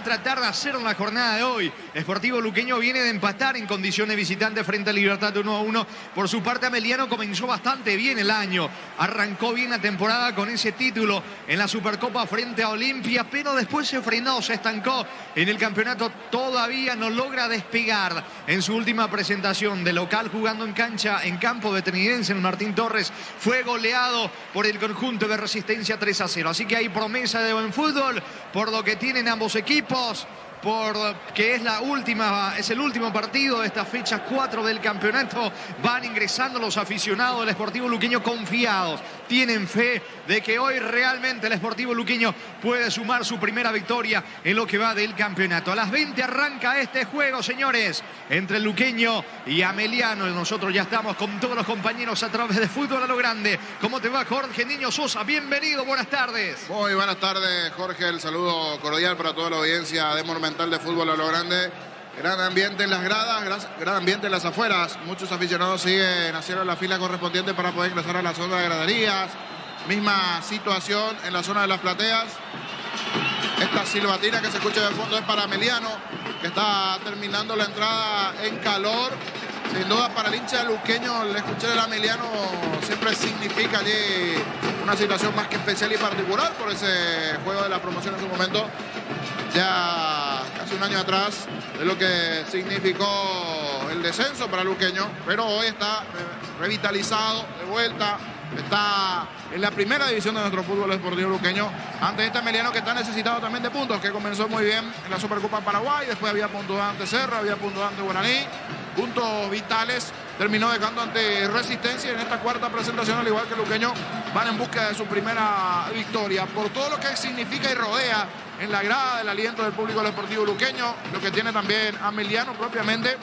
a tratar de hacer en la jornada de hoy. Sportivo Luqueño viene de empatar en condiciones visitantes frente a Libertad 1-1. Por su parte, Ameliano comenzó bastante bien el año. Arrancó bien la temporada con ese título en la Supercopa frente a Olimpia, pero después se frenó, se estancó en el campeonato. Todavía no logra despegar. En su última presentación de local jugando en campo de Trinidense, en Martín Torres, fue goleado por el conjunto de Resistencia 3-0. Así que hay promesa de buen fútbol por lo que tienen ambos equipos, porque es el último partido de esta fecha 4 del campeonato. Van ingresando los aficionados del Sportivo Luqueño confiados. Tienen fe de que hoy realmente el Sportivo Luqueño puede sumar su primera victoria en lo que va del campeonato. A las 20 arranca este juego, señores, entre el Luqueño y Ameliano. Y nosotros ya estamos con todos los compañeros a través de Fútbol a lo Grande. ¿Cómo te va, Jorge Niño Sosa? Bienvenido, buenas tardes. Muy buenas tardes, Jorge. El saludo cordial para toda la audiencia de Monumental de Fútbol a lo Grande. Gran ambiente en las gradas, gran ambiente en las afueras. Muchos aficionados siguen haciendo la fila correspondiente para poder ingresar a la zona de graderías. Misma situación en la zona de las plateas. Esta silbatina que se escucha de fondo es para Ameliano, que está terminando la entrada en calor. Sin duda, para el hincha luqueño, el escuchar el Ameliano siempre significa allí una situación más que especial y particular por ese juego de la promoción en su momento, ya casi un año atrás, de lo que significó el descenso para el luqueño, pero hoy está revitalizado, de vuelta, está en la primera división de nuestro fútbol deportivo luqueño, ante este Ameliano que está necesitado también de puntos, que comenzó muy bien en la Supercopa Paraguay, después había puntuado ante Cerro, había puntuado ante Guaraní, puntos vitales, terminó dejando ante Resistencia. Y en esta cuarta presentación, al igual que el luqueño, van en busca de su primera victoria, por todo lo que significa y rodea en la grada, el aliento del público del Sportivo Luqueño, lo que tiene también Ameliano propiamente.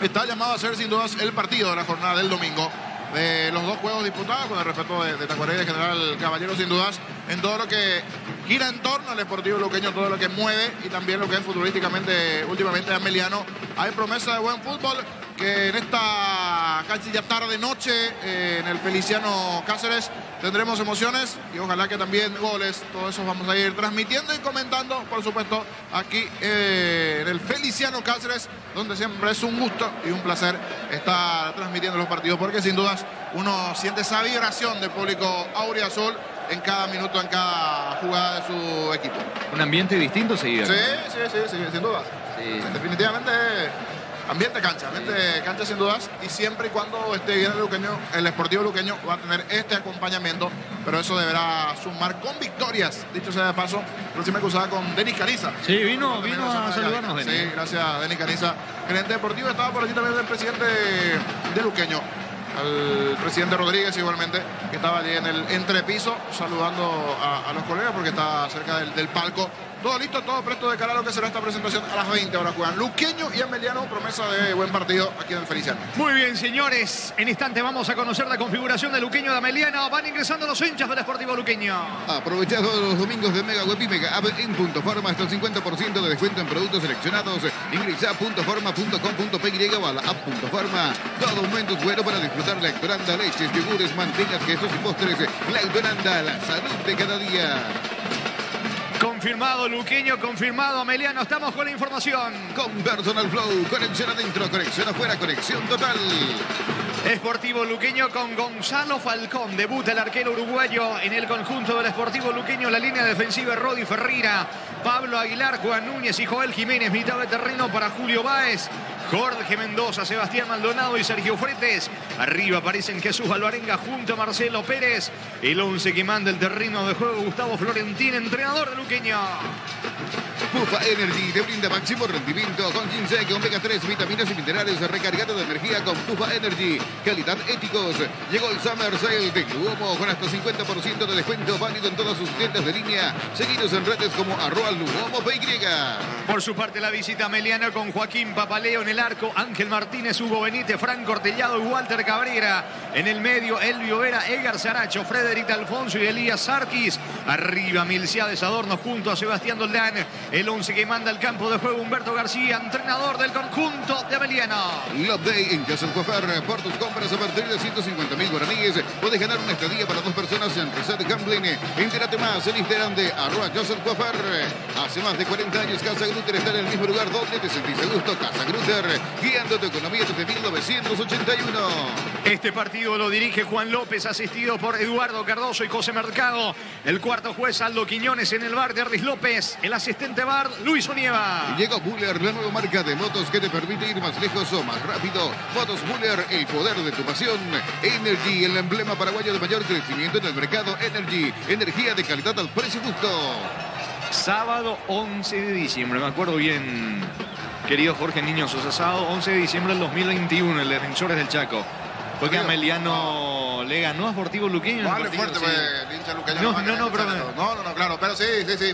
Está llamado a ser sin dudas el partido de la jornada del domingo, de los dos juegos disputados, con el respeto de Tacuaré y de General Caballero, sin dudas, en todo lo que gira en torno al Sportivo Luqueño, todo lo que mueve y también lo que es futbolísticamente últimamente Ameliano. Hay promesa de buen fútbol, que en esta casi ya tarde-noche en el Feliciano Cáceres tendremos emociones y ojalá que también goles. Todo eso vamos a ir transmitiendo y comentando, por supuesto, aquí en el Feliciano Cáceres, donde siempre es un gusto y un placer estar transmitiendo los partidos, porque sin dudas uno siente esa vibración del público auriazul en cada minuto, en cada jugada de su equipo. Un ambiente distinto seguido. Sí, sin dudas. Sí. Definitivamente ambiente cancha sin dudas, y siempre y cuando esté bien el luqueño, el Sportivo Luqueño va a tener este acompañamiento, pero eso deberá sumar con victorias, dicho sea de paso. Próxima cruzada con Denis Caniza. Sí, vino a saludarnos, Denis. Sí, gracias, Denis Caniza, gerente deportivo. Estaba por allí también el presidente de Luqueño, al presidente Rodríguez, igualmente, que estaba allí en el entrepiso saludando a los colegas, porque está cerca del palco. Todo listo, todo presto de cara a lo que será esta presentación. A las 20 ahora juegan Luqueño y Ameliano. Promesa de buen partido aquí en el Feliciano. Muy bien, señores. En instante vamos a conocer la configuración de Luqueño de Ameliano. Van ingresando los hinchas del Sportivo Luqueño. Aprovechado los domingos de Mega Web y Mega App en Punto Forma, hasta el 50% de descuento en productos seleccionados. Ingresa a puntoforma.com.py o a la app Punto Forma. Todo momento es bueno para disfrutar la Lactoranda, leches, yogures, mantegas, quesos y postres. Lactoranda, la salud de cada día. Confirmado Luqueño, confirmado Ameliano. Estamos con la información. Con Personal Flow, conexión adentro, conexión afuera, conexión total. Sportivo Luqueño con Gonzalo Falcón. Debuta el arquero uruguayo en el conjunto del Sportivo Luqueño. La línea defensiva es Rodi Ferreira, Pablo Aguilar, Juan Núñez y Joel Jiménez. Mitad de terreno para Julio Báez, Jorge Mendoza, Sebastián Maldonado y Sergio Fretes. Arriba aparecen Jesús Alvarenga junto a Marcelo Pérez. El 11 que manda el terreno de juego, Gustavo Florentín, entrenador de Luqueño. Pufa Energy te brinda máximo rendimiento con ginseng, omega 3, vitaminas y minerales, recargado de energía con Pufa Energy. Calidad éticos. Llegó el Summer Sale de Luomo con hasta 50% de descuento, válido en todas sus tiendas de línea. Seguidos en redes como @Luomo_PY. Por su parte, la visita Ameliano con Joaquín Papaleo en el arco, Ángel Martínez, Hugo Benítez, Franco Ortellado y Walter Cabrera. En el medio, Elvio Vera, Edgar Saracho, Frederic Alfonso y Elías Sarquis. Arriba, Milciades Adorno junto a Sebastián Doldán. El el 11 que manda el campo de juego Humberto García, entrenador del conjunto de Ameliano. Love Day en Joseph Cofer. Por tus compras a partir de 150.000 guaraníes puedes ganar una estadía para 2 personas en Reset Gambling. Entérate más en Instagram de @Joseph Cofer. Hace más de 40 años Casa Grutter está en el mismo lugar donde te sentís a gusto. Casa Grutter, guiando tu economía desde 1981. Este partido lo dirige Juan López, asistido por Eduardo Cardoso y José Mercado. El cuarto juez Aldo Quiñones en el bar de Arris López. El asistente bar Luis Onieva. Llegó Buller, la nueva marca de motos que te permite ir más lejos o más rápido. Motos Buller, el poder de tu pasión. Energy, el emblema paraguayo de mayor crecimiento en el mercado. Energy, energía de calidad al precio justo. Sábado 11 de diciembre, me acuerdo bien, querido Jorge Niño Sosa, sábado 11 de diciembre del 2021, el Defensores del Chaco. Porque Ameliano le ganó a Sportivo Luqueño. Vale, fuerte, pues, el hincha luqueño. No, claro, pero sí,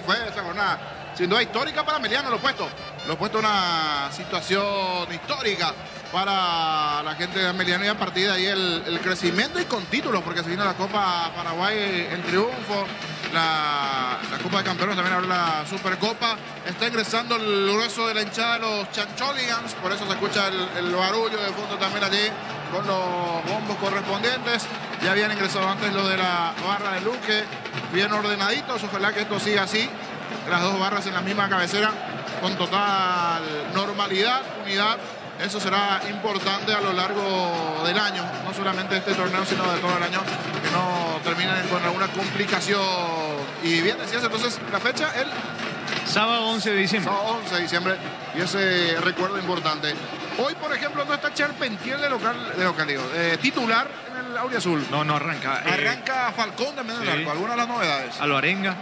fue esa jornada sin duda histórica para Ameliano, lo opuesto una situación histórica para la gente de Ameliano, y a partir de ahí el crecimiento y con títulos, porque se viene la Copa Paraguay en triunfo, la Copa de Campeones, también habrá la Supercopa. Está ingresando el grueso de la hinchada de los Chancholigans, por eso se escucha el barullo de fondo también allí con los bombos correspondientes. Ya habían ingresado antes lo de la barra de Luque, bien ordenaditos, ojalá que esto siga así, las dos barras en la misma cabecera con total normalidad, unidad. Eso será importante a lo largo del año, no solamente este torneo, sino de todo el año, que no terminen con alguna complicación. Y bien, decías entonces la fecha, el sábado 11 de diciembre. Sábado 11 de diciembre, y ese recuerdo importante. Hoy, por ejemplo, no está Charpentier titular en el Auriazul. No arranca. Arranca Falcón también en el arco. ¿Alguna de las novedades? Alvarenga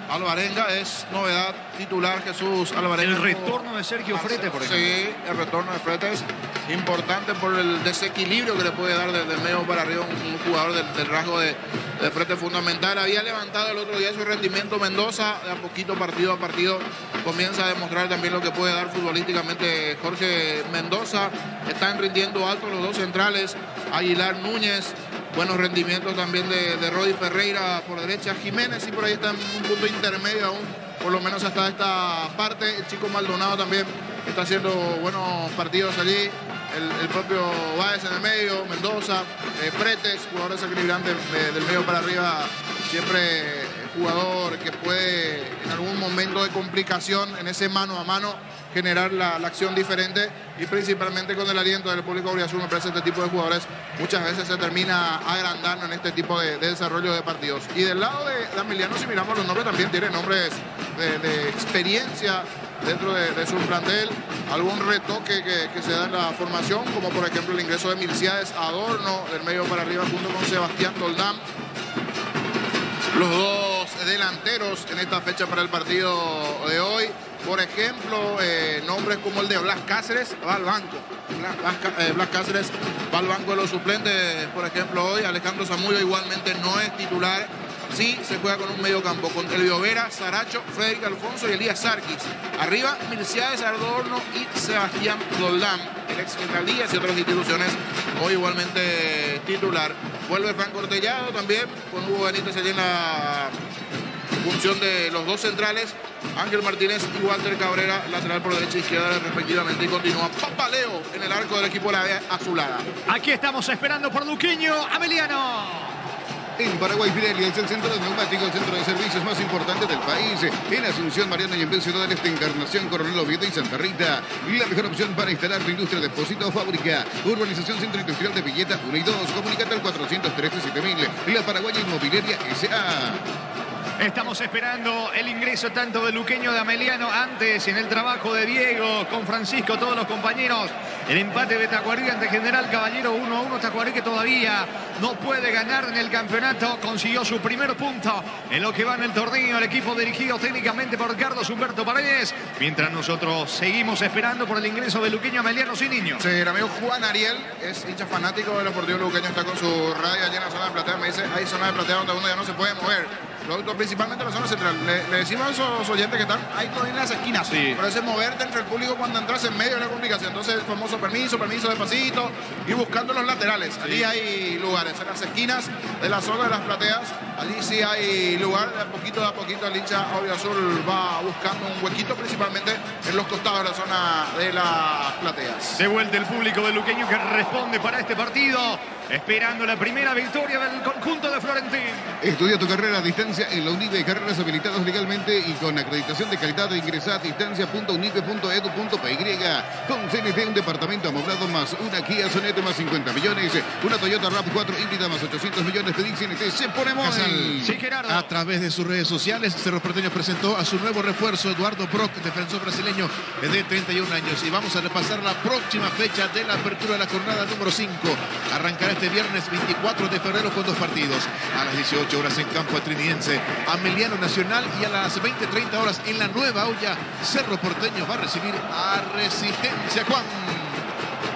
es novedad titular, Jesús Alvarenga. El retorno de Sergio Frete, por ejemplo. Sí, el retorno de Frete es importante por el desequilibrio que le puede dar desde el medio para arriba un jugador del rasgo de Frete fundamental. Había levantado el otro día su rendimiento Mendoza, de a poquito, partido a partido, comienza a demostrar también lo que puede dar futbolísticamente Jorge Mendoza. Están rindiendo alto los dos centrales, Aguilar Núñez, buenos rendimientos también de Rodi Ferreira por derecha, Jiménez, y por ahí está en un punto intermedio aún, por lo menos hasta esta parte. El chico Maldonado también está haciendo buenos partidos allí, el propio Báez en el medio, Mendoza, Fretes, jugador desequilibrante del medio para arriba, siempre jugador que puede en algún momento de complicación en ese mano a mano generar la acción diferente, y principalmente con el aliento del público auriazul. Me parece este tipo de jugadores muchas veces se termina agrandando en este tipo de desarrollo de partidos. Y del lado de Ameliano, si miramos los nombres, también tiene nombres de experiencia dentro de su plantel, algún retoque que se da en la formación, como por ejemplo el ingreso de Milciades Adorno del medio para arriba junto con Sebastián Doldán. Los dos delanteros en esta fecha para el partido de hoy. Por ejemplo, nombres como el de Blas Cáceres va al banco. Blas Cáceres va al banco de los suplentes, por ejemplo, hoy. Alejandro Zamudio igualmente no es titular. Sí, se juega con un medio campo con Elvio Vera, Saracho, Federico Alfonso y Elías Sarkis. Arriba, Milciades Adorno y Sebastián Doldán, el ex General Díaz y otras instituciones, hoy igualmente titular. Vuelve Franco Ortellado también, con Hugo Benítez allí en la función de los dos centrales. Ángel Martínez y Walter Cabrera, lateral por derecha e izquierda respectivamente. Y continúa Papaleo en el arco del equipo de la azulada. Aquí estamos esperando por Luqueño, Ameliano. En Paraguay, Pirelli es el centro de neumáticos, centro de servicios más importante del país. En Asunción, Mariana y en Ciudad del Este, Encarnación, Coronel Oviedo y Santa Rita. La mejor opción para instalar tu industria, depósito o fábrica. Urbanización Centro Industrial de Villeta 1 y 2. Comunicate al 413-7000. La Paraguaya Inmobiliaria S.A. Estamos esperando el ingreso tanto de Luqueño de Ameliano, antes en el trabajo de Diego, con Francisco, todos los compañeros. El empate de Tacuarí ante General Caballero 1-1. Tacuarí que todavía no puede ganar en el campeonato. Consiguió su primer punto en lo que va en el torneo. El equipo dirigido técnicamente por Carlos Humberto Paredes. Mientras nosotros seguimos esperando por el ingreso de Luqueño Ameliano sin niños. Sí, el amigo Juan Ariel es hincha fanático del Deportivo Luqueño. Está con su radio allí en la zona de platea. Me dice, hay zona de platea donde uno ya no se puede mover. Principalmente en la zona central. Le decimos a esos oyentes que están ahí en las esquinas. Sí. Pero ese moverte entre el público cuando entras en medio es la complicación. Entonces el famoso permiso despacito y buscando los laterales. Allí hay lugares en las esquinas de la zona de las plateas allí sí hay lugar. De a poquito el hincha auriazul va buscando un huequito, principalmente en los costados de la zona de las plateas. De vuelta el público de Luqueño que responde para este partido, esperando la primera victoria del conjunto de Florentín. Estudia tu carrera a distancia en la UNIVE, carreras habilitadas legalmente y con acreditación de calidad. Ingresa a distancia.unive.edu.py. Con CNT, un departamento amoblado más una Kia Sonet más 50 millones, una Toyota RAV4 híbrida más 800 millones. Pedí CNT, se ponemos Sí, Gerardo. A través de sus redes sociales, Cerro Porteño presentó a su nuevo refuerzo, Eduardo Brock, defensor brasileño de 31 años. Y vamos a repasar la próxima fecha de la apertura de la jornada número 5. Arrancará este viernes 24 de febrero con 2 partidos. A las 18 horas en campo Trinidense, Ameliano Nacional, y a las 20:30 horas en la Nueva Olla, Cerro Porteño va a recibir a Resistencia Juan.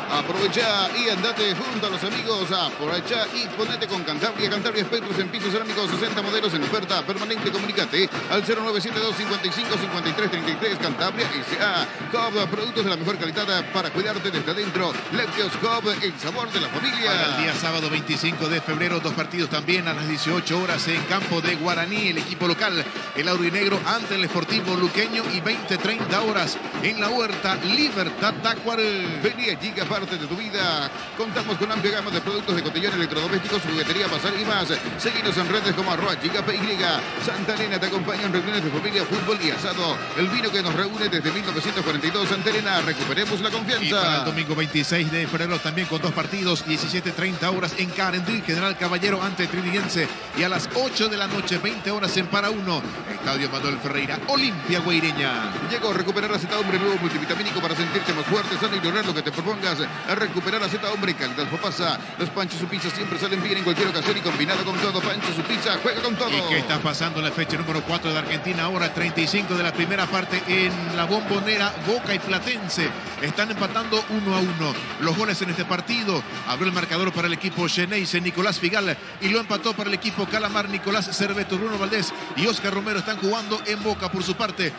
Aprovecha y andate junto a los amigos. Aprovecha y ponete con Cantabria. Cantabria Espectros en pisos cerámicos, 60 modelos en oferta permanente. Comunícate al 0972-55-5333. Cantabria S.A. Cobb, productos de la mejor calidad para cuidarte desde adentro. Lácteos Cobb, el sabor de la familia. Para el día sábado 25 de febrero, 2 partidos también a las 18 horas en campo de Guaraní, el equipo local, el aurinegro ante el Sportivo Luqueño, y 20:30 horas en la Huerta, Libertad Tacuar. Vení allí, parte de tu vida. Contamos con amplia gama de productos de cotillón, electrodomésticos, juguetería, bazar y más. Seguinos en redes como @GigaPY. Santa Elena te acompaña en reuniones de familia, fútbol y asado. El vino que nos reúne desde 1942. Santa Elena, recuperemos la confianza. Y para el domingo 26 de febrero también con 2 partidos, 17:30 horas en Carendí, General Caballero ante Trinidense, y a las 8 de la noche, 20 horas en Para-1, Estadio Manuel Ferreira, Olimpia Guaireña. Llegó a recuperar aceta hombre nuevo multivitamínico para sentirte más fuerte, sano y lograr lo que te propongas. A recuperar aceta hombre, calidad Popasa. Los Pancho Su Pizza siempre salen bien en cualquier ocasión y combinado con todo. Pancho Su Pizza juega con todo. ¿Y qué está pasando en la fecha número 4 de Argentina? Ahora 35 de la primera parte en la Bombonera. Boca y Platense están empatando 1-1. Los goles en este partido: abrió el marcador para el equipo Xeneize, Nicolás Figal, y lo empató para el equipo Calamar, Nicolás Cerveto. Bruno Valdés y Oscar Romero están jugando en Boca. Por su parte,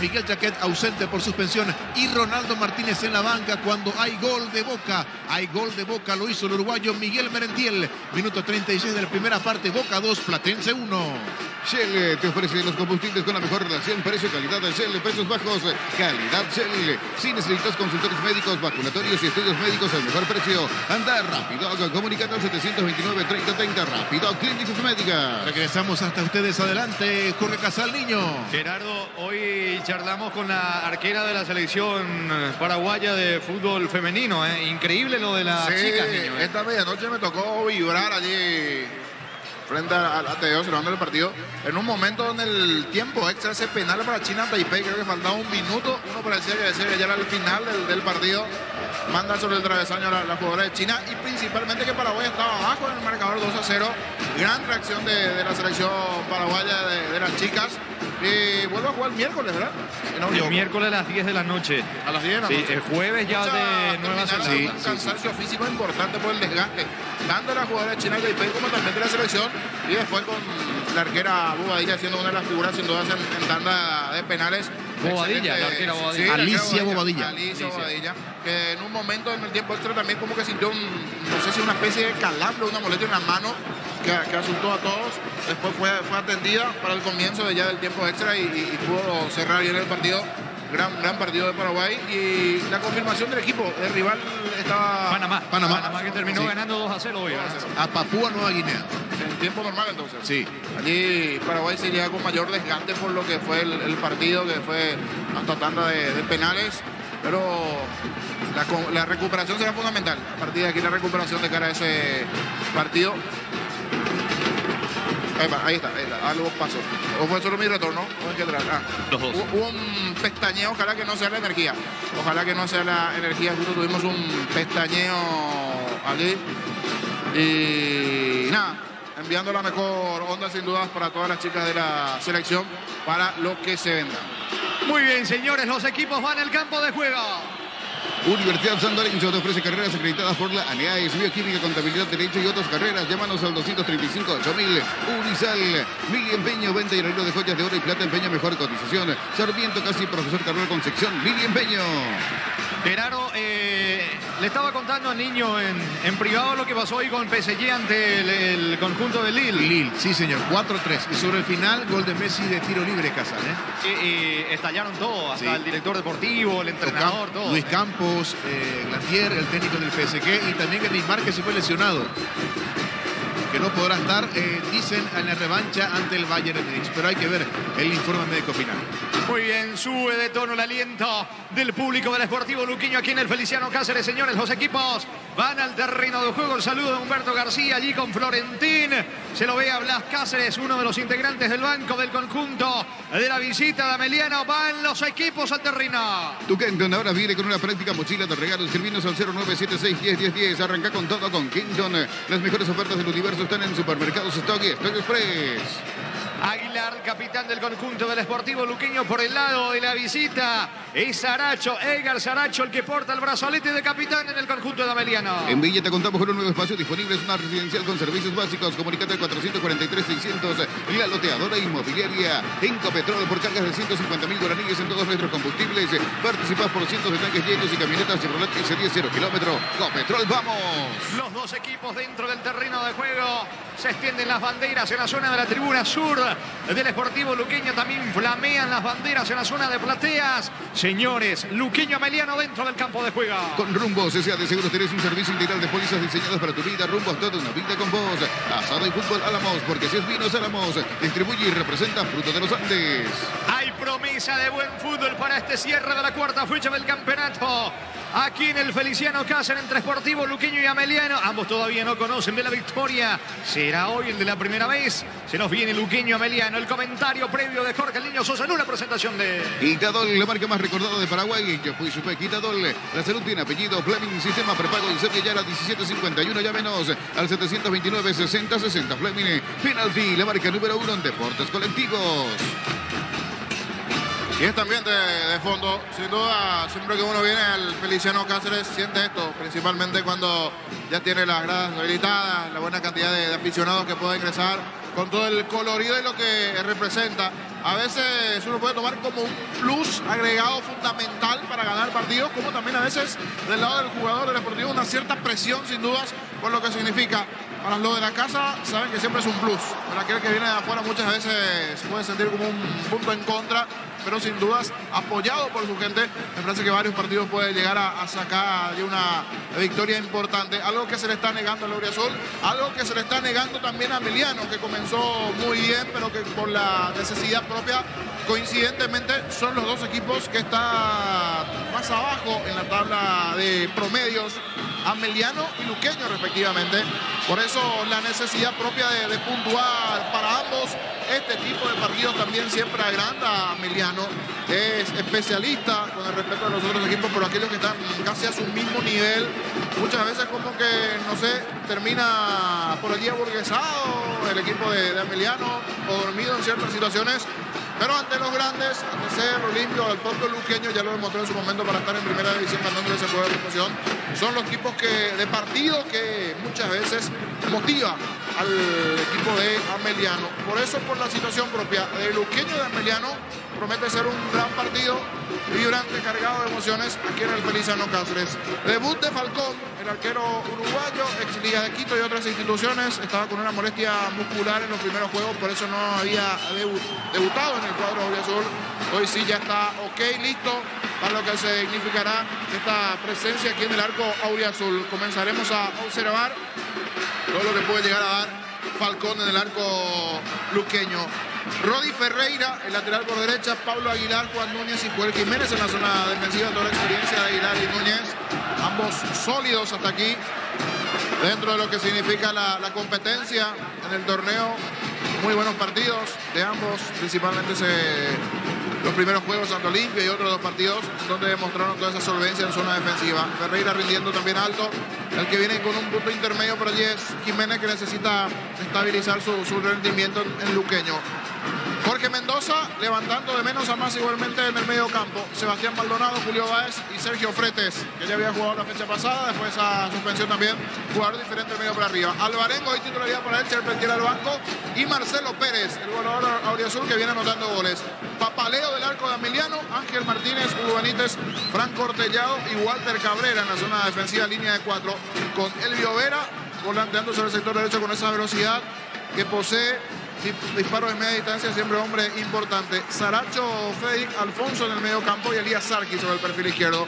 Miguel Jaquet ausente por suspensión, y Ronaldo Martínez en la banca cuando hay gol de Boca. Hay gol de Boca, lo hizo el uruguayo Miguel Merentiel. Minuto 36 de la primera parte. Boca 2, Platense 1. Shell te ofrece los combustibles con la mejor relación precio-calidad. Shell, precios bajos, calidad Shell. Si necesitas consultores médicos, vacunatorios y estudios médicos al mejor precio, anda rápido. Comunicate al 729-3030. Rápido, Clínicas Médicas. Regresamos hasta ustedes. Adelante, Jorge Casal, niño. Gerardo, hoy charlamos con la arquera de la selección paraguaya de fútbol femenino. Increíble lo de las chicas, niño. Esta medianoche me tocó vibrar allí frente a Teo, observando el partido. En un momento donde el tiempo extra, ese penal para China Taipei, creo que faltaba un minuto. Uno parecía que ya era el final del partido. Manda sobre el travesaño la jugadora de China, y principalmente que Paraguay estaba abajo en el marcador 2-0. Gran reacción de la selección paraguaya de las chicas. Vuelve a jugar el miércoles, ¿verdad? Si no me El equivoco. miércoles a las 10 de la noche. A las 10 de la Sí, noche. el jueves ya de Nueva Zelanda. Un cansancio físico importante por el desgaste, tanto de la jugadora de China Taipei como también de la selección, y después con la arquera Bobadilla siendo una de las figuras sin dudas en tanda de penales. Bobadilla, Excelente. la arquera Bobadilla. Sí, la arquera Alicia Bobadilla. Alicia Bobadilla, que en un momento en el tiempo extra también como que sintió no sé si una especie de calambre, una molestia en la mano que asustó a todos. Después fue atendida para el comienzo del tiempo extra y pudo cerrar bien el partido. Gran partido de Paraguay, y la confirmación del equipo. El rival estaba Panamá que terminó Sí. ganando 2-0 hoy. ¿verdad? A Papúa Nueva Guinea. en tiempo normal entonces. Sí. Allí Paraguay se llega con mayor desgaste por lo que fue el partido, que fue hasta tanda de penales, pero la recuperación será fundamental. A partir de aquí la recuperación de cara a ese partido. Ahí está, algo pasó. ¿O fue solo mi retorno? ¿O en qué atrás? Los dos. Hubo un pestañeo, ojalá que no sea la energía. Ojalá que no sea la energía. Justo tuvimos un pestañeo allí. Y nada, enviando la mejor onda sin dudas para todas las chicas de la selección para lo que se venda. Muy bien, señores, los equipos van al campo de juego. Universidad San Lorenzo te ofrece carreras acreditadas por la ANEAES, Bioquímica, Contabilidad, Derecho y otras carreras. Llámanos al 235-8000. Unisal, Mili Empeño, venta y arreglo de joyas de oro y plata, empeño, mejor cotización. Sarmiento, casi profesor Carlos Concepción, Mili Empeño. Gerardo, Le estaba contando al niño en privado lo que pasó hoy con el PSG ante el conjunto de Lille. Lille, sí señor, 4-3. Y sobre el final, gol de Messi de tiro libre, Casal, Y estallaron todos, hasta Sí. el director deportivo, el entrenador, todo. Luis Campos, Glandier, el técnico del PSG, y también el Neymar, que se fue lesionado, que no podrá estar, dicen, en la revancha ante el Bayern Múnich. Pero hay que ver el informe médico final. Muy bien, sube de tono el aliento del público del Sportivo Luqueño aquí en el Feliciano Cáceres. Señores, los equipos van al terreno de juego. El saludo de Humberto García allí con Florentín. Se lo ve a Blas Cáceres, uno de los integrantes del banco del conjunto de la visita de Ameliano. Van los equipos al terreno. Tu Kenton ahora viene con una práctica mochila de regalos. Escribinos al 0976-101010. Arranca con todo con Kenton. Las mejores ofertas del universo están en Supermercados Stock y Stock Express. Aguilar, capitán del conjunto del Sportivo Luqueño por el lado de la visita. Es Saracho, Edgar Saracho, el que porta el brazalete de capitán en el conjunto de Ameliano. En Villa te contamos con un nuevo espacio disponible. Es una residencial con servicios básicos. Comunicate al 443-600. La loteadora inmobiliaria. En Copetrol por cargas de 150.000 guaraníes en todos nuestros combustibles. Participás por cientos de tanques llenos y camionetas Chevrolet XC10 0 kilómetro. Copetrol, vamos. Los dos equipos dentro del terreno de juego. Se extienden las banderas en la zona de la tribuna sur del Sportivo Luqueño. También flamean las banderas en la zona de plateas. Señores, Luqueño Ameliano dentro del campo de juego. Con Rumbos S.A. de Seguros tenés un servicio integral de pólizas diseñadas para tu vida. Rumbos, toda una vida con vos. Asado y fútbol Álamos, porque si es vinos Álamos. Distribuye y representa Fruto de los Andes. Hay promesa de buen fútbol para este cierre de la cuarta fecha del campeonato. Aquí en el Feliciano Cáceres entre Sportivo Luqueño y Ameliano. Ambos todavía no conocen de la victoria. Será hoy el de la primera vez. Se nos viene Luqueño Ameliano. El comentario previo de Jorge El Niño Sosa en una presentación de Quitadol, la marca más recordada de Paraguay. Yo fui supe Quitadol. La salud tiene apellido. Fleming, sistema prepago. Inservia ya a la 1751. Llámenos al 729-6060. Fleming, Penalty, la marca número 1 en deportes colectivos. Y este ambiente de fondo, sin duda, siempre que uno viene al Feliciano Cáceres, siente esto, principalmente cuando ya tiene las gradas habilitadas, la buena cantidad de aficionados que puede ingresar, con todo el colorido y lo que representa. A veces uno puede tomar como un plus agregado fundamental para ganar partidos, como también a veces del lado del jugador del Sportivo una cierta presión, sin dudas, por lo que significa. Para los de la casa saben que siempre es un plus. Para aquel que viene de afuera muchas veces se puede sentir como un punto en contra, pero sin dudas apoyado por su gente. Me parece que varios partidos pueden llegar a sacar de una victoria importante. Algo que se le está negando al Auriazul, algo que se le está negando también a Ameliano, que comenzó muy bien, pero que por la necesidad propia, coincidentemente, son los dos equipos que están más abajo en la tabla de promedios, Ameliano y Luqueño respectivamente. Por eso la necesidad propia de puntuar para ambos. Este tipo de partidos también siempre agranda a Ameliano. Es especialista con el respeto de los otros equipos, pero aquellos que están casi a su mismo nivel, muchas veces como que, no sé, termina por allí aburguesado el equipo de Ameliano o dormido en ciertas situaciones. Pero ante los grandes, ante Cerro, Limpio, el propio Luqueño, ya lo demostró en su momento para estar en primera división ganando ese juego de promoción. Son los tipos de partido que muchas veces motiva al equipo de Ameliano. Por eso, por la situación propia de Luqueño y de Ameliano, promete ser un gran partido, vibrante, cargado de emociones aquí en el Feliciano Cáceres. Debut de Falcón, el arquero uruguayo, ex Liga de Quito y otras instituciones. Estaba con una molestia muscular en los primeros juegos, por eso no había debutado en el cuadro auriazul. Hoy sí ya está ok, listo para lo que significará esta presencia aquí en el arco auriazul. Comenzaremos a observar todo lo que puede llegar a dar Falcón en el arco luqueño. Rodi Ferreira, el lateral por derecha, Pablo Aguilar, Juan Núñez y Joel Jiménez en la zona defensiva. Toda la experiencia de Aguilar y Núñez, ambos sólidos hasta aquí dentro de lo que significa la competencia en el torneo. Muy buenos partidos de ambos, principalmente los primeros juegos, tanto Limpio y otros dos partidos donde demostraron toda esa solvencia en zona defensiva. Ferreira rindiendo también alto. El que viene con un punto intermedio por allí es Jiménez, que necesita estabilizar su rendimiento en Luqueño. Jorge Mendoza levantando de menos a más igualmente en el medio campo. Sebastián Maldonado, Julio Báez y Sergio Fretes, que ya había jugado la fecha pasada, después a suspensión también, jugador diferente del medio para arriba. Alvarengo, hoy titularidad para él, Cherpentier al banco, y Marcelo Pérez, el goleador auriazul que viene anotando goles. Papaleo del arco de Emiliano, Ángel Martínez, Hugo Benítez, Franco Ortellado y Walter Cabrera en la zona defensiva, línea de 4, con Elvio Vera volanteando sobre el sector derecho con esa velocidad que posee. Disparo de media distancia, siempre hombre importante. Saracho Federic Alfonso en el medio campo y Elías Sarki sobre el perfil izquierdo.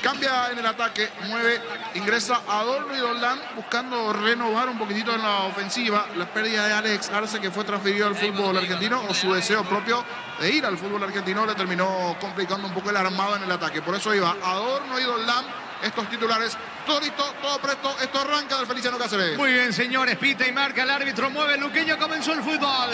Cambia en el ataque, mueve, ingresa Adorno y Doldán buscando renovar un poquitito en la ofensiva. La pérdida de Alex Arce, que fue transferido al fútbol argentino, o su deseo propio de ir al fútbol argentino, le terminó complicando un poco el armado en el ataque. Por eso iba Adorno y Doldán, estos titulares. Todo listo, todo presto, esto arranca del Feliciano Cáceres. Muy bien, señores, pita y marca el árbitro, mueve el luqueño, comenzó el fútbol.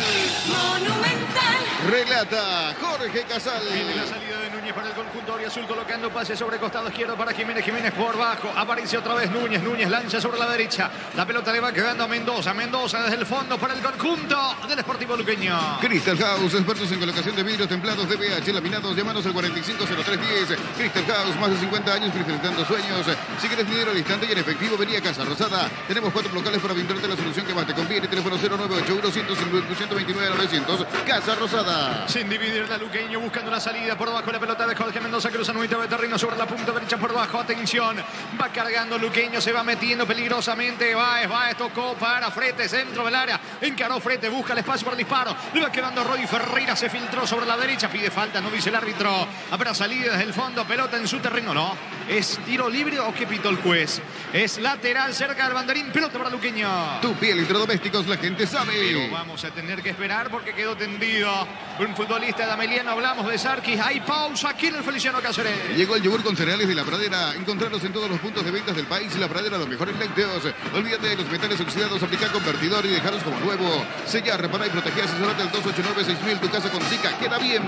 Monumental. Relata Jorge Casal. Viene la salida de Núñez para el conjunto auriazul, colocando pase sobre costado izquierdo para Jiménez. Jiménez por bajo, aparece otra vez Núñez. Núñez lanza sobre la derecha. La pelota le va quedando a Mendoza. Mendoza desde el fondo para el conjunto del Sportivo Luqueño. Crystal House, expertos en colocación de vidrios templados de pH laminados, llamanos al 450310. Crystal House, más de 50 años cristalizando sueños. Si quieres dinero al instante y en efectivo, venía a Casa Rosada. Tenemos 4 locales para brindarte la solución que más te conviene. Teléfono 0981-129-900. Casa Rosada. Sin dividir la Luqueño, buscando la salida por abajo. La pelota de Jorge Mendoza, cruza un de terreno sobre la punta derecha por abajo. Atención, va cargando Luqueño, se va metiendo peligrosamente. Baez tocó para Fretes, centro del área. Encaró Fretes, busca el espacio para el disparo. Le va quedando Rodi Ferreira, se filtró sobre la derecha. Pide falta, no dice el árbitro. Habrá salida desde el fondo, pelota en su terreno, ¿no? ¿Es tiro libre o qué pitó el juez? Es lateral cerca del banderín, pelota para Luqueño. Tu piel, electrodomésticos, la gente sabe. Pero vamos a tener que esperar porque quedó tendido un futbolista de Ameliano. Hablamos de Sarkis. Hay pausa aquí en el Feliciano Cáceres. Llegó el yogur con cereales de La Pradera. Encontrarlos en todos los puntos de ventas del país. La Pradera, los mejores lácteos. Olvídate de los metales oxidados. Aplica convertidor y dejarlos como nuevo. Sella, repara y protege. Asesorate al 289-6000. Tu casa con Zika queda bien.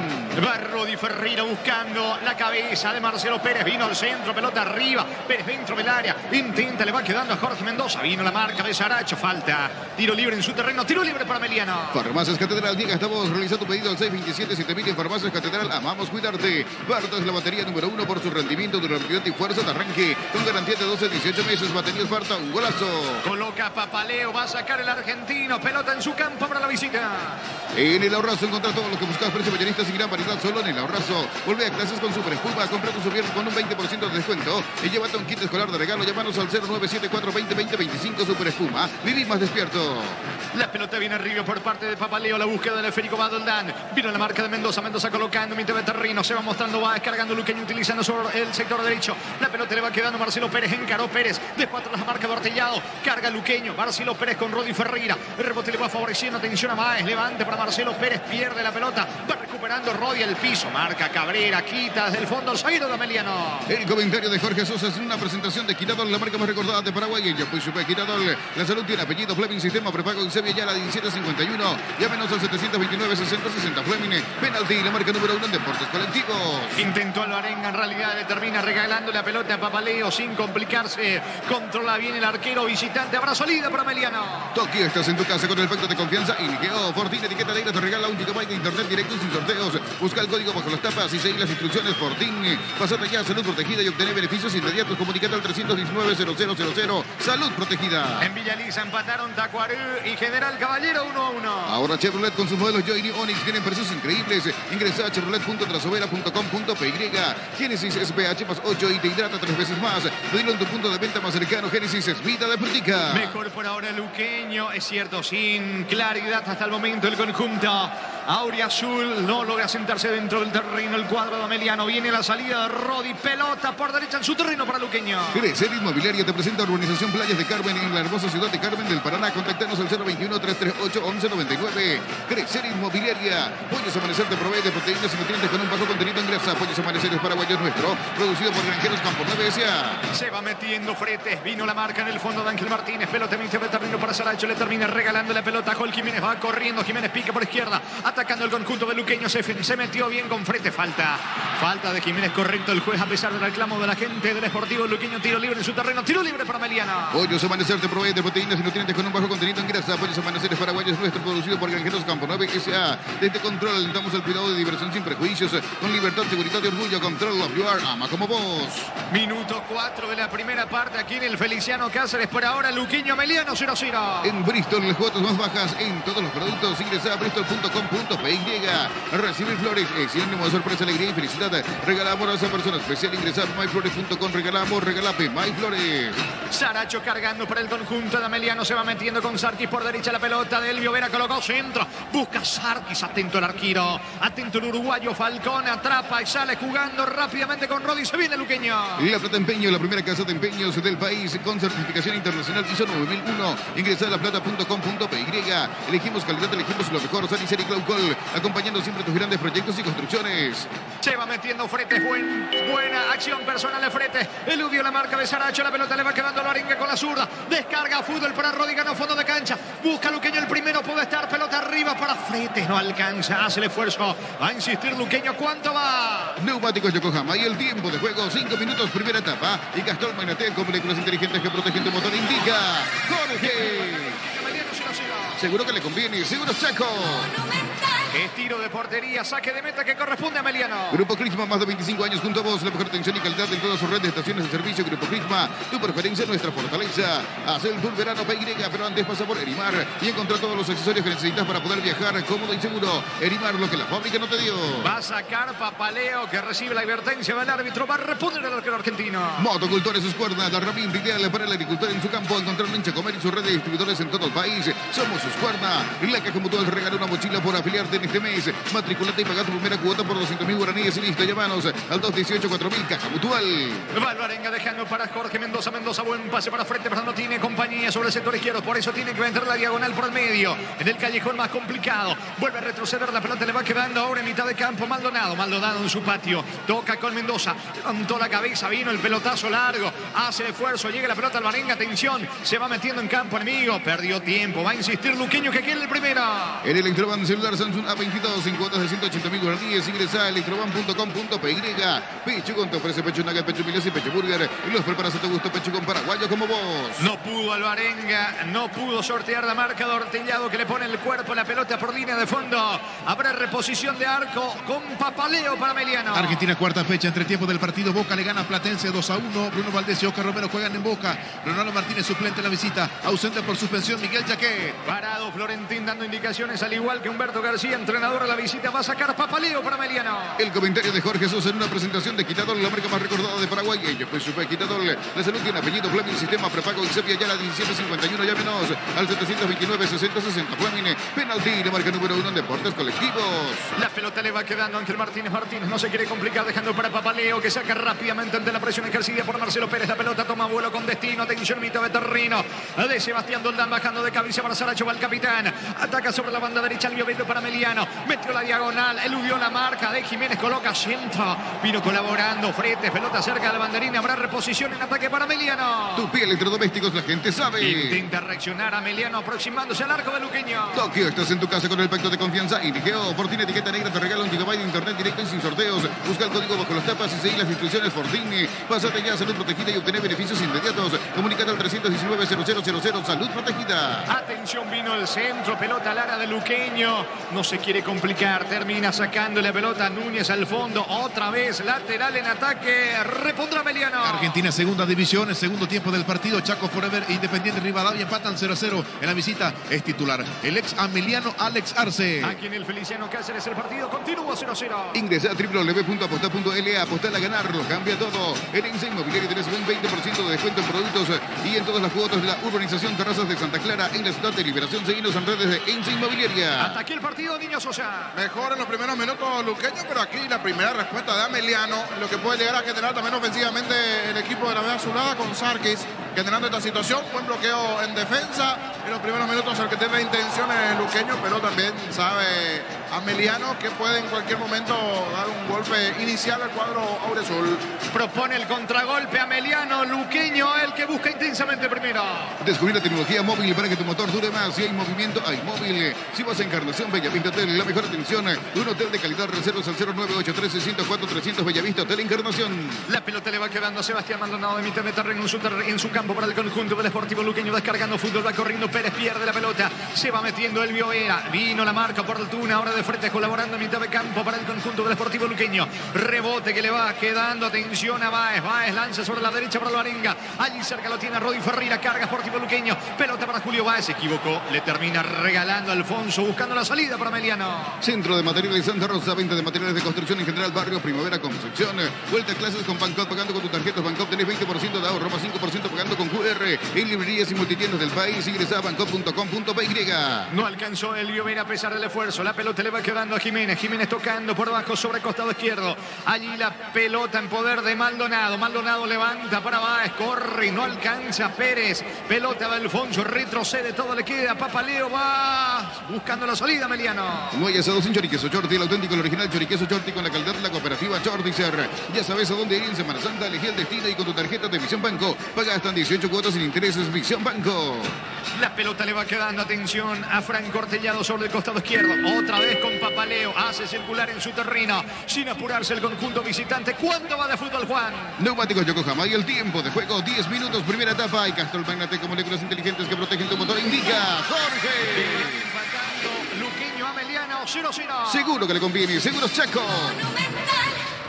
Va Rodi Ferreira buscando la cabeza de Marcelo Pérez. Vino al centro, pelota arriba. Pérez dentro del área. Intenta, le va quedando a Jorge Mendoza. Vino la marca de Saracho. Falta. Tiro libre en su terreno. Tiro libre para Ameliano. Farmacias Catedral. Llega esta voz. Realiza tu pedido al 627-7000 en Farmacias Catedral. Amamos cuidarte. Barta es la batería número 1 por su rendimiento, durabilidad y fuerza de arranque. Con garantía de 12-18 meses. Batería Esparta, un golazo. Coloca Papaleo. Va a sacar el argentino. Pelota en su campo para la visita. En el Ahorrazo encontrás todo lo que buscas. Precios mayoristas y gran variedad solo en el Ahorrazo. Volvé a clases con Super Espuma. Compra tu subir con un 20% de descuento. Y llévate un kit escolar de regalo. Llámanos al 0974-2020-25 Super Espuma. Viví más despierto. La pelota viene arriba por parte de Papaleo. La búsqueda del esférico va Doldán. Vino la marca de Mendoza. Mendoza colocando mitad de terreno. Se va mostrando, va descargando Luqueño utilizando sobre el sector derecho. La pelota le va quedando Marcelo Pérez. Encaró Pérez. Después atrás la marca de Ortellado. Carga Luqueño. Marcelo Pérez con Rodi Ferreira. El rebote le va favoreciendo. Atención a Baez. Levante para Marcelo Pérez. Pierde la pelota. Va recuperando Rodi al piso. Marca Cabrera. Quita desde el fondo el zaguero de Ameliano. El comentario de Jorge Sosa es una presentación de Quiradol, la marca más recordada de Paraguay. Ella pues supe Quiradol. La salud tiene apellido Fleming, sistema prepago en Sevilla ya la 1751. Llámenos al 729-6060 Fleming. Penalti, la marca número 1 en deportes colectivos. Intentó Alvarenga, en realidad le termina regalando la pelota a Papaleo sin complicarse. Controla bien el arquero visitante. Habrá salida para Ameliano. Tokio, estás en tu casa con el efecto de confianza. Inigeo, Fortín, etiqueta negra, te regala un gigabyte de internet directo sin sorteos. Busca el código bajo las tapas y seguir las instrucciones. Fortín, pasate ya a Salud Protegida y obtener beneficios inmediatos. Comunicate al 319-0000. Salud Protegida. En Villaliza empataron Tacuarú y General Caballero 1-1. Ahora Chevrolet con sus modelos Joy y Onix tienen precios increíbles. Ingresa a chevrolet.trasovera.com.py. Génesis SPH más 8 y te hidrata 3 veces más. Pedilo en tu punto de venta más cercano. Génesis es vida de frutica. Mejor por ahora Luqueño, es cierto, sin claridad hasta el momento el conjunto auriazul no logra sentarse dentro del terreno. El cuadro de Ameliano. Viene la salida de Rodi, pelota por derecha en su terreno para Luqueño. Crecer Inmobiliaria te presenta Urbanización Playas de Carmen en la hermosa ciudad de Carmen del Paraná. Contactanos al 021-338-1199. Crecer Inmobiliaria. Pollos Amanecer te provee de proteínas y nutrientes con un bajo contenido en grasa. Pollos Amanecer es paraguayo nuestro. Producido por Granjeros Campo 9 S.A. Se va metiendo Fretes. Vino la marca en el fondo de Ángel Martínez. Pelota mitad de terreno para Saracho. Le termina regalando la pelota a Joel Jiménez. Va corriendo. Jiménez pica por izquierda. atacando el conjunto de luqueño. Se metió bien con frente. Falta de Jiménez, correcto el juez a pesar del reclamo de la gente del Sportivo Luqueño. Tiro libre en su terreno, tiro libre para Meliano. Pollos Amanecer te provee de proteínas y nutrientes con un bajo contenido en grasa. Pollos Amanecer paraguayos nuestro, producido por Granjeros Campo 9 S.A. Desde Control alentamos el cuidado de diversión sin prejuicios, con libertad, seguridad y orgullo. Control of you are, ama como vos. Minuto 4 de la primera parte aquí en el Feliciano Cáceres. Por ahora Luqueño Meliano 0-0. En Bristol, las cuotas más bajas en todos los productos. Ingresa a bristol.com.py. Recibir flores es sinónimo de sorpresa, alegría y felicidad. Regala amor a esa persona especial. Ingresar a myflores.com. Regala amor, regalape MyFlores. Saracho cargando para el conjunto de Meliano. Se va metiendo con Sarkis por derecha la pelota. Delvio Vera colocó centro. Busca Sarkis. Atento el arquero. Atento el uruguayo Falcón. Atrapa y sale jugando rápidamente con Rodi. Se viene Luqueño. La Plata Empeño, la primera casa de empeños del país con certificación internacional ISO 9001. Ingresa a laplata.com.py. Elegimos calidad, elegimos lo mejor. Sanicel y Claucol, acompañando siempre tus grandes proyectos y construcciones. Se va metiendo Frete. Buena acción personal de Frete. Eludió la marca de Saracho. La pelota le va quedando a Loarenga con la zurda. Descarga fútbol para Rodi. Ganó fondo de cancha. Busca Luqueño el primero. Puede estar pelota arriba para Frete. No alcanza. Hace el esfuerzo. Va a insistir Luqueño. ¿Cuánto va? Neumáticos Yokohama y el tiempo de juego 5 minutos primera etapa. Y Castrol Mainatec con moléculas inteligentes que protegen tu motor. Indica Jorge. Seguro que le conviene. Seguro Chaco. Es tiro de portería, saque de meta que corresponde a Meliano. Grupo Crisma, más de 25 años junto a vos. La mejor atención y calidad en todas sus redes de estaciones de servicio. Grupo Crisma, tu preferencia, nuestra fortaleza. Haz el tour verano PY, pero antes pasa por Erimar y encontrá todos los accesorios que necesitas para poder viajar cómodo y seguro. Erimar, lo que la fábrica no te dio. Va a sacar Papaleo, que recibe la advertencia del árbitro. Va a responder al arquero argentino. Motocultores sus cuerdas, la herramienta ideal para el agricultor en su campo. Encontrar un hincha comer y su red de distribuidores en todo el país. Somos sus cuerdas. La Caja Mutual regala una mochila por afiliarte en este mes. Matriculate y paga tu primera cuota por 200.000 guaraníes y listo. Llámanos al 218-4000. Caja Mutual. Va Loarenga dejando para Jorge Mendoza. Buen pase para frente, pero no tiene compañía sobre el sector izquierdo. Por eso tiene que vender la diagonal por el medio. En el callejón más complicado. Vuelve a retroceder. La pelota le va quedando ahora en mitad de campo. Maldonado en su patio. Toca con Mendoza. Levantó la cabeza. Vino el pelotazo largo. Hace el esfuerzo. Llega la pelota al Loarenga. Atención. Se va metiendo en campo enemigo. Perdió tiempo. Va a insistir Luqueño que quiere el primero. El Electroban celular Samsung A22 en cuotas de 180.000 guaraníes. Ingresa a electroban.com.py. Pechugon te ofrece pecho nugget, pecho milas y pecho burger. Y los preparas a tu gusto. Pechugon paraguayo como vos. No pudo Alvarenga. No pudo sortear la marca de Ortellado que le pone el cuerpo. La pelota por línea de fondo. Habrá reposición de arco con Papaleo para Meliano. Argentina, cuarta fecha, entre tiempo del partido. Boca le gana a Platense 2-1. Bruno Valdés y Oscar Romero juegan en Boca. Ronaldo Martínez suplente en la visita. Ausente por suspensión Miguel Jaquet. Parado Florentín dando indicaciones al igual que Humberto García, entrenador de la visita. Va a sacar Papaleo para Meliano. El comentario de Jorge Sosa en una presentación de Quitadol, la marca más recordada de Paraguay. Ellos pues supe Quitadol. La salud tiene apellido Fleming, sistema prepago y sepia ya la 1751. Llámenos al 729-6060. Fleming, penalti, la marca número 1 en deportes colectivos. La pelota le va quedando ante Martínez. Martínez no se quiere complicar, dejando para Papaleo, que saca rápidamente ante la presión ejercida por Marcelo Pérez. La pelota toma vuelo con destino. Atención, mitad de terreno de Sebastián Doldán, bajando de cabeza para Saracho, va el capitán. Ataca sobre la banda derecha el Vioveto para Meliano. Metió la diagonal, eludió la marca de Jiménez, coloca centro. Vino colaborando Fretes, pelota cerca de la banderina. Habrá reposición en ataque para Meliano. Tu piel, electrodomésticos, la gente sabe. Intenta reaccionar a Meliano aproximándose al arco de Luqueño. Tokio, estás en tu casa con el pacto de confianza. Indigeo, Fortini etiqueta negra te regala 1 GB de internet directo y sin sorteos. Busca el código bajo las tapas y seguí las instrucciones Fortini. Pásate ya a Salud Protegida y obtener beneficios inmediatos. Comunícate al 319-0000. Salud Protegida. Atención, vino el centro, pelota larga de Luqueño. No se quiere complicar, termina sacando la pelota Núñez al fondo. Otra vez lateral en ataque. Repondrá Meliano. Argentina, segunda división, el segundo tiempo del partido. Chaco Forever, Independiente Rivadavia empatan 0-0. En la visita es titular el ex ameliano Alex Arce. Aquí en el Feliciano Cáceres el partido continúa 0-0. Ingresa a www.aposta.la. Apostar a ganarlo, cambia todo. En Ensa Inmobiliaria tenés un 20% de descuento en productos y en todas las cuotas de la urbanización Terrazas de Santa Clara en la ciudad de Liberación. Seguinos en redes de Ensa Inmobiliaria. Hasta aquí el partido, Niño Sosa. Mejor en los primeros minutos Luqueño, pero aquí la primera respuesta de Ameliano, lo que puede llegar a generar también ofensivamente el equipo de la Vega Azulada con Sarkis, generando esta situación. Buen bloqueo en defensa. en los primeros minutos el que tiene la intención es Luqueño, pero también sabe Ameliano que puede en cualquier momento dar un golpe inicial al cuadro aurezul. Propone el contragolpe Ameliano, Luqueño el que busca intensamente primero. Descubrir la tecnología móvil para que tu motor dure más. Si hay movimiento, hay móvil. Si vas a Encarnación, Bellavista Hotel, la mejor atención. Un hotel de calidad, reservas al 0983-604-300 Bellavista Hotel Encarnación. La pelota le va quedando a Sebastián Maldonado de mitad de terreno en su campo para el conjunto del Sportivo Luqueño. Descargando fútbol, va corriendo Pérez, pierde la pelota. Se va metiendo Elvio Vera. Vino la marca oportuna, ahora de frente colaborando en mitad de campo para el conjunto del Sportivo Luqueño. Rebote que le va quedando, atención a Báez. Báez lanza sobre la derecha para Alvarenga. Allí cerca lo tiene Rodi Ferreira, carga Sportivo Luqueño. Pelota para Julio Báez, se equivocó. Le termina regalando a Alfonso, buscando la salida para Ameliano. Centro de Materiales Santa Rosa, venta de materiales de construcción en general, barrio Primavera, Concepción. Vuelta a clases con Bancop, pagando con tu tarjeta Bancop tenés 20% de ahorro, más 5% pagando con QR. En librerías y multitiendas del país, ingresa a bancop.com.py. No alcanzó Elvio Vera a pesar del esfuerzo. La pelota le va quedando a Jiménez. Jiménez tocando por abajo sobre el costado izquierdo. Allí la pelota en poder de Maldonado. Maldonado levanta para Báez, corre, no alcanza Pérez. Pelota de Alfonso, retrocede, todo le queda. Papaleo va buscando la salida, Ameliano. No hay asados sin choriqueso Chorti, el auténtico, el original choriqueso Chorti con la calidad de la cooperativa Chortizer. Ya sabes a dónde ir en Semana Santa, elegí el destino y con tu tarjeta de Visión Banco. Paga hasta 18 cuotas sin intereses, Visión Banco. La pelota le va quedando, atención a Franco Ortellado sobre el costado izquierdo. Otra vez con Papaleo, hace circular en su terreno, sin apurarse el conjunto visitante. ¿Cuánto va de fútbol, Juan? Neumáticos Yokohama y el tiempo de juego, 10 minutos, primera etapa. Y Castrol Magnate con moléculas inteligentes que protegen tu motor. Indica Jorge. Empatando Luqueño Ameliano, 0-0. Seguro que le conviene, Seguros Chaco.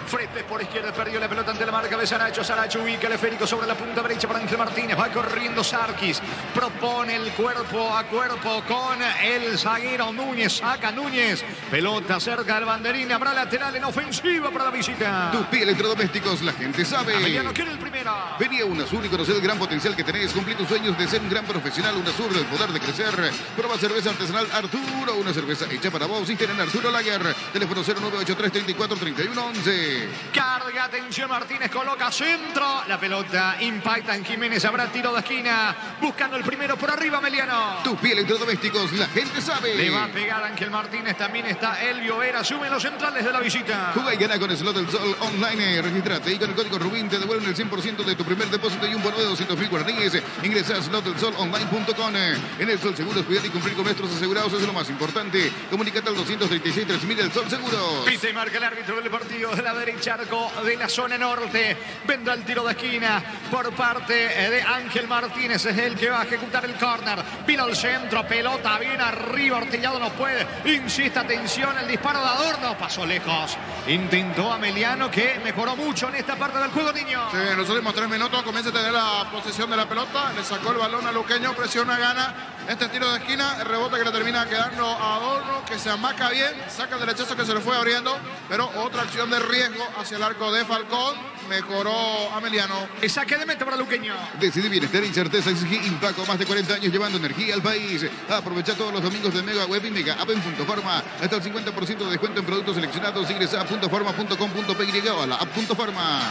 Frente por izquierda, perdió la pelota ante la marca de Saracho. Saracho ubica el esférico sobre la punta derecha para Ángel Martínez. Va corriendo Sarkis. Propone el cuerpo a cuerpo con el zaguero Núñez. Saca Núñez. Pelota cerca del banderín. Habrá lateral en ofensiva para la visita. Tupi Electrodomésticos, la gente sabe. Ameliano quiere el primero. Vení a UNASUR y conocer el gran potencial que tenés. Cumplir tus sueños de ser un gran profesional. UNASUR, el poder de crecer. Prueba cerveza artesanal Arturo. Una cerveza hecha para vos. Inter en Arturo Lager. Teléfono 0983-34-3111. Carga, atención, Martínez coloca centro. La pelota impacta en Jiménez. Habrá tiro de esquina. Buscando el primero por arriba, Ameliano. Tupi Electrodomésticos, la gente sabe. Le va a pegar Ángel Martínez. También está Elvio Vera. Suben los centrales de la visita. Juega y gana con Slot del Sol online. Registrate y con el código Rubín te devuelven el 100% de tu primer depósito y un bono de 200.000 guaraníes. Ingresa a slotdelsolonline.com. En el Sol Seguros, cuidar y cumplir con nuestros asegurados es lo más importante. Comunicate al 236-3000 El Sol Seguros. Pita y marca el árbitro del partido de la derecha, arco de la zona norte. Vendrá el tiro de esquina por parte de Ángel Martínez. Es el que va a ejecutar el córner. Vino el centro, pelota bien arriba. Ortellado no puede. Insiste, atención, el disparo de Adorno. Pasó lejos. Intentó Ameliano, que mejoró mucho en esta parte del juego, niño. Sí, en los últimos 3 minutos comienza a tener la posesión de la pelota. Le sacó el balón a Luqueño, presiona, gana. Este tiro de esquina, el rebote que le termina quedando a Adorno, que se amaca bien, saca el derechazo que se le fue abriendo, pero otra acción de riesgo hacia el arco de Falcón. Mejoró Ameliano. El saque de meta para Luqueño. Decidí bienestar y certeza exige Impaco, más de 40 años llevando energía al país. Aprovecha todos los domingos de Mega Web y Mega App en Punto Forma. Hasta el 50% de descuento en productos seleccionados. Ingresa a puntoforma.com.py o a la app Punto Forma.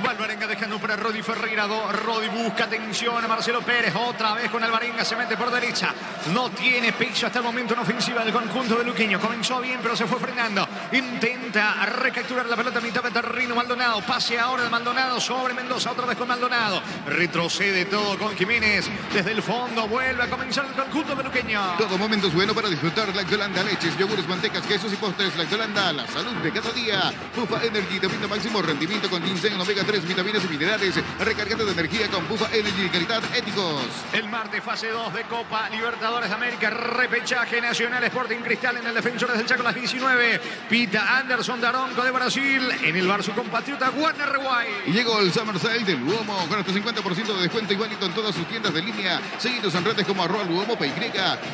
Alvarenga dejando para Rodi Ferreira. Rodi busca atención a Marcelo Pérez. Otra vez con Alvarenga, se mete por derecha. No tiene pecho hasta el momento en ofensiva del conjunto de Luqueño. Comenzó bien, pero se fue frenando. Intenta recapturar la pelota a mitad de terreno. Maldonado, pase ahora de Maldonado sobre Mendoza. Otra vez con Maldonado. Retrocede todo con Jiménez. Desde el fondo vuelve a comenzar el conjunto de Luqueño. Todo momento es bueno para disfrutar Lactolanda, leches, yogures, mantecas, quesos y postres. Lactolanda, la salud de cada día. Pufa Energy te brinda máximo rendimiento con ginseng, omega 3, vitaminas y minerales. Recargate de energía con Pufa Energy, calidad éticos. El martes, fase 2 de Copa Libertadores de América. Repechaje nacional, Sporting Cristal en el Defensores del Chaco, las 19. Pita Anderson Daronco de Brasil. En el bar su compatriota Warner Reguay. Y llegó el Summer Sale del Luomo con hasta 50% de descuento y válido en todas sus tiendas de línea. Seguidos en redes como @Luomo, PY,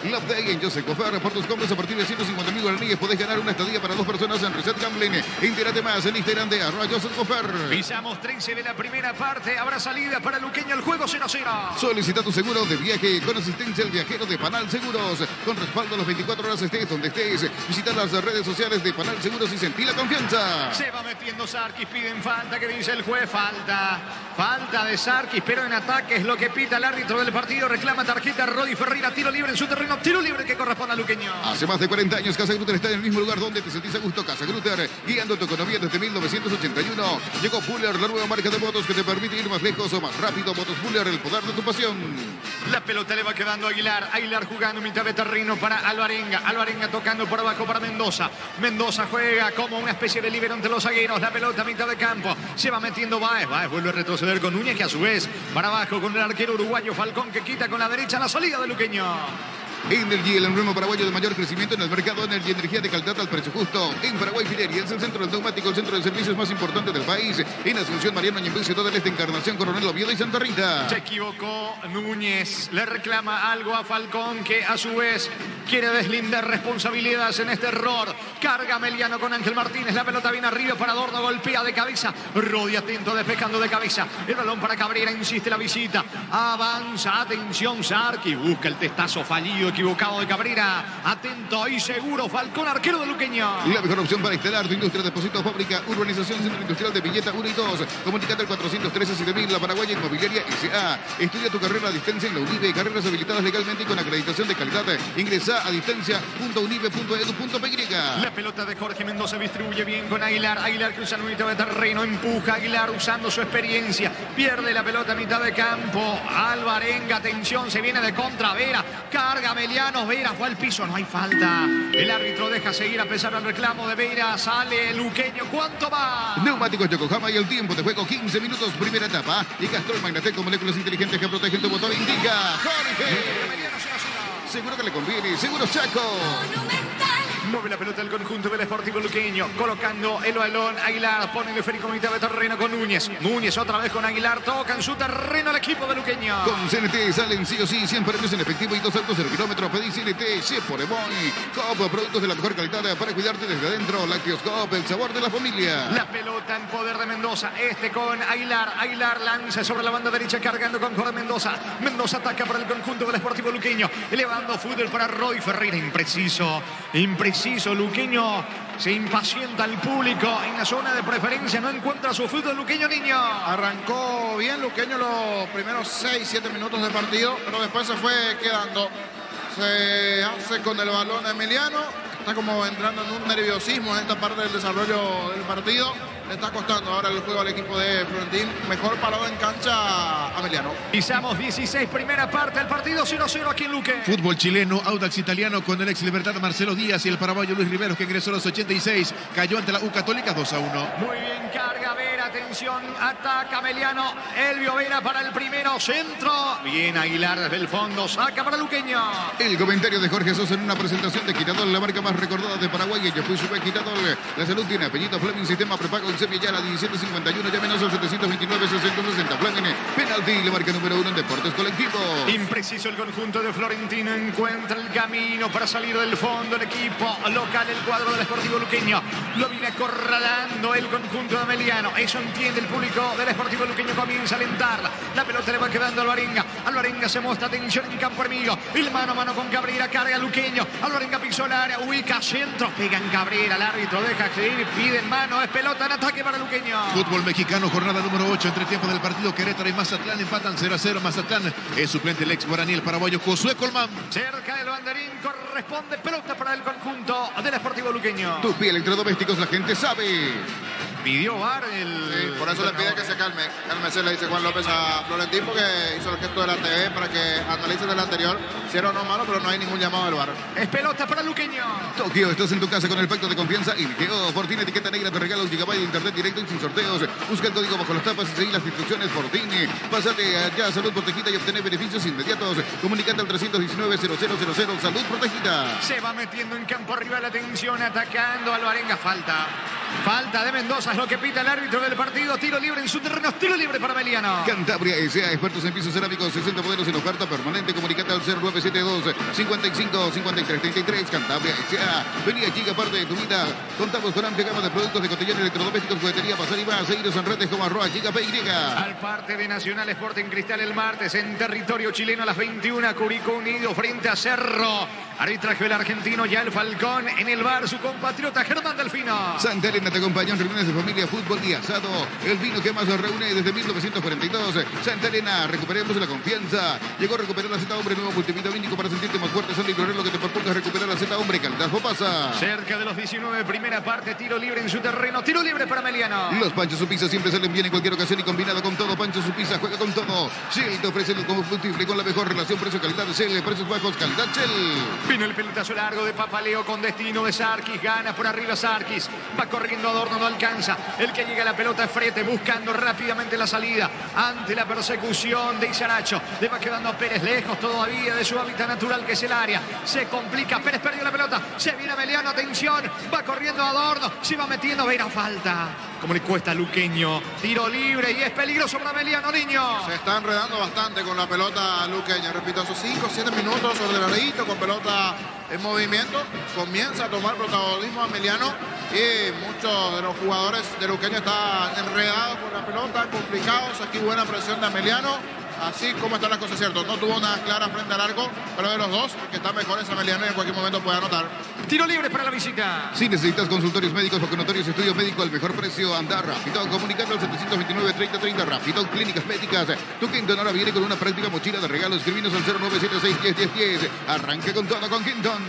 Love Day en Joseph Cofer. Por tus compras a partir de 150.000 guaraníes podés ganar una estadía para 2 personas en Reset Gambling. Entérate más en Instagram de @Joseph Cofer. Pisamos 13 de la primera parte. Habrá salida para Luqueño. El juego 0-0. Solicita tu seguro de viaje con asistencia al viajero de Panal Seguros. Con respaldo a las 24 horas estés donde estés. Visita las redes sociales de Panal Seguros y sentí la confianza. Se va metiendo Sarkis. Piden falta. Que dice el juez. Falta. Falta de Sarkis, pero en ataque es lo que pita el árbitro del partido. Reclama tarjeta Rodi Ferreira. Tiro libre en su terreno. Tiro libre que corresponde a Luqueño. Hace más de 40 años Casa Grutter está en el mismo lugar donde te sentís a gusto. Casa Grutter, guiando tu economía desde 1981. Llegó Fuller, la nueva marca de motos que te permite ir más lejos o más rápido. Motos Fuller, el poder de tu pasión. La pelota le va quedando a Aguilar. Aguilar jugando mitad de terreno para Alvarenga. Alvarenga tocando por abajo para Mendoza. Mendoza juega como una especie de líbero entre los zagueros. La pelota a mitad de campo. Se va metiendo Báez. Báez vuelve a retroceder con Núñez, que a su vez para abajo con el arquero uruguayo Falcón, que quita con la derecha la salida de Luqueño. Energy, el emblema paraguayo de mayor crecimiento en el mercado. Energy, energía de calidad al precio justo. En Paraguay, Fidelia es el centro del neumático, el centro de servicios más importante del país. En Asunción, Mariano Ñemby, Ciudad del Este, Encarnación, Coronel Oviedo y Santa Rita. Se equivocó Núñez. Le reclama algo a Falcón, que a su vez quiere deslindar responsabilidades en este error. Carga Meliano con Ángel Martínez. La pelota viene arriba para Adorno. Golpea de cabeza. Rodi atento, despejando de cabeza. El balón para Cabrera. Insiste la visita. Avanza. Atención, Sarki. Busca el testazo fallido, equivocado de Cabrera. Atento y seguro Falcón, arquero de Luqueño. La mejor opción para instalar tu industria, depósito, fábrica, urbanización, centro industrial de Villeta 1 y 2. Comunicate al 413-7000, la Paraguaya Inmobiliaria S.A. Estudia tu carrera a distancia en la UNIBE. Carreras habilitadas legalmente y con acreditación de calidad. Ingresa a distancia.unibe.edu.py. La pelota de Jorge Mendoza distribuye bien con Aguilar. Aguilar cruza en mitad de terreno, empuja Aguilar usando su experiencia. Pierde la pelota a mitad de campo. Alvarenga, atención, se viene de contra Vera. Carga Meliano, Vera fue al piso, no hay falta. El árbitro deja seguir a pesar del reclamo de Vera. Sale Luqueño, ¿cuánto más? Neumáticos Yokohama y el tiempo de juego 15 minutos, primera etapa. Y Castrol Magnatec con moléculas inteligentes que protegen tu motor. Indica Jorge. Seguro que le conviene, seguro Chaco. Monumental. Mueve la pelota del conjunto del Sportivo Luqueño, colocando el balón. Aguilar pone el esférico mitad de terreno con Núñez. Núñez otra vez con Aguilar, toca en su terreno el equipo de Luqueño. Con CNT salen sí o sí 100 premios en efectivo y 2 autos el kilómetro. Pedí CNT, Chef por Emoy. Coop, productos de la mejor calidad para cuidarte desde adentro. Lácteos Coop, el sabor de la familia. La pelota en poder de Mendoza, con Aguilar. Aguilar lanza sobre la banda derecha, cargando con Jorge Mendoza. Mendoza ataca para el conjunto del Sportivo Luqueño, elevando fútbol para Rodi Ferreira. Impreciso Luqueño. Se impacienta el público en la zona de preferencia. No encuentra su fútbol Luqueño, niño. Arrancó bien Luqueño los primeros 6-7 minutos de partido, pero después se fue quedando. Se hace con el balón Emiliano. Está como entrando en un nerviosismo en esta parte del desarrollo del partido. Le está costando ahora el juego al equipo de Florentín. Mejor parado en cancha a Emiliano. Pisamos 16, primera parte del partido, 0-0 aquí en Luque. Fútbol chileno, Audax italiano con el ex Libertad Marcelo Díaz y el paraguayo Luis Riveros, que ingresó a los 86. Cayó ante la U Católica 2-1. Muy bien, carga Vera, atención, ataca Meliano. Elvio Vera para el primero, centro. Bien, Aguilar desde el fondo, saca para Luqueño. El comentario de Jorge Sosa en una presentación de Quitadol, la marca más recordada de Paraguay. Yo fui su Quitadol. La salud tiene apellido Fleming, sistema prepago en Sevilla, 1751, llámenos al 729-660. Fleming, penalti, la marca número 1 en deportes colectivos. Impreciso el conjunto de Florentino, encuentra el camino para salir del fondo. El equipo local, el cuadro del Sportivo Luqueño, lo viene acorralando el conjunto de Meliano. Eso entiende el público del Sportivo Luqueño, comienza a alentarla. La pelota le va quedando a Alvarenga. Alvarenga se muestra atención en campo enemigo. El mano a mano con Cabrera, carga Luqueño. Alvarenga pisó el área, ubica centro, pega en Cabrera. El árbitro deja seguir, pide en mano, es pelota en ataque para Luqueño. Fútbol mexicano, jornada número 8, entre tiempo del partido. Querétaro y Mazatlán empatan 0-0. Mazatlán es suplente el ex guaraní, el paraguayo Josué Colmán. Cerca del banderín corresponde pelota para el conjunto del Sportivo Luqueño. Tupi Electrodomésticos, la gente sabe. Pidió VAR Sí, por eso le pide que se calme. Cálmese, le dice Juan López a Florentín, porque hizo el gesto de la TV para que analice del anterior. Si era o no malo, pero no hay ningún llamado del VAR. Es pelota para Luqueño. Tokio, estás en tu casa con el pacto de confianza y Ligeo. Fortini, etiqueta negra, te regala un gigabyte de internet directo y sin sorteos. Busca el código bajo las tapas y seguí las instrucciones. Fortini, pásate allá a Salud Protegida y obtener beneficios inmediatos. Comunicate al 319-0000. Salud Protegida. Se va metiendo en campo arriba la atención, atacando Alvarenga. Falta de Mendoza, es lo que pita el árbitro del partido. Tiro libre en su terreno, tiro libre para Meliano. Cantabria S.A., expertos en pisos cerámicos, 60 modelos en oferta permanente. Comunicate al 0972-55-5333. Cantabria S.A. Vení aquí, aparte de tu vida. Contamos con amplia gama de productos de cotillón, electrodomésticos, juguetería, pasar y más. Seguidos en redes como @ Giga PY. Al parte de Nacional Sporting Cristal el martes en territorio chileno a las 21. Curicó Unido frente a Cerro. Arbitraje del argentino, ya el Falcón en el VAR, su compatriota Germán Delfino. Santa Elena te acompaña en reuniones de familia, fútbol y asado. El vino que más nos reúne desde 1942. Santa Elena, recuperemos la confianza. Llegó a recuperar la Z Hombre, nuevo multivitamínico para sentirte más fuerte. Sal y lo que te proponga recuperar la Z Hombre. Calidad pasa. Cerca de los 19, primera parte, tiro libre en su terreno. Tiro libre para Meliano. Los Panchos Supisa siempre salen bien en cualquier ocasión y combinado con todo. Panchos Supisa juega con todo. Shell te ofrece el combustible con la mejor relación precio-calidad de Shell. Precios bajos, calidad Shell. Vino el pelotazo largo de Papaleo con destino de Sarkis. Gana por arriba Sarkis. Va corriendo Adorno, no alcanza. El que llega a la pelota es Frete, buscando rápidamente la salida. Ante la persecución de Isaracho. Le va quedando Pérez lejos todavía de su hábitat natural, que es el área. Se complica. Pérez perdió la pelota. Se viene Meliano. Atención. Va corriendo Adorno. Se va metiendo. Va a ir a falta. Como le cuesta a Luqueño. Tiro libre y es peligroso para Meliano, niño. Se está enredando bastante con la pelota Luqueño. Repito, esos 5 o 7 minutos ordenadito con pelota en movimiento. Comienza a tomar protagonismo Meliano y muchos de los jugadores de Luqueño están enredados con la pelota, complicados. Aquí buena presión de Meliano. Así como están las cosas, cierto. No tuvo una clara frente al arco, pero de los dos, el que está mejor es Meliano y en cualquier momento puede anotar. Tiro libre para la visita. Si necesitas consultorios médicos, vacunatorios, estudio médico al mejor precio, anda rápido. Comunicando al 729-3030. Rápido, clínicas médicas. Tu Quinton ahora viene con una práctica mochila de regalo. Escribinos al 0976-101010. Arranque con todo con Quinton.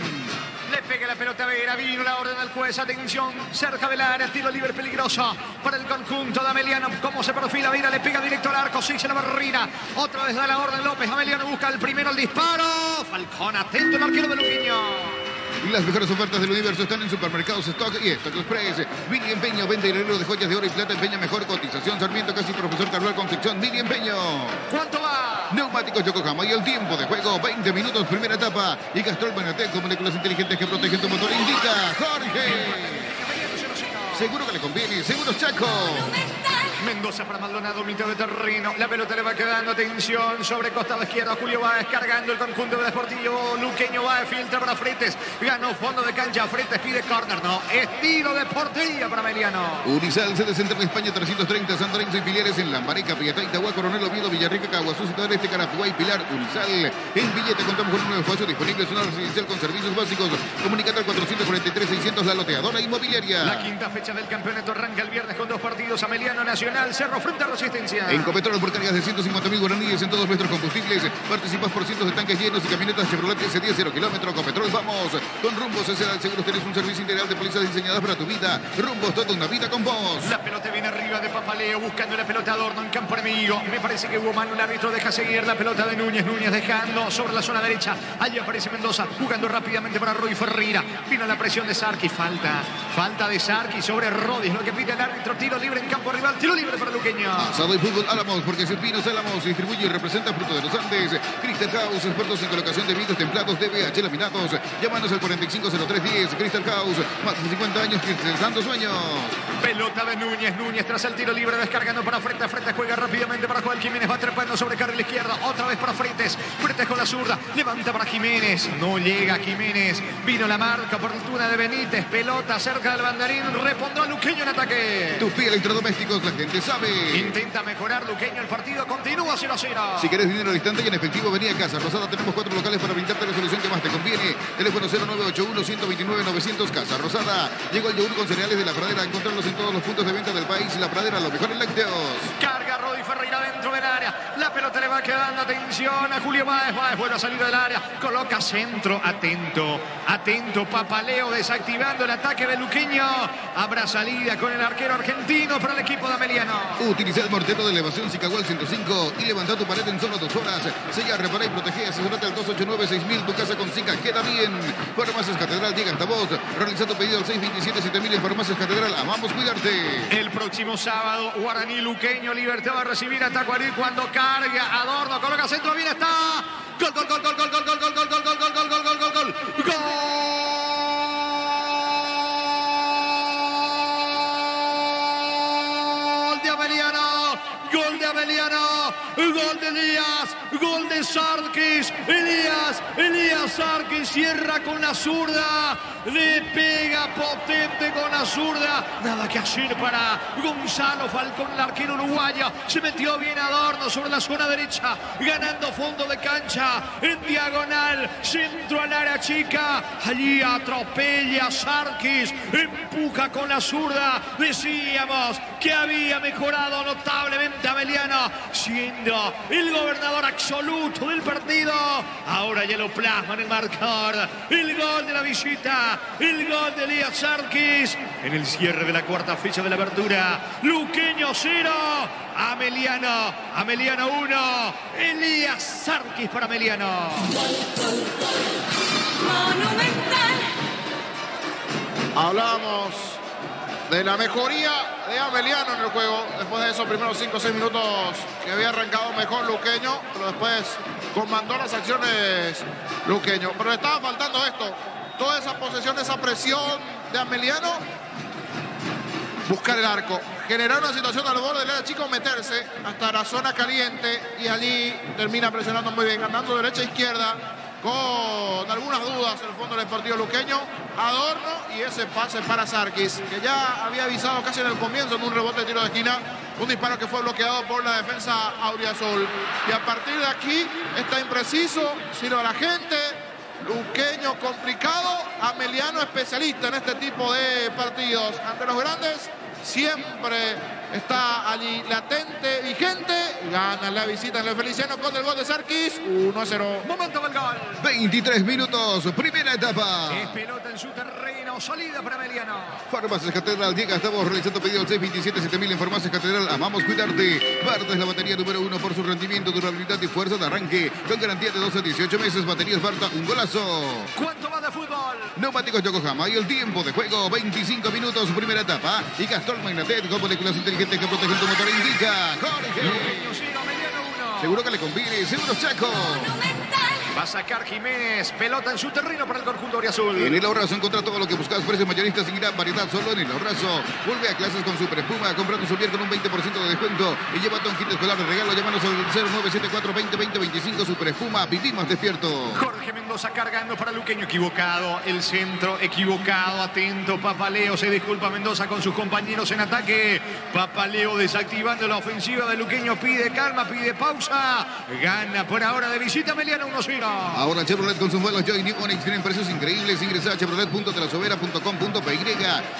Le pega la pelota a Vera, vino la orden del juez, atención, cerca del área, tiro libre peligroso para el conjunto de Ameliano. ¿Cómo se perfila? Vera le pega directo al arco, sí, se la barrina. Otra vez da la orden López, Ameliano busca el primero, el disparo. Falcón, atento el arquero de Luqueño. Las mejores ofertas del universo están en Supermercados Stock y Stock Express. Vini Empeño, vende dinero de joyas de oro y plata. Empeña mejor cotización. Sarmiento, casi profesor Carlos Concepción. Vini Empeño. ¿Cuánto va? Neumáticos Yokohama y el tiempo de juego, 20 minutos, primera etapa. Y Castrol Benetec con moléculas inteligentes que protegen tu motor. Indica Jorge. Seguro que le conviene. Seguros Chaco. Mendoza para Maldonado, mitad de terreno. La pelota le va quedando, atención, sobre costado izquierdo. Julio Báez cargando el conjunto de Deportivo Luqueño. Báez filtra para Fretes. Ganó fondo de cancha. Fretes pide córner. No, es tiro de portería para Meliano. Urizal, sede central de España, 330. San Lorenzo y filiales en Lambareca, Piatá, Itagua, Coronel Oviedo, Villarrica, Caguazú, Ciudad Este, Carapuay, Pilar, Urizal. En billete contamos con un nuevo espacio disponible. Zona residencial con servicios básicos. Comunicate al 443-600, la loteadora inmobiliaria. La quinta fecha del campeonato arranca el viernes con 2 partidos. Ameliano Nacional, Cerro frente a Resistencia. En Copetrol, por cargas de 150.000 guaraníes en todos nuestros combustibles. Participas por cientos de tanques llenos y camionetas Chevrolet S10 0 kilómetro. Copetrol, vamos. Con Rumbos S.A. Seguros tenés un servicio integral de pólizas diseñadas para tu vida. Rumbos, toda una vida con vos. La pelota viene arriba de Papaleo, buscando la pelota Adorno en campo enemigo. Me parece que hubo mano, el árbitro deja seguir la pelota de Núñez. Núñez dejando sobre la zona derecha. Allí aparece Mendoza, jugando rápidamente para Roy Ferreira. Vino la presión de Sarkis, falta de Sarkis sobre Rodis, lo que pide el árbitro. Tiro libre en campo rival, tiro libre para Luqueño. Asado y fútbol Álamos, porque Silvinos Álamos distribuye y representa Fruto de los Andes. Crystal House, expertos en colocación de vidrios templados, DBH laminados. Llámanos al 450310. Crystal House, más de 50 años cristalizando sueños. Pelota de Núñez, Núñez tras el tiro libre, descargando para Frente, juega rápidamente para Joel Jiménez, va trepando sobre carril izquierda, otra vez para Fretes con la zurda, levanta para Jiménez, no llega Jiménez, vino la marca oportuna de Benítez, pelota cerca del banderín, repondrá Luqueño en ataque. Tupi Electrodomésticos, la gente sabe. Intenta mejorar Luqueño, el partido continúa 0-0. Si querés dinero al instante y en efectivo, vení a Casa Rosada. Tenemos 4 locales para brindarte la solución que más te conviene. Teléfono 0981-129-900. Casa Rosada. Llegó el yogur con cereales de La Pradera. Encontrarlos en todos los puntos de venta del país. La Pradera, lo mejor en lácteos. Carga Rodi Ferreira dentro del área. La pelota le va quedando, atención a Julio Báez. Báez vuelve a salir del área. Coloca centro, atento. Papaleo desactivando el ataque de Luqueño. Habrá salida con el arquero argentino para el equipo de Ameliano. Utiliza el mortero de elevación Cicagual 105 y levanta tu pared en solo 2 horas. Sella, repara y protege. Asegúrate al 289-6000. Tu casa con Cica queda bien. Farmacias Catedral llega hasta vos. Realiza tu pedido al 627-7000 en Farmacias Catedral. Amamos cuidarte. El próximo sábado, Guaraní Luqueño Libertad va a recibir a Tacuarí cuando carga Adorno. Coloca centro, bien está. Gol. Gol de Ameliano, gol de Elías, Gol de Sarkis. Elías Sarkis cierra con la zurda. Le pega potente con la zurda. Nada que hacer para Gonzalo Falcón, el arquero uruguayo. Se metió bien Adorno sobre la zona derecha, ganando fondo de cancha. En diagonal, centro al área chica. Allí atropella a Sarkis. Empuja con la zurda. Decíamos que había mejorado notablemente Ameliano, siendo el gobernador absoluto del partido. Ahora ya lo plasma en el marcador. El gol de la visita, el gol de Elías Sarkis en el cierre de la cuarta fecha de la apertura. Luqueño 0, Ameliano 1. Elías Sarkis para Ameliano. Monumental. Hablamos de la mejoría de Ameliano en el juego. Después de esos primeros 5 o 6 minutos que había arrancado mejor Luqueño, pero después comandó las acciones Luqueño. Pero le estaba faltando esto. Toda esa posesión, esa presión de Ameliano. Buscar el arco. Generar una situación al borde del área chico, meterse hasta la zona caliente y allí termina presionando muy bien, andando derecha e izquierda con algunas dudas en el fondo del partido luqueño. Adorno y ese pase para Sarkis, que ya había avisado casi en el comienzo en un rebote de tiro de esquina, un disparo que fue bloqueado por la defensa auriazul. Y a partir de aquí está impreciso, sino la gente. Luqueño complicado, Ameliano especialista en este tipo de partidos. Ante los grandes siempre está allí latente, vigente. Gana la visita en el Feliciano con el gol de Sarkis. 1-0. Momento del gol. 23 minutos, primera etapa. Es pelota en su terreno, salida para Ameliano. Farmacias Catedral llega, estamos realizando pedidos 627-7000 en Farmacias Catedral. Amamos cuidarte. Barta es la batería número 1 por su rendimiento, durabilidad y fuerza de arranque. Con garantía de 12 a 18 meses. Baterías Barta, un golazo. ¿Cuánto va de fútbol? Neumáticos Yokohama y el tiempo de juego, 25 minutos, primera etapa. Y Castrol Magnatet con moléculas inteligentes que protegen tu motor. Indica Jorge. Luqueño 0, Ameliano 1. Seguro que le conviene, seguro Chaco. Monumental. Va a sacar Jiménez. Pelota en su terreno para el conjunto auriazul. En el Ahorrazo encontrá todo lo que buscas, precios mayoristas y gran variedad solo en el Ahorrazo. Vuelve a clases con Super Espuma, compra tu Sovier con un 20% de descuento y llévate un kit escolar de regalo. Llámanos al 0974-2020-25 Super Espuma, vivimos despierto. Jorge Mendoza cargando para Luqueño, equivocado. El centro equivocado, atento. Papaleo se disculpa Mendoza con sus compañeros en ataque. Papaleo desactivando la ofensiva de Luqueño, pide calma, pide pausa. Gana por ahora de visita Ameliano 1-0. Ahora Chevrolet con sus modelos Joy New Onix tienen precios increíbles. Ingresa a chevrolet.telasovera.com.py.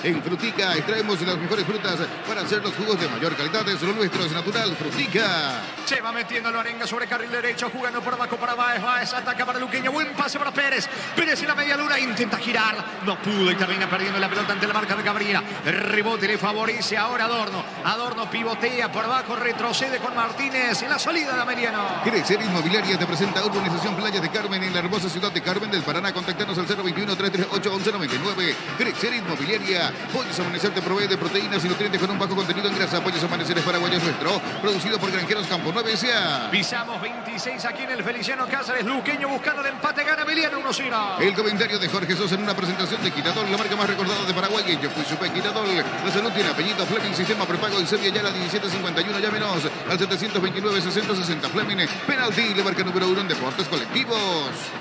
En Frutica extraemos las mejores frutas para hacer los jugos de mayor calidad. Es lo nuestro, es natural. Frutica. Se va metiendo Lorenga sobre carril derecho, jugando por abajo para Baez. Baez ataca para Luqueño, buen pase para Pérez. Pérez en la media luna, intenta girar, no pudo y termina perdiendo la pelota ante la marca de Cabrera. El rebote le favorece ahora Adorno. Adorno pivotea por abajo, retrocede con Martínez en la salida de Ameliano. Crecer Inmobiliaria te presenta Urbanización Playa de Carmen en la hermosa ciudad de Carmen del Paraná. Contactanos al 021-338-1199. Crecer Inmobiliaria. Pollos Amanecer te provee de proteínas y nutrientes con un bajo contenido en grasa. Pollos Amaneceres Paraguayos nuestro, producido por Granjeros Campo 9 S.A. Pisamos 26 aquí en el Feliciano Cáceres. Luqueño buscando el empate, gana Ameliano 1-0. El comentario de Jorge Sosa en una presentación de Quitadol, la marca más recordada de Paraguay. Yo fui Supe Quitadol. La salud tiene apellido Fleming, sistema prepago en Sevilla ya la 1751. Llámenos al 729-6060. Fleming, penalti, la marca número 1 en deportes colectivos.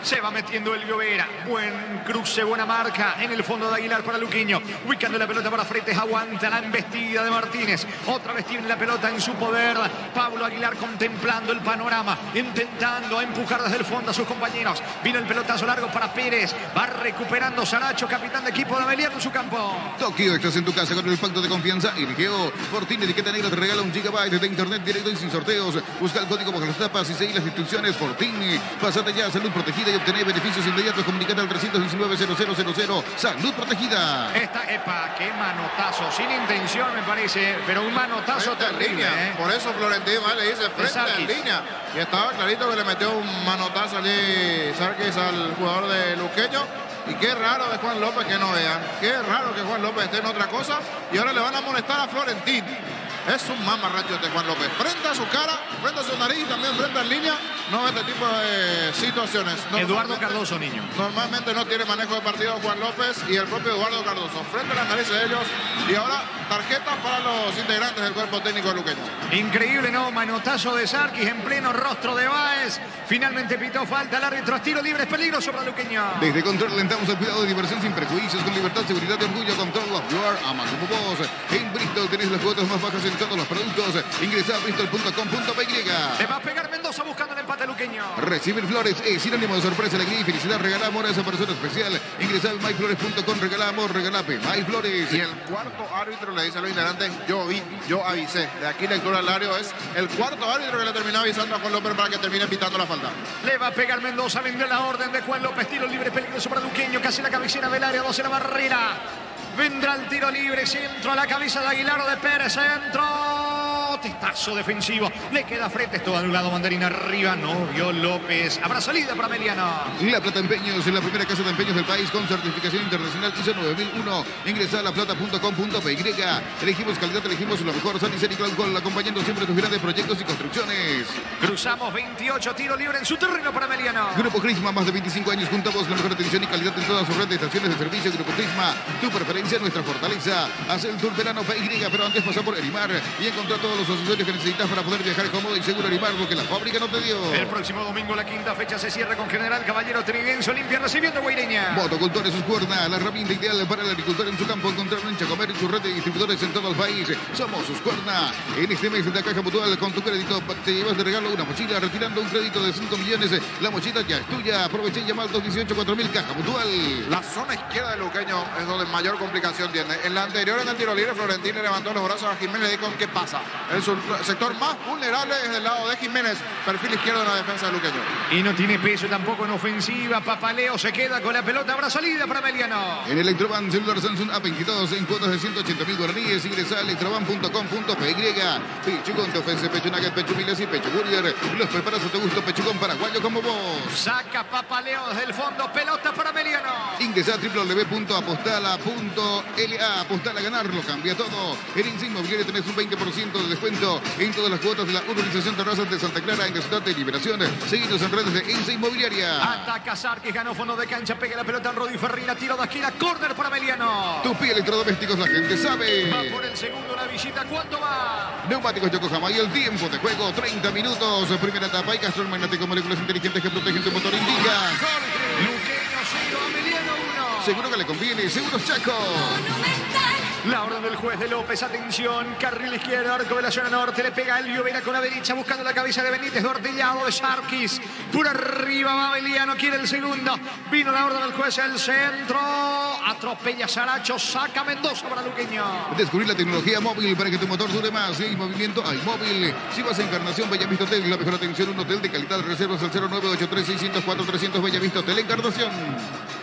Se va metiendo el Llovera. Buen cruce, buena marca en el fondo de Aguilar para Luqueño. Ubicando la pelota para Fretes, aguanta la embestida de Martínez. Otra vez tiene la pelota en su poder. Pablo Aguilar contemplando el panorama, intentando empujar desde el fondo a sus compañeros. Vino el pelotazo largo para Pérez. Va recuperando Saracho, capitán de equipo de Ameliano en su campo. Tokio, estás en tu casa con el pacto de confianza. Irgeo, Fortín, etiqueta negra, te regala 1 GB de internet directo y sin sorteos. Busca el código bajo las tapas y seguí las instrucciones. Fortín, pásate ya a Salud Protegida y obtener beneficios inmediatos. Comunicate al 319-0000. Salud Protegida. Epa, qué manotazo. Sin intención me parece, pero un manotazo Frente en terrible. línea. Por eso Florentino le dice frente Sarkis. en línea. Y estaba clarito que le metió un manotazo allí Sarkis al jugador de Luqueño. Y qué raro de Juan López que no vea. Qué raro que Juan López esté en otra cosa. Y ahora le van a amonestar a Florentino. Es un mamarracho este Juan López. Frente a su cara, frente a su nariz y también frente en línea. No este tipo de situaciones. Eduardo Cardoso, niño. Normalmente no tiene manejo de partido Juan López y el propio Eduardo Cardoso. Frente a la nariz de ellos. Y ahora tarjetas para los integrantes del cuerpo técnico luqueño. Increíble, ¿no? Manotazo de Sarkis en pleno rostro de Báez. Finalmente pitó falta el árbitro. Tiro libre, es peligro para Luqueño. Desde Control alentamos el cuidado de diversión sin prejuicios, con libertad, seguridad y orgullo. Control of Your ama como vos. En Bristol tenés las cuotas más bajas en todos los productos. Ingresa a bristol.com.py. Le va a pegar Mendoza buscando el empate luqueño. Recibir flores es sinónimo de sorpresa, alegría y felicidad. Regala amor a esa persona especial. Ingresa a myflores.com. Regala amor, regalape. MyFlores. Y el cuarto árbitro le dice a los integrantes, yo avisé. De aquí lectura al área es el cuarto árbitro que le terminó avisando a Juan López para que termine pitando la falta. Le va a pegar Mendoza, vendió la orden de Juan López. Tiro libre, peligroso para Luqueño. Casi la cabecera del área, 12 la barrera. Vendrá el tiro libre, centro a la cabeza de Aguilar o de Pérez, centro. Testazo defensivo. Le queda frente, esto anulado, mandarina arriba. No vio López. Habrá salida para Meliano. La Plata Empeños es la primera casa de empeños del país con certificación internacional ISO 9001. Ingresa a laplata.com.py. Elegimos calidad, elegimos lo mejor. San Isidro y Claucol, acompañando siempre tus grandes proyectos y construcciones. Cruzamos 28, tiro libre en su terreno para Meliano. Grupo Crisma, más de 25 años junto a vos, la mejor atención y calidad en todas sus redes de estaciones de servicio. Grupo Crisma, tu preferencia, nuestra fortaleza. Haz el tour verano PY, pero antes pasa por Erimar y encontrá todos los accesorios que necesitas para poder viajar cómodo y seguro. Erimar, lo que la fábrica no te dio. El próximo domingo, la quinta fecha, se cierra con General Caballero Triguense Olimpia recibiendo a Guaireña. Motocultores Suscuerna, la herramienta ideal para el agricultor en su campo. Encontrarlo en Chacomer y su red de distribuidores en todo el país. Somos Suscuerna. En este mes de Caja Mutual, con tu crédito te llevas de regalo una mochila, retirando un crédito de 5 millones. La mochila ya es tuya. Aprovecha y llama al 218-4000 Caja Mutual. La zona izquierda de Luqueño es donde mayor complicación tiene. En la anterior, en el tiro libre, Florentino levantó los brazos a Jiménez y dijo, ¿qué pasa? El sector más vulnerable es del lado de Jiménez, perfil izquierdo de la defensa de Luqueño. Y no tiene peso tampoco en ofensiva. Papaleo se queda con la pelota. Habrá salida para Meliano. En Electroban, celular Samsung A22 en cuotas de 180.000 guaraníes. Ingresa a electroban.com.py. Pechugón te ofrece pecho nugget, pecho miles y pecho burger. Los preparas a tu gusto, pechugón paraguayo como vos. Saca Papaleo desde el fondo. Pelota para Meliano. Ingresa a www.apostala.la. Apostala a ganarlo, cambia todo. En Insa Inmobiliaria tenés un 20% de descuento en todas las cuotas de la urbanización Terrazas de Santa Clara en la ciudad de Liberación. Seguidos en redes de Insa Inmobiliaria. Ataca Sarkis, ganó fondo de cancha, pega la pelota en Rodi Ferrina, tiro de esquina, córner para Meliano. Tupi Electrodomésticos, la gente sabe. Va por el segundo la visita, ¿cuánto va? Neumáticos Yokohama y el tiempo de juego, 30 minutos. Primera etapa y Castrol Magnético, moléculas inteligentes que protegen tu motor, indica. Luqueño 0, Meliano 1. Seguro que le conviene, Seguros Chaco. Monumental. La orden del juez de López, atención, carril izquierdo, arco de la zona norte, le pega Elvio Vera con la derecha, buscando la cabeza de Benítez, Dortellado de Sarkis, por arriba va Meliano, quiere el segundo, vino la orden del juez, el centro, atropella Saracho, saca Mendoza para Luqueño. Descubrir la tecnología móvil para que tu motor dure más. Si hay movimiento, hay móvil. Si vas a Encarnación, Bellavista Hotel, la mejor atención, un hotel de calidad. Reservas al 0983-604-300, Bellavista Hotel, Encarnación.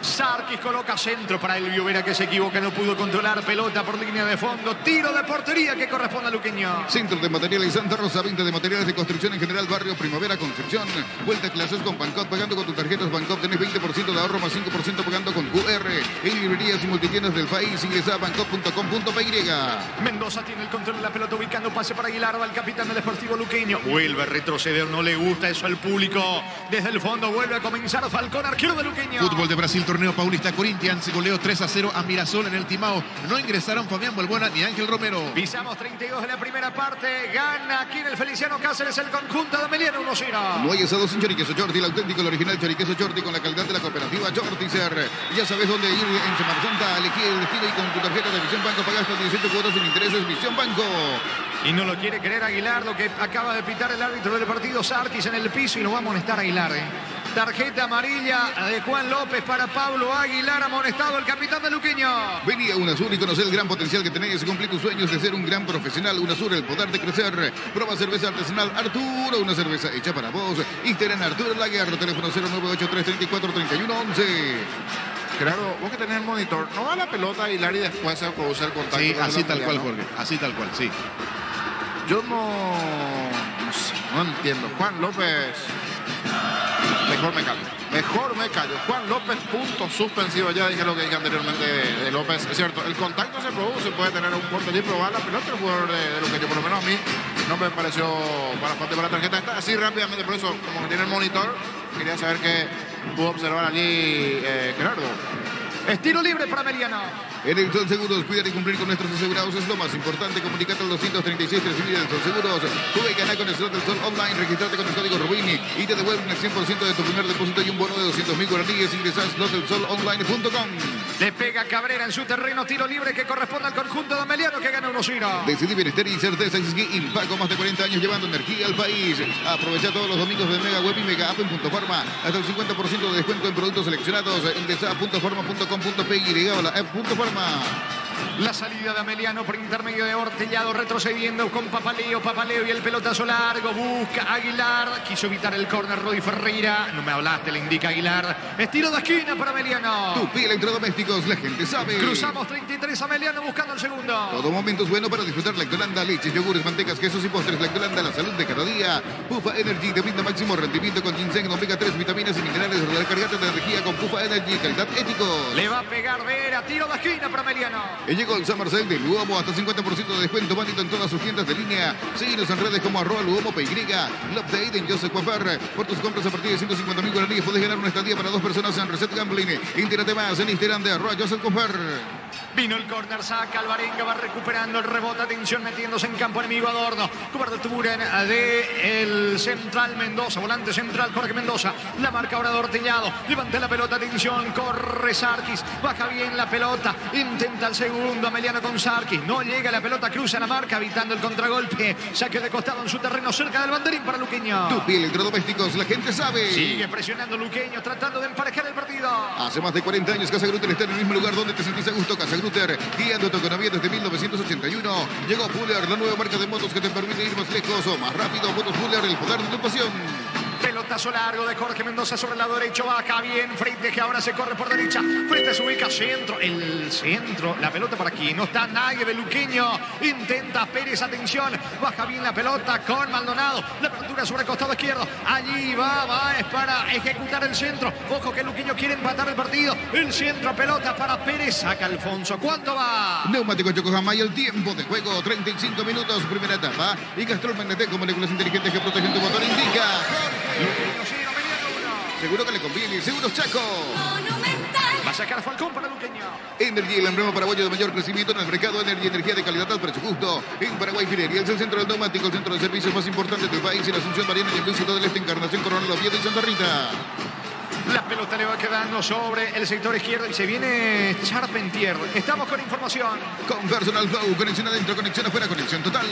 Sarkis coloca centro para Elvio Vera, que se equivoca, no pudo controlar pelota por línea de fondo, tiro de portería que corresponde a Luqueño. Centro de Materiales Santa Rosa, venta de materiales de construcción en general, barrio Primavera, Concepción. Vuelta a clases con Bancop, pagando con tus tarjetas Bancop, tenés 20% de ahorro más 5% pagando con QR. En librerías y multitiendas del país, ingresa a bancop.com.py. Mendoza tiene el control de la pelota, ubicando pase para Aguilar, va el capitán del Deportivo Luqueño. Vuelve a retroceder, no le gusta eso al público. Desde el fondo vuelve a comenzar Falcón, arquero de Luqueño. Fútbol de Brasil, torneo paulista. Corinthians goleó 3-0 a Mirasol en el Timao. No ingresaron Fabián Balbuena ni Ángel Romero. Pisamos 32 de la primera parte. Gana aquí en el Feliciano Cáceres el conjunto de Meliano 1-0. No hay asado sin choriqueso Chorti, el auténtico, el original choriqueso Chorti con la calidad de la cooperativa Chortizer. Ya sabes dónde ir en Semana Santa. Elegí el destino y con tu tarjeta de Visión Banco pagas hasta 18 cuotas sin intereses. Visión Banco. Y no lo quiere creer Aguilar, lo que acaba de pitar el árbitro del partido, Sarkis en el piso, y lo va a amonestar Aguilar. Tarjeta amarilla de Juan López para Pablo Aguilar, amonestado el capitán de Luqueño. Vení a UNASUR y conocer el gran potencial que tenés. Cumplir tus sueños de ser un gran profesional. UNASUR, el poder de crecer. Prueba cerveza artesanal Arturo, una cerveza hecha para vos. Instagram Arturo Laguerre, teléfono 0983-343111. Gerardo, vos que tenés el monitor, ¿no va la pelota a Aguilar y después se produce el contacto? Sí, con así el tal cual, Meliano? Jorge. Así tal cual, sí. Yo no sé, no entiendo. Juan López, mejor me callo. Juan López, punto suspensivo. Ya dije lo que dije anteriormente de López. Es cierto, el contacto se produce, puede tener un corte libre, pero va la pelota el jugador de lo que yo, por lo menos a mí, no me pareció para falta para la tarjeta. Está así rápidamente, por eso, como que tiene el monitor, quería saber qué pudo observar allí Gerardo. Estilo libre para Meliano. En el Sol Seguros, cuidar y cumplir con nuestros asegurados es lo más importante. Comunicate al 236 3000 del Sol Seguros. Juega y gana con el slot del Sol Online. Registrate con el código Rubini y te devuelven el 100% de tu primer depósito y un bono de 200.000 guaraníes. Ingresa a slotdelsolonline.com. Le pega Cabrera en su terreno, tiro libre que corresponde al conjunto de Ameliano que gana 1-0. Decidí bienestar y certeza. XG Impago, más de 40 años llevando energía al país. Aprovecha todos los domingos de Mega Web y Mega App en Punto Forma. Hasta el 50% de descuento en productos seleccionados. Ingresa a puntoforma.com.py o la app Punto Forma. La salida de Ameliano por intermedio de Ortellado, retrocediendo con Papaleo y el pelotazo largo, busca Aguilar, quiso evitar el córner Rodi Ferreira, no me hablaste, le indica Aguilar, estilo de esquina para Ameliano. Tupi Electrodomésticos, la gente sabe. Cruzamos 33, Ameliano buscando el segundo. Todo momento es bueno para disfrutar Lactolanda, leches, yogures, mantecas, quesos y postres. Lactolanda, la salud de cada día. Pufa Energy te brinda máximo rendimiento con ginseng, omega 3, vitaminas y minerales. Recargate de energía con Pufa Energy, calidad ético. Le va a pegar Vera, tiro de esquina para Ameliano. Llegó el Summer Sale de Luomo, hasta 50% de descuento, válido en todas sus tiendas de línea. Síguenos en redes como @luomo.py. Love Date en Joseph Cofer. Por tus compras a partir de 150.000 guaraníes podés ganar una estadía para 2 personas en Reset Gambling. Entérate más en Instagram de @Joseph Cofer. Vino el córner, saca Alvarenga, va recuperando el rebote, atención, metiéndose en campo enemigo Adorno. Cobertura de el central Mendoza, volante central Jorge Mendoza. La marca ahora de Ortellado, levanta la pelota, atención, corre Sarkis, baja bien la pelota, intenta el segundo, Ameliano con Sarkis, no llega la pelota, cruza la marca, evitando el contragolpe, saque de costado en su terreno, cerca del banderín para Luqueño. Tupi Electrodomésticos, la gente sabe. Sigue presionando Luqueño, tratando de emparejar el partido. Hace más de 40 años Casa Grutter está en el mismo lugar donde te sentís a gusto. Casa Grutter, guiando tu economía desde 1981. Llegó Puller, la nueva marca de motos que te permite ir más lejos o más rápido. Motos Puller, el poder de tu pasión. Pelotazo largo de Jorge Mendoza sobre el lado derecho, baja bien, frente que ahora se corre por derecha, frente se ubica centro, el centro, la pelota para aquí, no está nadie de Luqueño, intenta Pérez, atención, baja bien la pelota con Maldonado, la apertura sobre el costado izquierdo, allí va, es para ejecutar el centro, ojo que Luqueño quiere empatar el partido, el centro, pelota para Pérez, saca Alfonso, ¿cuánto va? Neumático Yokohama y el tiempo de juego, 35 minutos, primera etapa, y Castrol Magnetek con moléculas inteligentes que protegen tu motor, indica. Seguro que le conviene. Seguros Chaco. Monumental. Va a sacar a Falcón para Luqueño. Energy, el emblema paraguayo de mayor crecimiento en el mercado. Energy, energía de calidad al precio justo. En Paraguay, Fineria es el centro del neumático, el centro de servicios más importante del país. En Asunción, Mariana y en Luis del Este, Encarnación, Coronel Oviedo y Santa Rita. La pelota le va quedando sobre el sector izquierdo y se viene Charpentier. Estamos con información. Con Personal Flow, conexión adentro, conexión afuera, conexión total.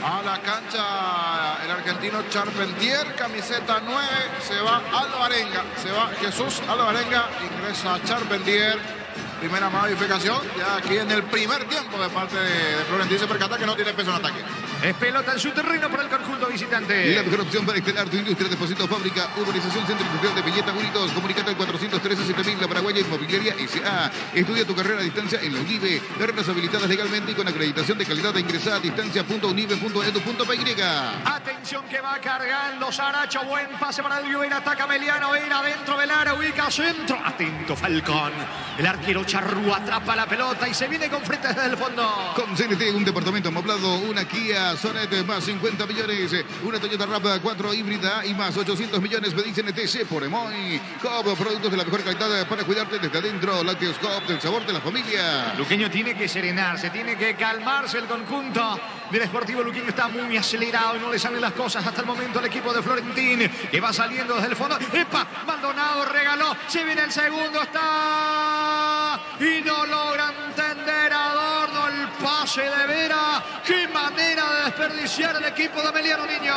A la cancha el argentino Charpentier, camiseta 9, se va Alvarenga, se va Jesús Alvarenga, ingresa Charpentier. Primera modificación, ya aquí en el primer tiempo de parte de Florentino se percata que no tiene peso en ataque. Es pelota en su terreno para el conjunto visitante. La mejor opción para estelar tu industria, depósito fábrica, urbanización centro industrial de Villeta Bonitos. Comunicate al 413-7000, la Paraguaya Inmobiliaria S.A. Estudia tu carrera a distancia en la UNIBE. Terrenos habilitadas legalmente y con acreditación de calidad de ingresar a distancia.unibe.edu.py. Atención que va cargando Saracho, buen pase para el Juven, ataca Meliano, Vera adentro del área, ubica centro. Atento Falcón. El arquero Charrúa atrapa la pelota y se viene con frente desde el fondo. Con CNT, un departamento amoblado, una Kia Sonet más 50 millones, una Toyota RAV4 híbrida y más 800 millones. Pedí CNT por Emoy. Coop, productos de la mejor calidad para cuidarte desde adentro. Lácteos Coop, del sabor de la familia. Luqueño tiene que serenarse, tiene que calmarse el conjunto del Sportivo Luqueño. Está muy acelerado y no le salen las cosas hasta el momento al equipo de Florentín, que va saliendo desde el fondo. ¡Epa! Maldonado regaló, se viene el segundo, está... Y no logra entender Adorno el pase de Vera. ¡Qué manera de desperdiciar el equipo de Ameliano Niño!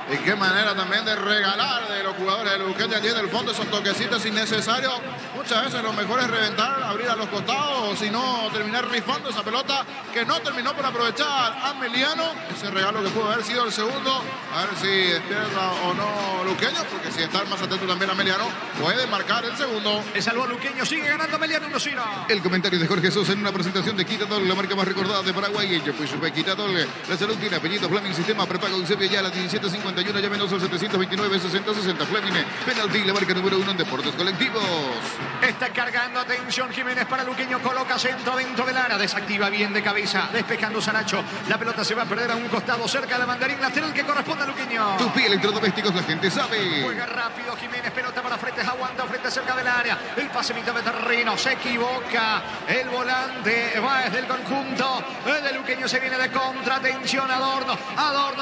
Y qué manera también de regalar de los jugadores de Luqueño allí en el fondo esos toquecitos innecesarios. Muchas veces lo mejor es reventar, abrir a los costados o si no terminar rifando esa pelota que no terminó por aprovechar Ameliano. Ese regalo que pudo haber sido el segundo. A ver si despierta o no Luqueño, porque si está más atento también Ameliano, puede marcar el segundo. El salvó a Luqueño, sigue ganando Ameliano 1-0. El comentario de Jorge Sosa en una presentación de Quitadol, la marca más recordada de Paraguay. Yo fui Quitadol, la salud tiene apellido Fleming, sistema prepago Eusebio Ayala, 1751, llámenos al 729-6060 Fleming, penalti, la marca número 1 en deportes colectivos. Está cargando, atención Jiménez para Luqueño, coloca centro dentro del área, desactiva bien de cabeza, despejando Saracho, la pelota se va a perder a un costado cerca de la mandarín lateral que corresponde a Luqueño. Tupi electrodomésticos, la gente sabe. Juega rápido Jiménez, pelota para frente, aguanta frente cerca del área, el pase mitad de terreno, se equivoca, el volante va desde el conjunto, de Luqueño se viene de contra, atención Adorno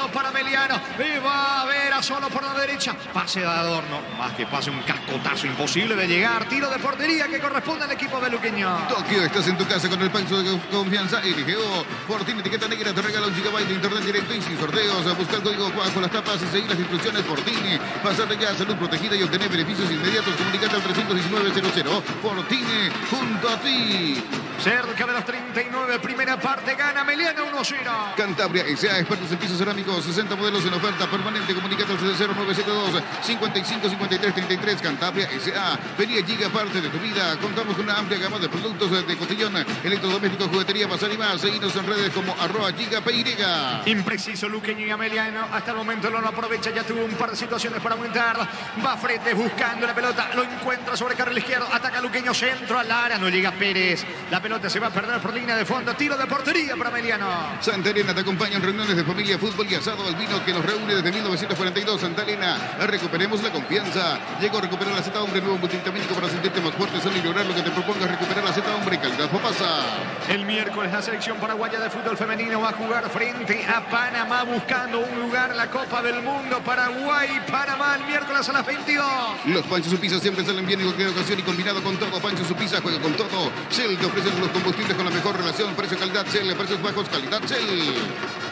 para Meliano, y va a ver a solo por la derecha, pase de Adorno, más que pase un cascotazo imposible de llegar, tiro de portería que corresponde al equipo de Luqueño. Tokio, estás en tu casa con el paso de confianza. LGO, Fortín, etiqueta negra, te regala 1 GB de internet directo y sin sorteos. Busca el código bajo las tapas y seguir las instrucciones. Fortín, pasate ya a salud protegida y obtener beneficios inmediatos. Comunicate al 319-00. Fortín, junto a ti. Cerca de los 39, primera parte, gana Meliano 1-0. Cantabria S.A. expertos en pisos cerámicos, 60 modelos en oferta permanente. Comunicate al 0972-555333. Cantabria S.A. Vení y llega parte de tu vida. Contamos con una amplia gama de productos de cotillón, electrodomésticos, juguetería, pasar y más. Seguinos en redes como @GigaPY. Impreciso Luqueño y Ameliano. Hasta el momento no lo aprovecha. Ya tuvo un par de situaciones para aumentar. Va frente buscando la pelota. Lo encuentra sobre carril izquierdo. Ataca Luqueño, centro al área. No llega Pérez. La pelota se va a perder por línea de fondo. Tiro de portería para Ameliano. Santa Elena te acompaña en reuniones de familia, fútbol y asado al vino que nos reúne desde 1942. Santa Elena, recuperemos la confianza. Llegó a recuperar la Z Hombre, nuevo multivitamínico para sentirte más fuerte, sano y lograr lo que te propongas. Recuperar la Z Hombre, calidad Popasa. El miércoles la selección paraguaya de fútbol femenino va a jugar frente a Panamá buscando un lugar en la Copa del Mundo. Paraguay, Panamá, el miércoles a las 22. Los Pancho Supisa siempre salen bien en cualquier ocasión y combinado con todo. Pancho Supisa juega con todo. Shell te ofrece los combustibles con la mejor relación precio-calidad. Shell, precios bajos, calidad Shell.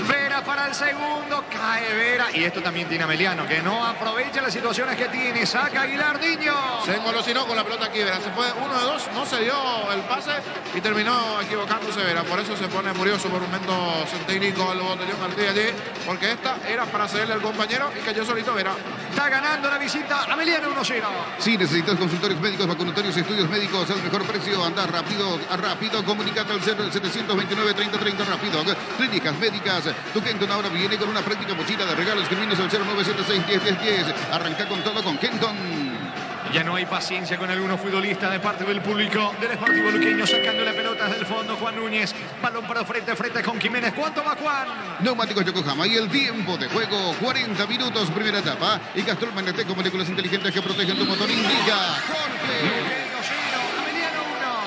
Vera para el segundo, cae Vera. Y esto también tiene Ameliano, que no aprovecha las situaciones que tiene. Saca Aguilar Diño. Se engolosinó con la pelota aquí, Vera. Se fue 1 de 2, no se dio el pase y terminó equivocándose Vera. Por eso se pone furioso por un momento el técnico, el botellón Martí allí, porque esta era para cederle al compañero y cayó solito Vera. Está ganando la visita Ameliano 1-0. Si necesitas consultorios médicos, vacunatorios, estudios médicos al mejor precio, anda rápido, comunícate al 729-3030 rápido. Clínicas médicas, tu Kenton ahora viene con una práctica mochila de regalos. Escribinos al 0976-101010. Arranca con todo con Kenton. Ya no hay paciencia con algunos futbolistas de parte del público del Sportivo Luqueño, sacando la pelota desde el fondo. Juan Núñez, balón para frente con Jiménez. ¿Cuánto va Juan? Neumáticos Yokohama y el tiempo de juego, 40 minutos, primera etapa. Y Castrol Magneteco, moléculas inteligentes que protegen tu motor. Indica Jorge. Luqueño 0, Ameliano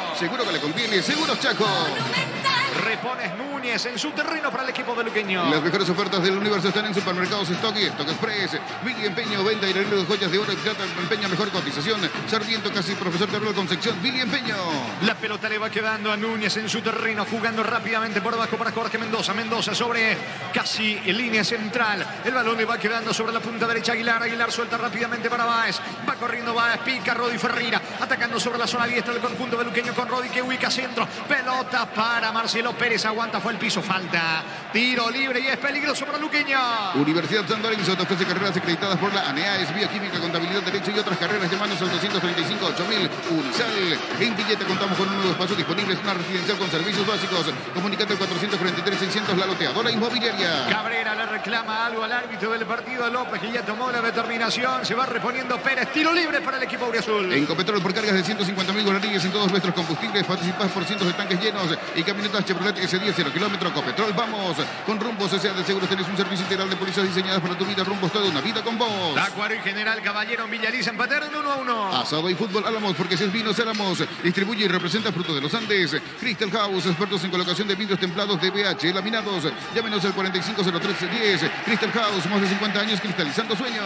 1. Seguro que le conviene, Seguros Chaco. Repones Núñez en su terreno para el equipo de Luqueño. Las mejores ofertas del universo están en Supermercados Stock y Stock Express. Billy Empeño, venta y arreglo de joyas de oro y plata. Empeña mejor cotización. Sarmiento casi profesor de Concepción. Billy Empeño. La pelota le va quedando a Núñez en su terreno, jugando rápidamente por abajo para Jorge Mendoza. Mendoza sobre casi en línea central. El balón le va quedando sobre la punta derecha Aguilar. Aguilar suelta rápidamente para Báez. Va corriendo Báez, pica Rodi Ferreira. Atacando sobre la zona diestra del conjunto de Luqueño con Rodi que ubica centro. Pelota para Marcelo Pérez. Aguanta, fue el piso, falta. Tiro libre y es peligroso para Luqueño. Universidad San Lorenzo te ofrece carreras acreditadas por la ANEAES, Bioquímica, Contabilidad, Derecho y otras carreras. Llamanos al 235-8000. Unisal. En Villeta contamos con un nuevo espacio disponible. Es una residencial con servicios básicos. Comunicate al 443-600, La Loteadora Inmobiliaria. Cabrera le reclama algo al árbitro del partido López, que ya tomó la determinación. Se va reponiendo Pérez. Tiro libre para el equipo auriazul. En Copetrol, por cargas de 150.000 guaraníes en todos nuestros combustibles, participas por cientos de tanques llenos y camionetas Chevrolet S10 0 kilómetro. Copetrol, vamos. Con Rumbos S.A. de Seguros tenés un servicio integral de pólizas diseñadas para tu vida. Rumbos, toda una vida con vos. Acuario y General Caballero en Villaliza empataron 1-1. Asado y fútbol Álamos, porque si es vino, Álamos. Distribuye y representa Frutos de los Andes. Crystal House, expertos en colocación de vidrios templados de BH, laminados. Llámenos al 450310. Crystal House, más de 50 años cristalizando sueños.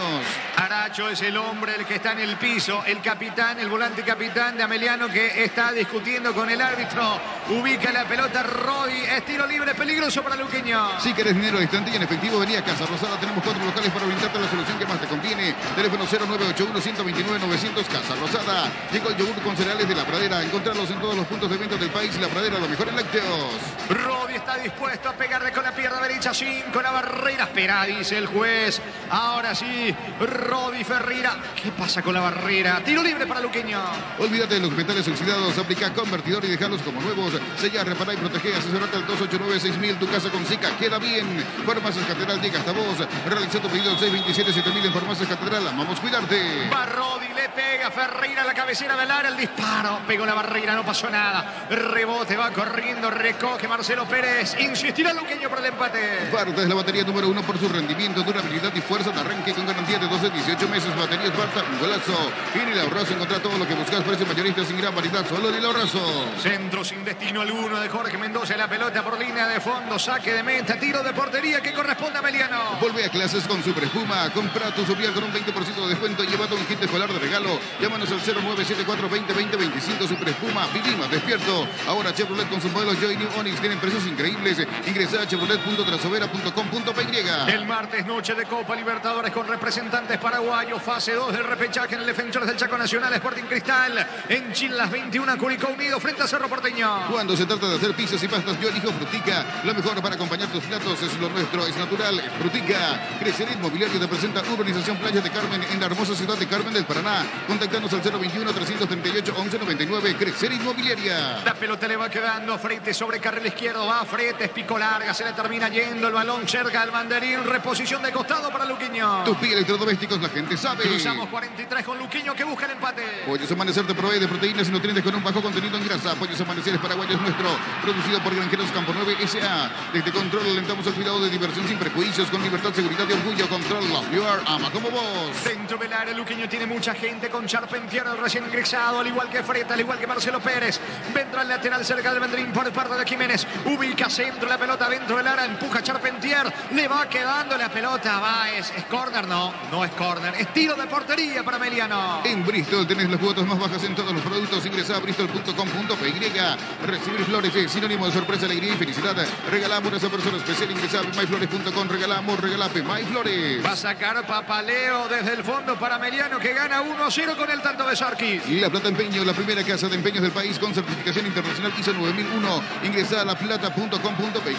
Aracho es el hombre, el que está en el piso. El capitán, el volante capitán de Ameliano, que está discutiendo con el árbitro. Ubica la pelota Rodi. Es tiro libre, peligroso para Luqueño. Si querés dinero al instante y en efectivo, vení a Casa Rosada. Tenemos 4 locales para brindarte la solución que más te conviene. Teléfono 0981-129-900. Casa Rosada. Llegó el yogur con cereales de La Pradera. Encontrarlos en todos los puntos de venta del país. La Pradera, lo mejor en lácteos. Rodi está dispuesto a pegarle con la pierna derecha. 5, la barrera. Espera, dice el juez. Ahora sí, Rodi Ferreira. ¿Qué pasa con la barrera? Tiro libre para Luqueño. Olvídate de los metales oxidados, aplica convertidor y dejarlos como nuevos. Sella, repara y protege. Asesorate al 289-6000. Tu casa con Zika queda bien. Farmacias Catedral llega hasta vos. Realiza tu pedido al 627-7000 en Farmacias Catedral. Vamos a cuidarte. Barrodi le pega Ferreira a la cabecera del área. El disparo. Pegó la barrera, no pasó nada. Rebote, va corriendo, recoge Marcelo Pérez. Insistirá Luqueño por el empate. Barta es la batería número 1 por su rendimiento, durabilidad y fuerza de arranque con garantía de 12 a 18 meses. Baterías Barta, un golazo. Y en el Ahorrazo encontrá todo lo que buscas. Precio mayorista sin gran variedad, solo en el Ahorrazo. Centro sin destino alguno de Jorge Mendoza. La pelota por línea de fondo. Saque de meta. Tiro de portería que corresponde a Meliano. Vuelve a clases con Super Espuma. Compra tu Sopial con un 20% de descuento y llévate un kit escolar de regalo. Llámanos al 0974-2020-25. Super Espuma. Vivimos despierto. Ahora Chevrolet con sus modelos Joy New Onix tienen precios increíbles. Ingresa a chevrolet.trasovera.com.py. El martes, noche de Copa Libertadores con representantes paraguayos. Fase 2 del repechaje en el Defensores del Chaco Nacional. Sporting Cristal en Chile las 21. Curicó Unido frente a Cerro Porteño. Cuando se trata de hacer pizzas y pastas, yo elijo Frutica. Lo mejor para acompañar tus platos es lo nuestro, es natural, es Frutica. Crecer Inmobiliario te presenta Urbanización Playa de Carmen en la hermosa ciudad de Carmen del Paraná. Contactanos al 021-338-1199. Crecer Inmobiliaria. La pelota le va quedando Frete sobre carril izquierdo. Va Frete, es pico larga, se le termina yendo el balón cerca al banderín. Reposición de costado para Luqueño. Tupi Electrodomésticos, la gente sabe. Cruzamos 43 con Luqueño que busca el empate. Pollos Amanecer te provee de proteínas y nutrientes con un bajo contenido en grasa. Pollos Amanecer es paraguayo, es nuestro. Producido por Granjeros Campo 9 S.A. Desde Control alentamos el cuidado de diversión sin prejuicios, con libertad, seguridad y orgullo. Control, you are ama como vos. Centro del área, Luqueño tiene mucha gente con Charpentier recién ingresado, al igual que Freta, al igual que Marcelo Pérez. Vendrá el lateral cerca del banderín por parte de Jiménez. Ubica centro, la pelota dentro del área, empuja Charpentier. Le va quedando la pelota, va, es córner, no es córner. Es tiro de portería para Meliano. En Bristol tenés las cuotas más bajas en todos los productos. Ingresa a bristol.com.py. Recibir flores es sinónimo de sorpresa, alegría y felicidad. Regalamos a esa persona especial. Ingresa a myflores.com. Regalamos, regalape MyFlores. Va a sacar Papaleo desde el fondo para Meliano que gana 1-0 con el tanto de Sarkis. Y La Plata Empeño, la primera casa de empeños del país con certificación internacional ISO 9001. Ingresa a laplata.com.py.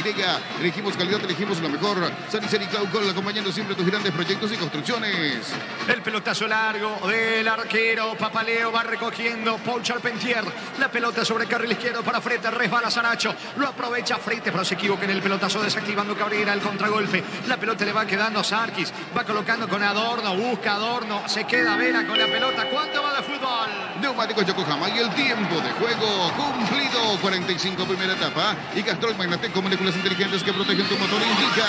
Elegimos calidad, elegimos lo mejor. Sanicel y Claucol acompañando siempre tus grandes proyectos y construcciones. El pelotazo largo del arquero. Papaleo va recogiendo Paul Charpentier. La pelota sobre carril izquierdo para Frete. Resbala Saracho. Lo aprovecha Frete, pero se equivoca en el pelotazo desactivando Cabrera. El contragolpe. La pelota le va quedando a Sarkis. Va colocando con Adorno. Busca Adorno. Se queda Vera con la pelota. ¿Cuánto va de fútbol? Neumáticos Yokohama y el tiempo de juego cumplido. 45 primera etapa. Y Castrol Magnatec con moléculas inteligentes que protegen tu motor indica.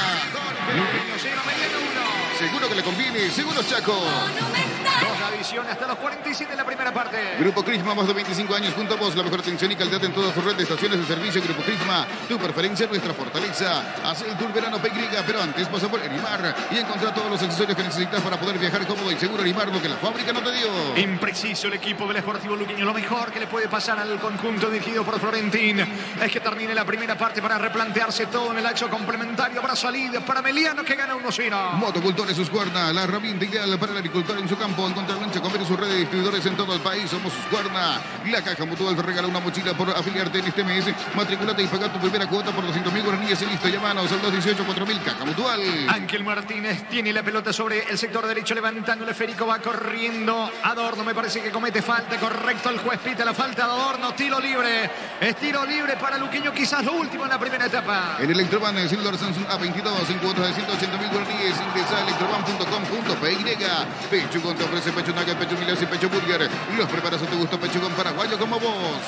Luqueño 0, Meliano 1. Seguro que le conviene. Seguros Chaco. Monumental. 2 adiciones hasta los 47 de la primera parte. Grupo Crisma, más de 25 años junto a vos. La mejor atención y calidad en toda su red de estaciones de servicio. Grupo Crisma, tu preferencia, nuestra fortaleza. Haz el tour verano PY, pero antes pasa por Erimar y encontrá todos los accesorios que necesitas para poder viajar cómodo y seguro. Erimar, lo que la fábrica no te dio. Impreciso el equipo del Sportivo Luqueño. Lo mejor que le puede pasar al conjunto dirigido por Florentín es que termine la primera parte para replantearse todo en el acto complementario. Para salida para Meliano que gana 1-0. Motocultores Husqvarna, la herramienta ideal para el agricultor en su campo. Encontrar lancha con su red de distribuidores en todo el país. Somos Husqvarna. La Caja Mutual te regala una mochila por afiliarte en este mes. Matriculate y paga tu primera cuota por 200.000 guaraníes y listo. Llámanos al 218-4000. Caja Mutual. Ángel Martínez tiene la pelota sobre el sector derecho, levantando el esférico, va corriendo Adorno, me parece que comete falta, correcto, el juez pita la falta de Adorno, tiro libre, es tiro libre para Luqueño, quizás lo último en la primera etapa. En Electroban, el celular Samsung A22 en cuotas de 180.000 guaraníes. Ingresa a electroban.com.py. Pechugón te ofrece pecho nugget, pecho milas y pecho burger. Los preparas a tu gusto, Pechugón paraguayo como vos.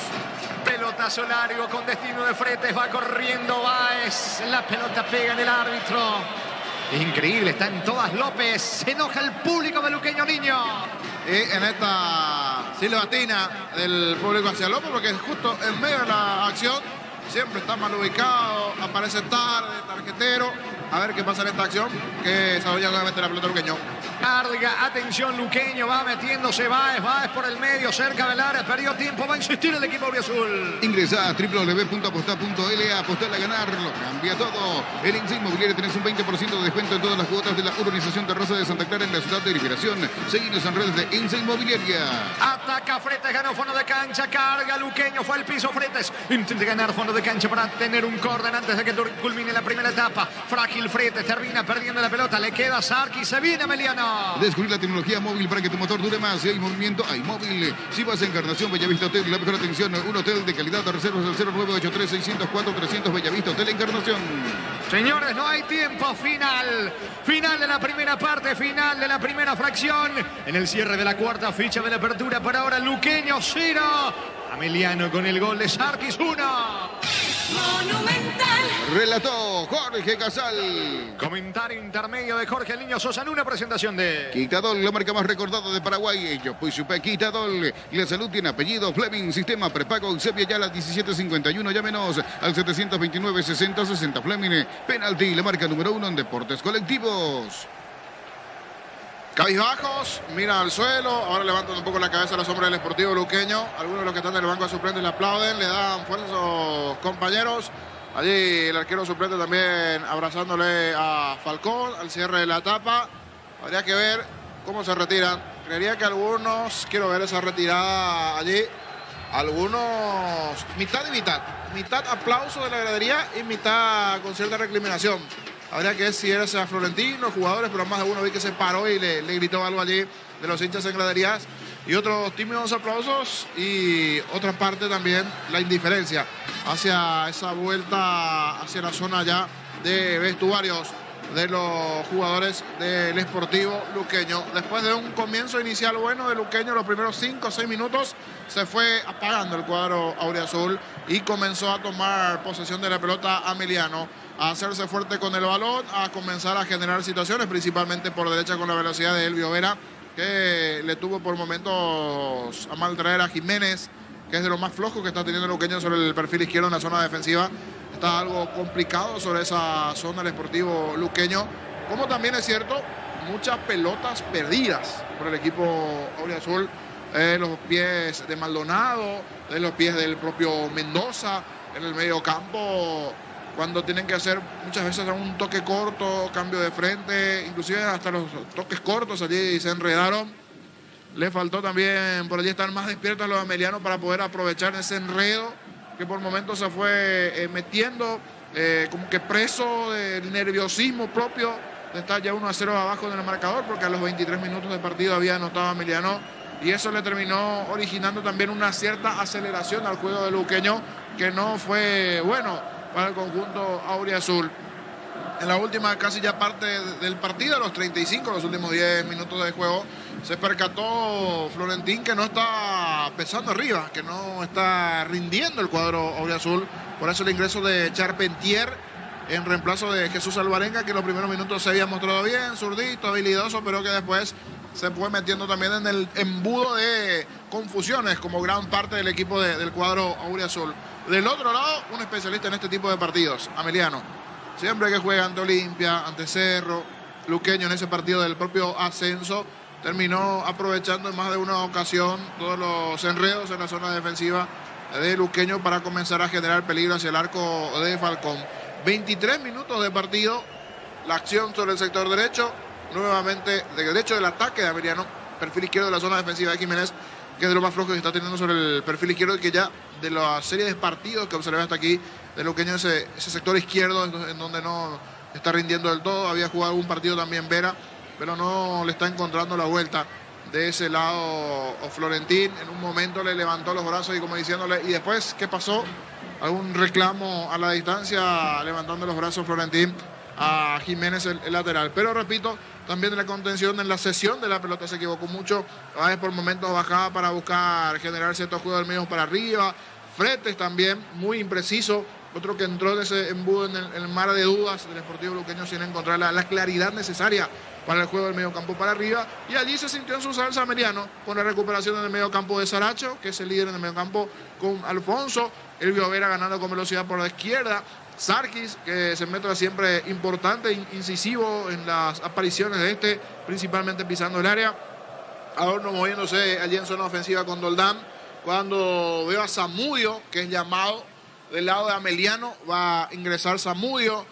Pelotazo largo con destino de Fretes, va corriendo Báez, la pelota pega en el árbitro. Es increíble, está en todas López, se enoja el público de Luqueño Niño. Y en esta silbatina del público hacia López, porque justo en medio de la acción siempre está mal ubicado, aparece tarde, tarjetero. A ver qué pasa en esta acción, que desarrolla nuevamente la pelota Luqueño. Carga, atención Luqueño, va metiéndose Báez por el medio, cerca del área, perdió tiempo, va a insistir el equipo azul. Ingresa a www.apostar.la, apostar a ganar, lo cambia todo. En Insa Inmobiliaria tenés un 20% de descuento en todas las cuotas de la urbanización Terraza de Santa Clara en la ciudad de Liberación. Seguinos en redes de Insa Inmobiliaria. Ataca Fretes, ganó fondo de cancha, carga Luqueño, fue al piso Fretes. Intenta ganar fondo de cancha para tener un córner antes de que culmine la primera etapa. Frágil Gilfretes termina perdiendo la pelota. Le queda a Sarkis. Se viene Emiliano. Descubrir la tecnología móvil para que tu motor dure más. Si hay movimiento, hay móvil. Si vas a Encarnación, Bellavista Hotel, la mejor atención. Un hotel de calidad. De reservas al 0983-604-300 Bellavista Hotel Encarnación. Señores, no hay tiempo. Final. Final de la primera parte. Final de la primera fracción. En el cierre de la cuarta ficha de la apertura. Por ahora, Luqueño 0. Ameliano con el gol de Sarkis 1. Monumental. Relató Jorge Casal. Comentario intermedio de Jorge Niño Sosa en una presentación de... Quitadol, la marca más recordada de Paraguay. Yo pues supe Quitadol. La salud tiene apellido. Fleming, sistema prepago. Sepia ya la 1751. Llámenos al 729-6060. Fleming, penalti, la marca número 1 en deportes colectivos. Cabizbajos, mira al suelo, ahora levantan un poco la cabeza a los hombres del Sportivo Luqueño. Algunos de los que están en el banco de suplentes le aplauden, le dan fuerza a sus compañeros. Allí el arquero suplente también abrazándole a Falcón al cierre de la etapa. Habría que ver cómo se retiran. Creería que algunos, quiero ver esa retirada allí. Algunos, mitad y mitad. Mitad aplauso de la gradería y mitad con cierta recriminación. Habría que ver si era ese Florentino, jugadores, pero más de uno vi que se paró y le gritó algo allí de los hinchas en graderías. Y otros tímidos aplausos y otra parte también la indiferencia hacia esa vuelta hacia la zona ya de vestuarios de los jugadores del Sportivo Luqueño. Después de un comienzo inicial bueno de Luqueño, los primeros 5 o 6 minutos se fue apagando el cuadro auriazul y comenzó a tomar posesión de la pelota Ameliano, a hacerse fuerte con el balón, a comenzar a generar situaciones, principalmente por derecha con la velocidad de Elvio Vera, que le tuvo por momentos a mal traer a Jiménez, que es de lo más flojo que está teniendo Luqueño sobre el perfil izquierdo en la zona defensiva. Está algo complicado sobre esa zona del Sportivo Luqueño, como también es cierto, muchas pelotas perdidas por el equipo auriazul, los pies de Maldonado, de los pies del propio Mendoza, en el medio campo, cuando tienen que hacer muchas veces un toque corto, cambio de frente, inclusive hasta los toques cortos allí se enredaron. Le faltó también por allí estar más despiertos a los amelianos para poder aprovechar ese enredo que por momentos se fue metiendo como que preso del nerviosismo propio de estar ya 1-0 abajo en el marcador, porque a los 23 minutos de partido había anotado Ameliano y eso le terminó originando también una cierta aceleración al juego de Luqueño que no fue bueno para el conjunto auriazul. En la última casi ya parte del partido, a los 35, los últimos 10 minutos de juego, se percató Florentín que no está pesando arriba, que no está rindiendo el cuadro auriazul. Por eso el ingreso de Charpentier en reemplazo de Jesús Alvarenga, que en los primeros minutos se había mostrado bien, zurdito, habilidoso, pero que después se fue metiendo también en el embudo de confusiones como gran parte del equipo del cuadro auriazul. Del otro lado, un especialista en este tipo de partidos, Ameliano. Siempre que juega ante Olimpia, ante Cerro, Luqueño en ese partido del propio ascenso, terminó aprovechando en más de una ocasión todos los enredos en la zona defensiva de Luqueño para comenzar a generar peligro hacia el arco de Falcón. 23 minutos de partido, la acción sobre el sector derecho, nuevamente de derecho del ataque de Ameliano, perfil izquierdo de la zona defensiva de Jiménez, que es de lo más flojo que está teniendo sobre el perfil izquierdo y que ya de la serie de partidos que observé hasta aquí de Luqueño, ese sector izquierdo en donde no está rindiendo del todo. Había jugado algún partido también Vera, pero no le está encontrando la vuelta de ese lado Florentín. En un momento le levantó los brazos y como diciéndole, ¿y después qué pasó? Algún reclamo a la distancia, levantando los brazos Florentín a Jiménez, el lateral. Pero repito, también en la contención, en la cesión de la pelota se equivocó mucho. A veces por momentos bajaba para buscar generar ciertos juegos del medio para arriba. Fretes también, muy impreciso. Otro que entró de ese embudo en el mar de dudas del Sportivo Luqueño sin encontrar la claridad necesaria para el juego del medio campo para arriba. Y allí se sintió en su salsa Ameliano con la recuperación en el medio campo de Saracho, que es el líder en el medio campo con Alfonso. Elvio Vera ganando con velocidad por la izquierda. Sarkis, que se mete siempre importante, incisivo en las apariciones de principalmente pisando el área. Adorno moviéndose allí en zona ofensiva con Doldán. Cuando veo a Zamudio, que es llamado del lado de Ameliano, va a ingresar Zamudio.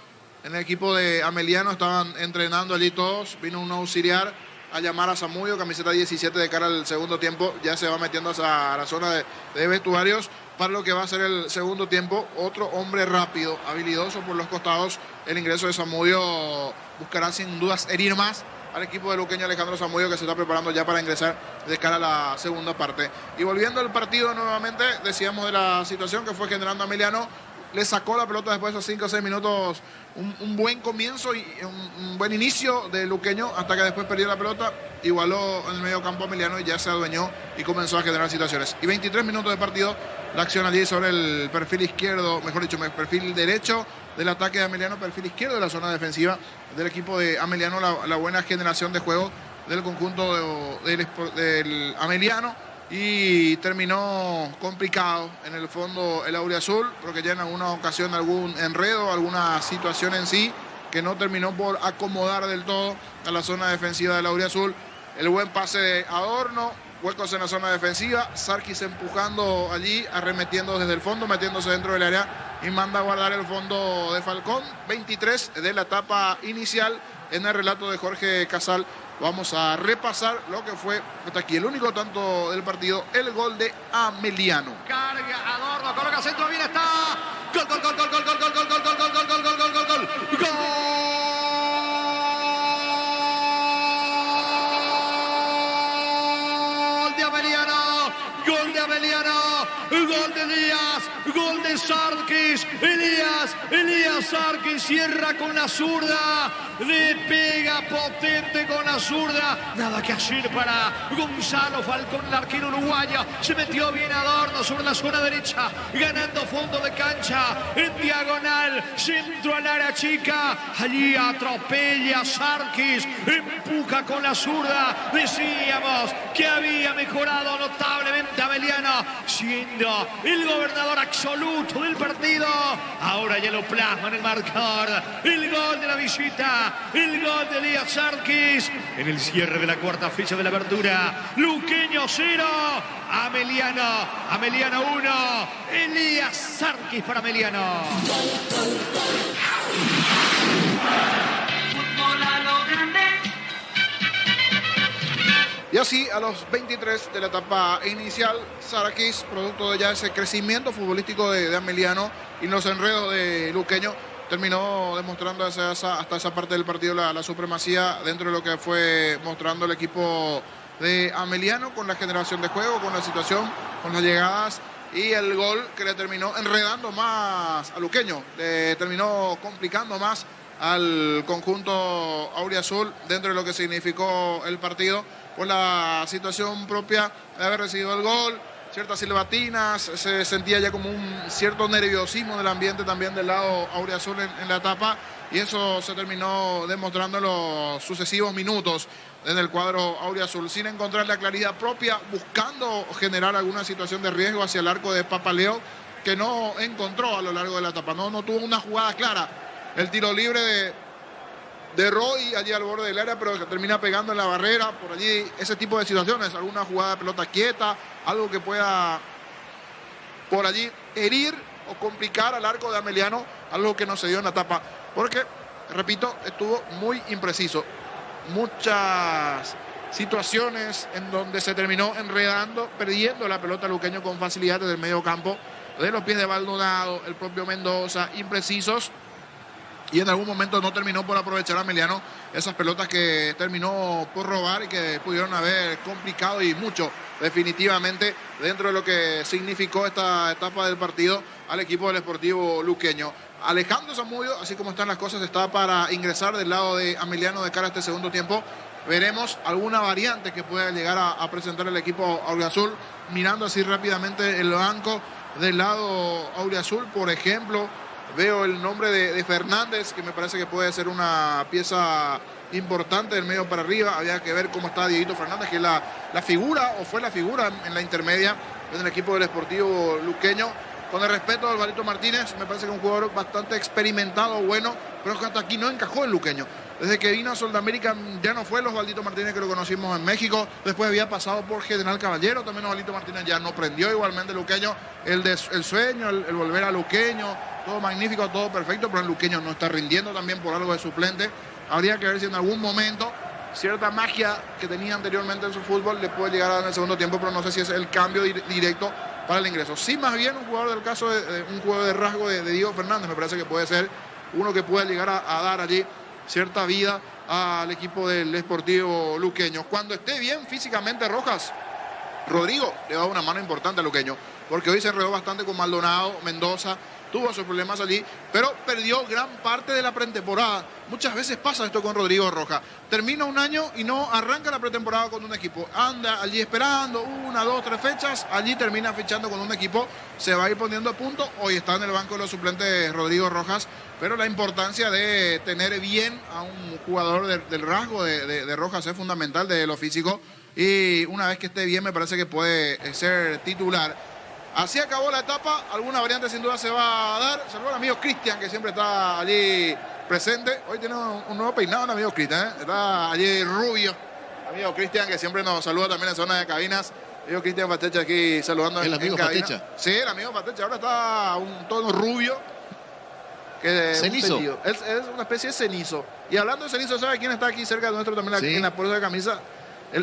En el equipo de Ameliano estaban entrenando allí todos. Vino un auxiliar a llamar a Zamudio, camiseta 17 de cara al segundo tiempo. Ya se va metiendo a la zona de vestuarios para lo que va a ser el segundo tiempo. Otro hombre rápido, habilidoso por los costados. El ingreso de Zamudio buscará sin dudas herir más al equipo de luqueño Alejandro Zamudio, que se está preparando ya para ingresar de cara a la segunda parte. Y volviendo al partido nuevamente, decíamos de la situación que fue generando Ameliano. Le sacó la pelota después de esos 5 o 6 minutos, un buen comienzo y un buen inicio de luqueño, hasta que después perdió la pelota, igualó en el medio campo Ameliano y ya se adueñó y comenzó a generar situaciones. Y 23 minutos de partido, la acción allí sobre el perfil izquierdo, mejor dicho, perfil derecho del ataque de Ameliano, perfil izquierdo de la zona defensiva del equipo de Ameliano, la buena generación de juego del conjunto del Ameliano. Y terminó complicado en el fondo el auriazul, porque ya en alguna ocasión algún enredo, alguna situación en sí que no terminó por acomodar del todo a la zona defensiva del auriazul. El buen pase de Adorno, huecos en la zona defensiva, Sarkis empujando allí, arremetiendo desde el fondo, metiéndose dentro del área y manda a guardar el fondo de Falcón. 23 de la etapa inicial en el relato de Jorge Casal. Vamos a repasar lo que fue hasta aquí el único tanto del partido, el gol de Ameliano. Carga Adorno, coloca centro, bien está. Gol, gol, gol, gol, gol, gol, gol, gol, gol, gol, gol, gol, gol, gol, gol, gol, gol. Gol de Ameliano, gol de Ameliano, gol de Elías, gol de Sarkis. Elías Sarkis cierra con la zurda. Le pega potente con la zurda. Nada que hacer para Gonzalo Falcón, el arquero uruguayo. Se metió bien Adorno sobre la zona derecha, ganando fondo de cancha en diagonal, centro al área chica. Allí atropella a Sarkis, empuja con la zurda. Decíamos que había mejorado notablemente Ameliano, siendo el gobernador absoluto del partido. Ahora ya lo plasma en el marcador. El gol de la visita. El gol de Elías Sarkis en el cierre de la cuarta fecha de la apertura. Luqueño 0, Ameliano 1, Elías Sarkis para Ameliano. Fútbol a lo grande. Y así, a los 23 de la etapa inicial, Sarkis, producto de ya ese crecimiento futbolístico de Ameliano y los enredos de luqueño, terminó demostrando hasta esa parte del partido la supremacía dentro de lo que fue mostrando el equipo de Ameliano, con la generación de juego, con la situación, con las llegadas y el gol que le terminó enredando más a luqueño, le terminó complicando más al conjunto auriazul dentro de lo que significó el partido, por la situación propia de haber recibido el gol. Ciertas silbatinas, se sentía ya como un cierto nerviosismo del ambiente también del lado auriazul en la etapa, y eso se terminó demostrando en los sucesivos minutos desde el cuadro auriazul, sin encontrar la claridad propia, buscando generar alguna situación de riesgo hacia el arco de Papaleo, que no encontró a lo largo de la etapa, no tuvo una jugada clara. El tiro libre de Roy allí al borde del área, pero que termina pegando en la barrera, por allí, ese tipo de situaciones, alguna jugada de pelota quieta, algo que pueda por allí herir o complicar al arco de Ameliano, algo que no se dio en la etapa, porque, repito, estuvo muy impreciso. Muchas situaciones en donde se terminó enredando, perdiendo la pelota luqueño con facilidad desde el medio campo, de los pies de Baldonado, el propio Mendoza, imprecisos. Y en algún momento no terminó por aprovechar a Ameliano esas pelotas que terminó por robar y que pudieron haber complicado y mucho definitivamente dentro de lo que significó esta etapa del partido al equipo del Sportivo luqueño. Alejandro Zamudio, así como están las cosas, está para ingresar del lado de Ameliano de cara a este segundo tiempo. Veremos alguna variante que pueda llegar a presentar el equipo auriazul, mirando así rápidamente el banco del lado auriazul, por ejemplo. Veo el nombre de Fernández, que me parece que puede ser una pieza importante del medio para arriba. Había que ver cómo está Dieguito Fernández, que es la figura, o fue la figura en la intermedia en el equipo del Sportivo luqueño. Con el respeto de Alvarito Martínez, me parece que es un jugador bastante experimentado, bueno, pero que hasta aquí no encajó el luqueño. Desde que vino a Sudamérica ya no fue el Osvaldito Martínez que lo conocimos en México. Después había pasado por General Caballero, también Osvaldito Martínez ya no prendió igualmente el luqueño. El sueño, el volver a luqueño, todo magnífico, todo perfecto, pero el luqueño no está rindiendo también por algo de suplente. Habría que ver si en algún momento cierta magia que tenía anteriormente en su fútbol le puede llegar a dar en el segundo tiempo, pero no sé si es el cambio directo para el ingreso. Sí, más bien un jugador del caso de un jugador de rasgo de Diego Fernández, me parece que puede ser uno que puede llegar a dar allí cierta vida al equipo del Sportivo Luqueño. Cuando esté bien físicamente Rojas, Rodrigo le va a dar una mano importante a Luqueño, porque hoy se enredó bastante con Maldonado, Mendoza, tuvo sus problemas allí, pero perdió gran parte de la pretemporada. Muchas veces pasa esto con Rodrigo Rojas. Termina un año y no arranca la pretemporada con un equipo. Anda allí esperando 1, 2, 3 fechas, allí termina fichando con un equipo, se va a ir poniendo a punto. Hoy está en el banco de los suplentes Rodrigo Rojas, pero la importancia de tener bien a un jugador del rasgo de Rojas es fundamental, de lo físico, y una vez que esté bien me parece que puede ser titular. Así acabó la etapa, alguna variante sin duda se va a dar. Saludos al amigo Cristian, que siempre está allí presente. Hoy tiene un nuevo peinado el amigo Cristian, ¿eh? Está allí rubio. Amigo Cristian, que siempre nos saluda también en zona de cabinas. Amigo Cristian Patecha aquí saludando ¿El amigo cabina. Patecha? Sí, el amigo Patecha. Ahora está un tono rubio. ¿Cenizo? Es una especie de cenizo. Y hablando de cenizo, ¿sabe quién está aquí cerca de nuestro también Sí. en la puerta de camisa?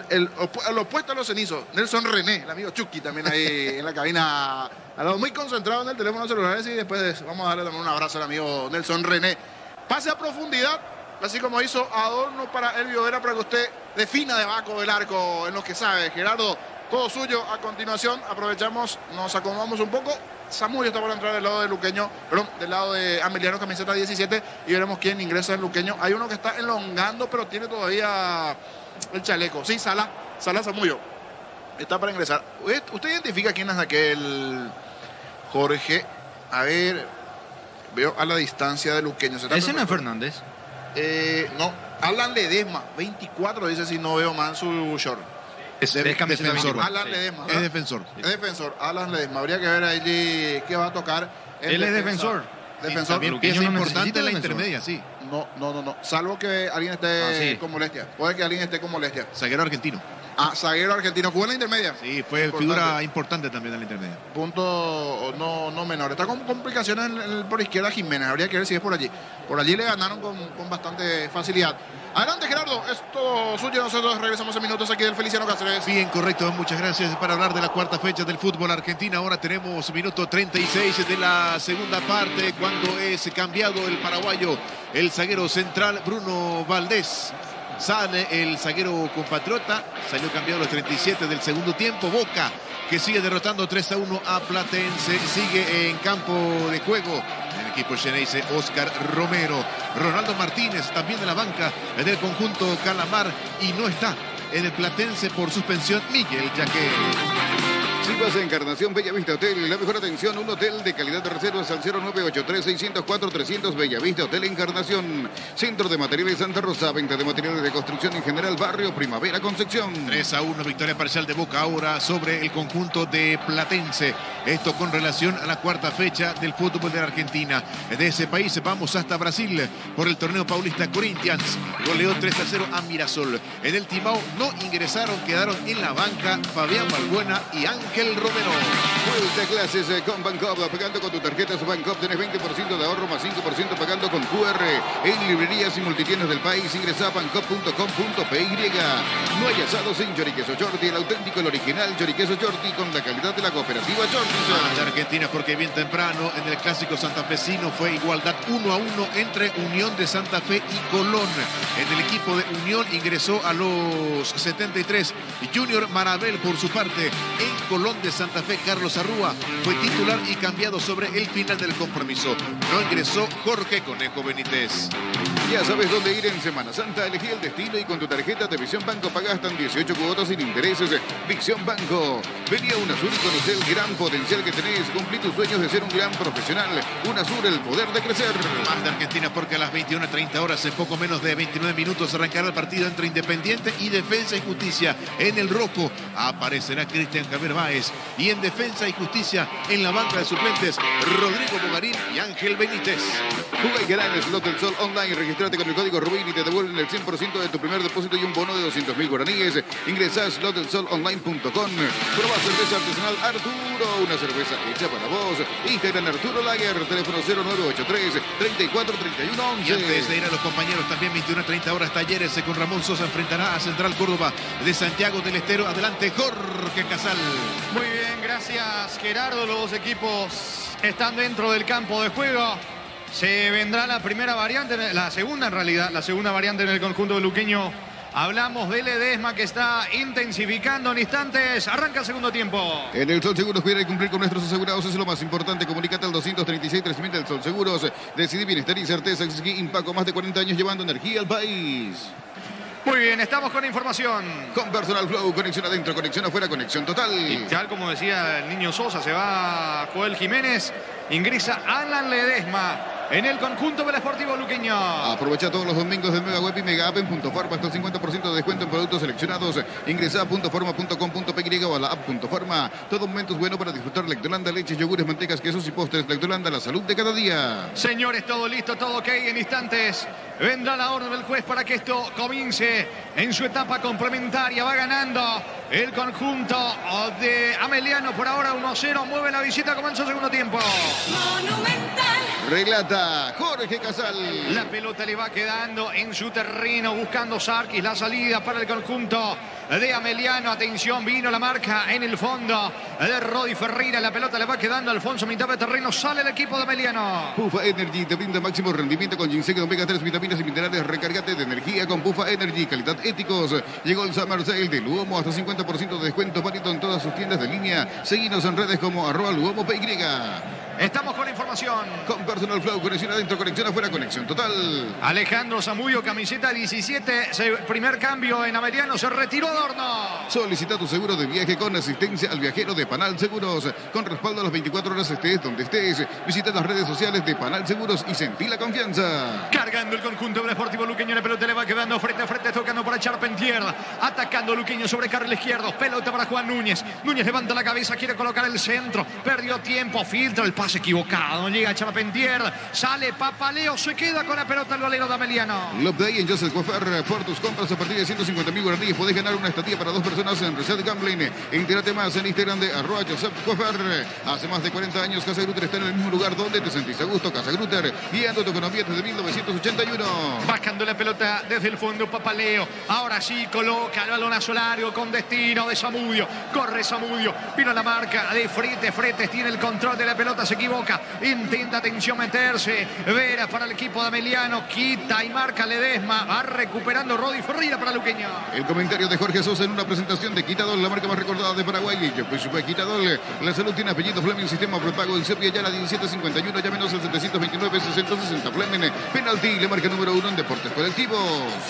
El opuesto a los cenizos, Nelson René, el amigo Chucky también ahí en la cabina, al lado, muy concentrado en el teléfono celular, y después vamos a darle también un abrazo al amigo Nelson René. Pase a profundidad, así como hizo Adorno para Elvio Vera, para que usted defina debajo del arco en lo que sabe. Gerardo, todo suyo. A continuación aprovechamos, nos acomodamos un poco. Samudio está por entrar del lado de Luqueño, perdón, del lado de Ameliano, camiseta 17, y veremos quién ingresa en Luqueño. Hay uno que está elongando, pero tiene todavía el chaleco. Sí, Sala Samudio está para ingresar. ¿Usted identifica quién es aquel Jorge? A ver, veo a la distancia de Luqueño. Ese no es Fernández. No, Alan Ledesma, 24, dice, si no veo mal su short. Es camiseta defensor. 24. Alan Sí. Ledesma, Es ¿verdad? defensor. Es defensor, Alan Ledesma. Habría que ver allí qué va a tocar. en Él es defensa. defensor. Defensor. También Luqueño pieza no importante necesita en la defensor. intermedia, sí. No. Salvo que alguien esté sí. con molestia. Puede que alguien esté con molestia. Zaguero argentino. Zaguero argentino. Jugó en la intermedia. Sí, fue Importante. figura importante también en la intermedia. Punto no menor. Está con complicaciones por izquierda Jiménez. Habría que ver si es por allí. Por allí le ganaron con bastante facilidad. Adelante, Gerardo. Es todo suyo. Nosotros regresamos en minutos aquí del Feliciano Cáceres. Bien, correcto. Muchas gracias para hablar de la cuarta fecha del fútbol argentino. Ahora tenemos minuto 36 de la segunda parte, cuando es cambiado el paraguayo, el zaguero central Bruno Valdés. Sale el zaguero compatriota, salió cambiado a los 37 del segundo tiempo. Boca, que sigue derrotando 3-1 a Platense, sigue en campo de juego el equipo Xeneize Oscar Romero. Ronaldo Martínez también de la banca del conjunto Calamar, y no está en el Platense por suspensión Miguel Yaqué. Si vas a Encarnación Bellavista Hotel, la mejor atención, un hotel de calidad de reservas al 0983-604-300, Bellavista Hotel Encarnación. Centro de Materiales Santa Rosa, venta de materiales de construcción en general, barrio Primavera Concepción. 3-1, victoria parcial de Boca ahora sobre el conjunto de Platense. Esto con relación a la cuarta fecha del fútbol de la Argentina. De ese país vamos hasta Brasil por el torneo paulista. Corinthians goleó 3-0 a Mirasol. En el Timao no ingresaron, quedaron en la banca Fabián Balbuena y Ángel Romero. Vuelta a clases con Bancop. Pagando con tu tarjeta Bancop tenés 20% de ahorro más 5% pagando con QR. En librerías y multitiendas del país ingresa a bancop.com.py. No hay asados sin Choriqueso Chorti, el auténtico, el original Choriqueso Chorti con la calidad de la cooperativa Chorti. De Argentina, porque bien temprano en el clásico santafesino fue igualdad 1-1 entre Unión de Santa Fe y Colón. En el equipo de Unión ingresó a los 73 Junior Marabel. Por su parte, en Colón de Santa Fe, Carlos Arrúa fue titular y cambiado sobre el final del compromiso. No ingresó Jorge Conejo Benítez. Ya sabes dónde ir en Semana Santa. Elegí el destino y con tu tarjeta de Visión Banco pagas hasta 18 cuotas sin intereses. Visión Banco. Vení a UNASUR y conocer el gran potencial que tenés. Cumplí tus sueños de ser un gran profesional. UNASUR, el poder de crecer. Más de Argentina, porque a las 21:30 horas, en poco menos de 29 minutos, arrancará el partido entre Independiente y Defensa y Justicia. En el rojo aparecerá Cristian Javier Báez. Y en Defensa y Justicia, en la banca de suplentes, Rodrigo Bogarín y Ángel Benítez. Juega y gana en Slot del Sol Online. online. Regístrate con el código Rubin y te devuelven el 100% de tu primer depósito y un bono de 200.000 guaraníes. Ingresa a slotdelsolonline.com. Prueba cerveza artesanal Arturo, una cerveza hecha para vos. Instagram Arturo Lager, teléfono 0983 3431 11. Y antes de ir a los compañeros, también 21:30 horas, Talleres con Ramón Sosa enfrentará a Central Córdoba de Santiago del Estero. Adelante, Jorge Casal. Muy bien, gracias Gerardo. Los equipos están dentro del campo de juego. Se vendrá la primera variante, la segunda en realidad, la segunda variante en el conjunto luqueño. Hablamos de Ledesma que está intensificando en instantes. Arranca el segundo tiempo. En el Sol Seguros cuidar y cumplir con nuestros asegurados es lo más importante. Comunícate al 236-3000 del Sol Seguros. Decidí bienestar y certeza. Exigí Impaco, más de 40 años llevando energía al país. Muy bien, estamos con información. Con Personal Flow, conexión adentro, conexión afuera, conexión total. Y tal como decía el niño Sosa, se va Joel Jiménez, ingresa Alan Ledesma en el conjunto del Sportivo luqueño. Aprovecha todos los domingos de Mega Web y Mega App en Punto Farma. Hasta el 50% de descuento en productos seleccionados. Ingresa a puntofarma.com.py o a la app Punto Farma. Todo momento es bueno para disfrutar Lactolanda, leches, yogures, mantecas, quesos y postres. Lactolanda, la salud de cada día. Señores, todo listo, todo ok. En instantes vendrá la orden del juez para que esto comience en su etapa complementaria. Va ganando el conjunto de Ameliano por ahora 1-0. Mueve la visita, comenzó el segundo tiempo. Monumental. Relata Jorge Casal. La pelota le va quedando en su terreno, buscando Sarkis la salida para el conjunto de Ameliano. Atención, vino la marca en el fondo de Rodi Ferreira. La pelota le va quedando a Alfonso, mitad de terreno. Sale el equipo de Ameliano. Pufa Energy te brinda máximo rendimiento con ginseng de omega 3, vitaminas y minerales. Recargate de energía con Pufa Energy. Calidad éticos. Llegó el Summer Sale de Luomo. Hasta 50% de descuento válido en todas sus tiendas de línea. Seguinos en redes como @LuomoPY. Estamos con información. Con Personal Flow, conexión adentro, conexión afuera, conexión total. Alejandro Zamudio, camiseta 17, primer cambio en Ameliano, se retiró Adorno. Solicita tu seguro de viaje con asistencia al viajero de Panal Seguros. Con respaldo a las 24 horas estés donde estés. Visita las redes sociales de Panal Seguros y sentí la confianza. Cargando el conjunto del Sportivo luqueño, la pelota le va quedando frente a frente, tocando para Charpentier. Atacando luqueño sobre carril izquierdo, pelota para Juan Núñez. Núñez levanta la cabeza, quiere colocar el centro. Perdió tiempo, filtra el pase equivocado. Llega Charpentier, sale Papaleo, se queda con la pelota el golero de Ameliano. Love Day en Joseph Cofer. Por tus compras a partir de 150.000 guaraníes podés ganar una estadía para 2 personas en Reset Gambling. Entérate más en Instagram de @Joseph Cofer. Hace más de 40 años Casa Grutter está en el mismo lugar donde te sentís a gusto. Casa Grutter, guiando tu economía desde 1981. Bajando la pelota desde el fondo Papaleo. Ahora sí coloca el balón a Solario con destino de Zamudio. Corre Zamudio. Vino la marca de Fretes. Fretes tiene el control de la pelota, se equivoca. Intenta atención meterse. Vera para el equipo de Ameliano. Quita y marca Ledesma. Va recuperando Rodi Ferreira para Luqueño. El comentario de Jorge Sosa en una presentación de Quitadol, la marca más recordada de Paraguay. Yo pues supe Quitadol. La salud tiene apellido Fleming, sistema prepago del CEPI ya la 1751, llámenos al 729-6060 Fleming. Penalti, la marca número 1 en deportes colectivos.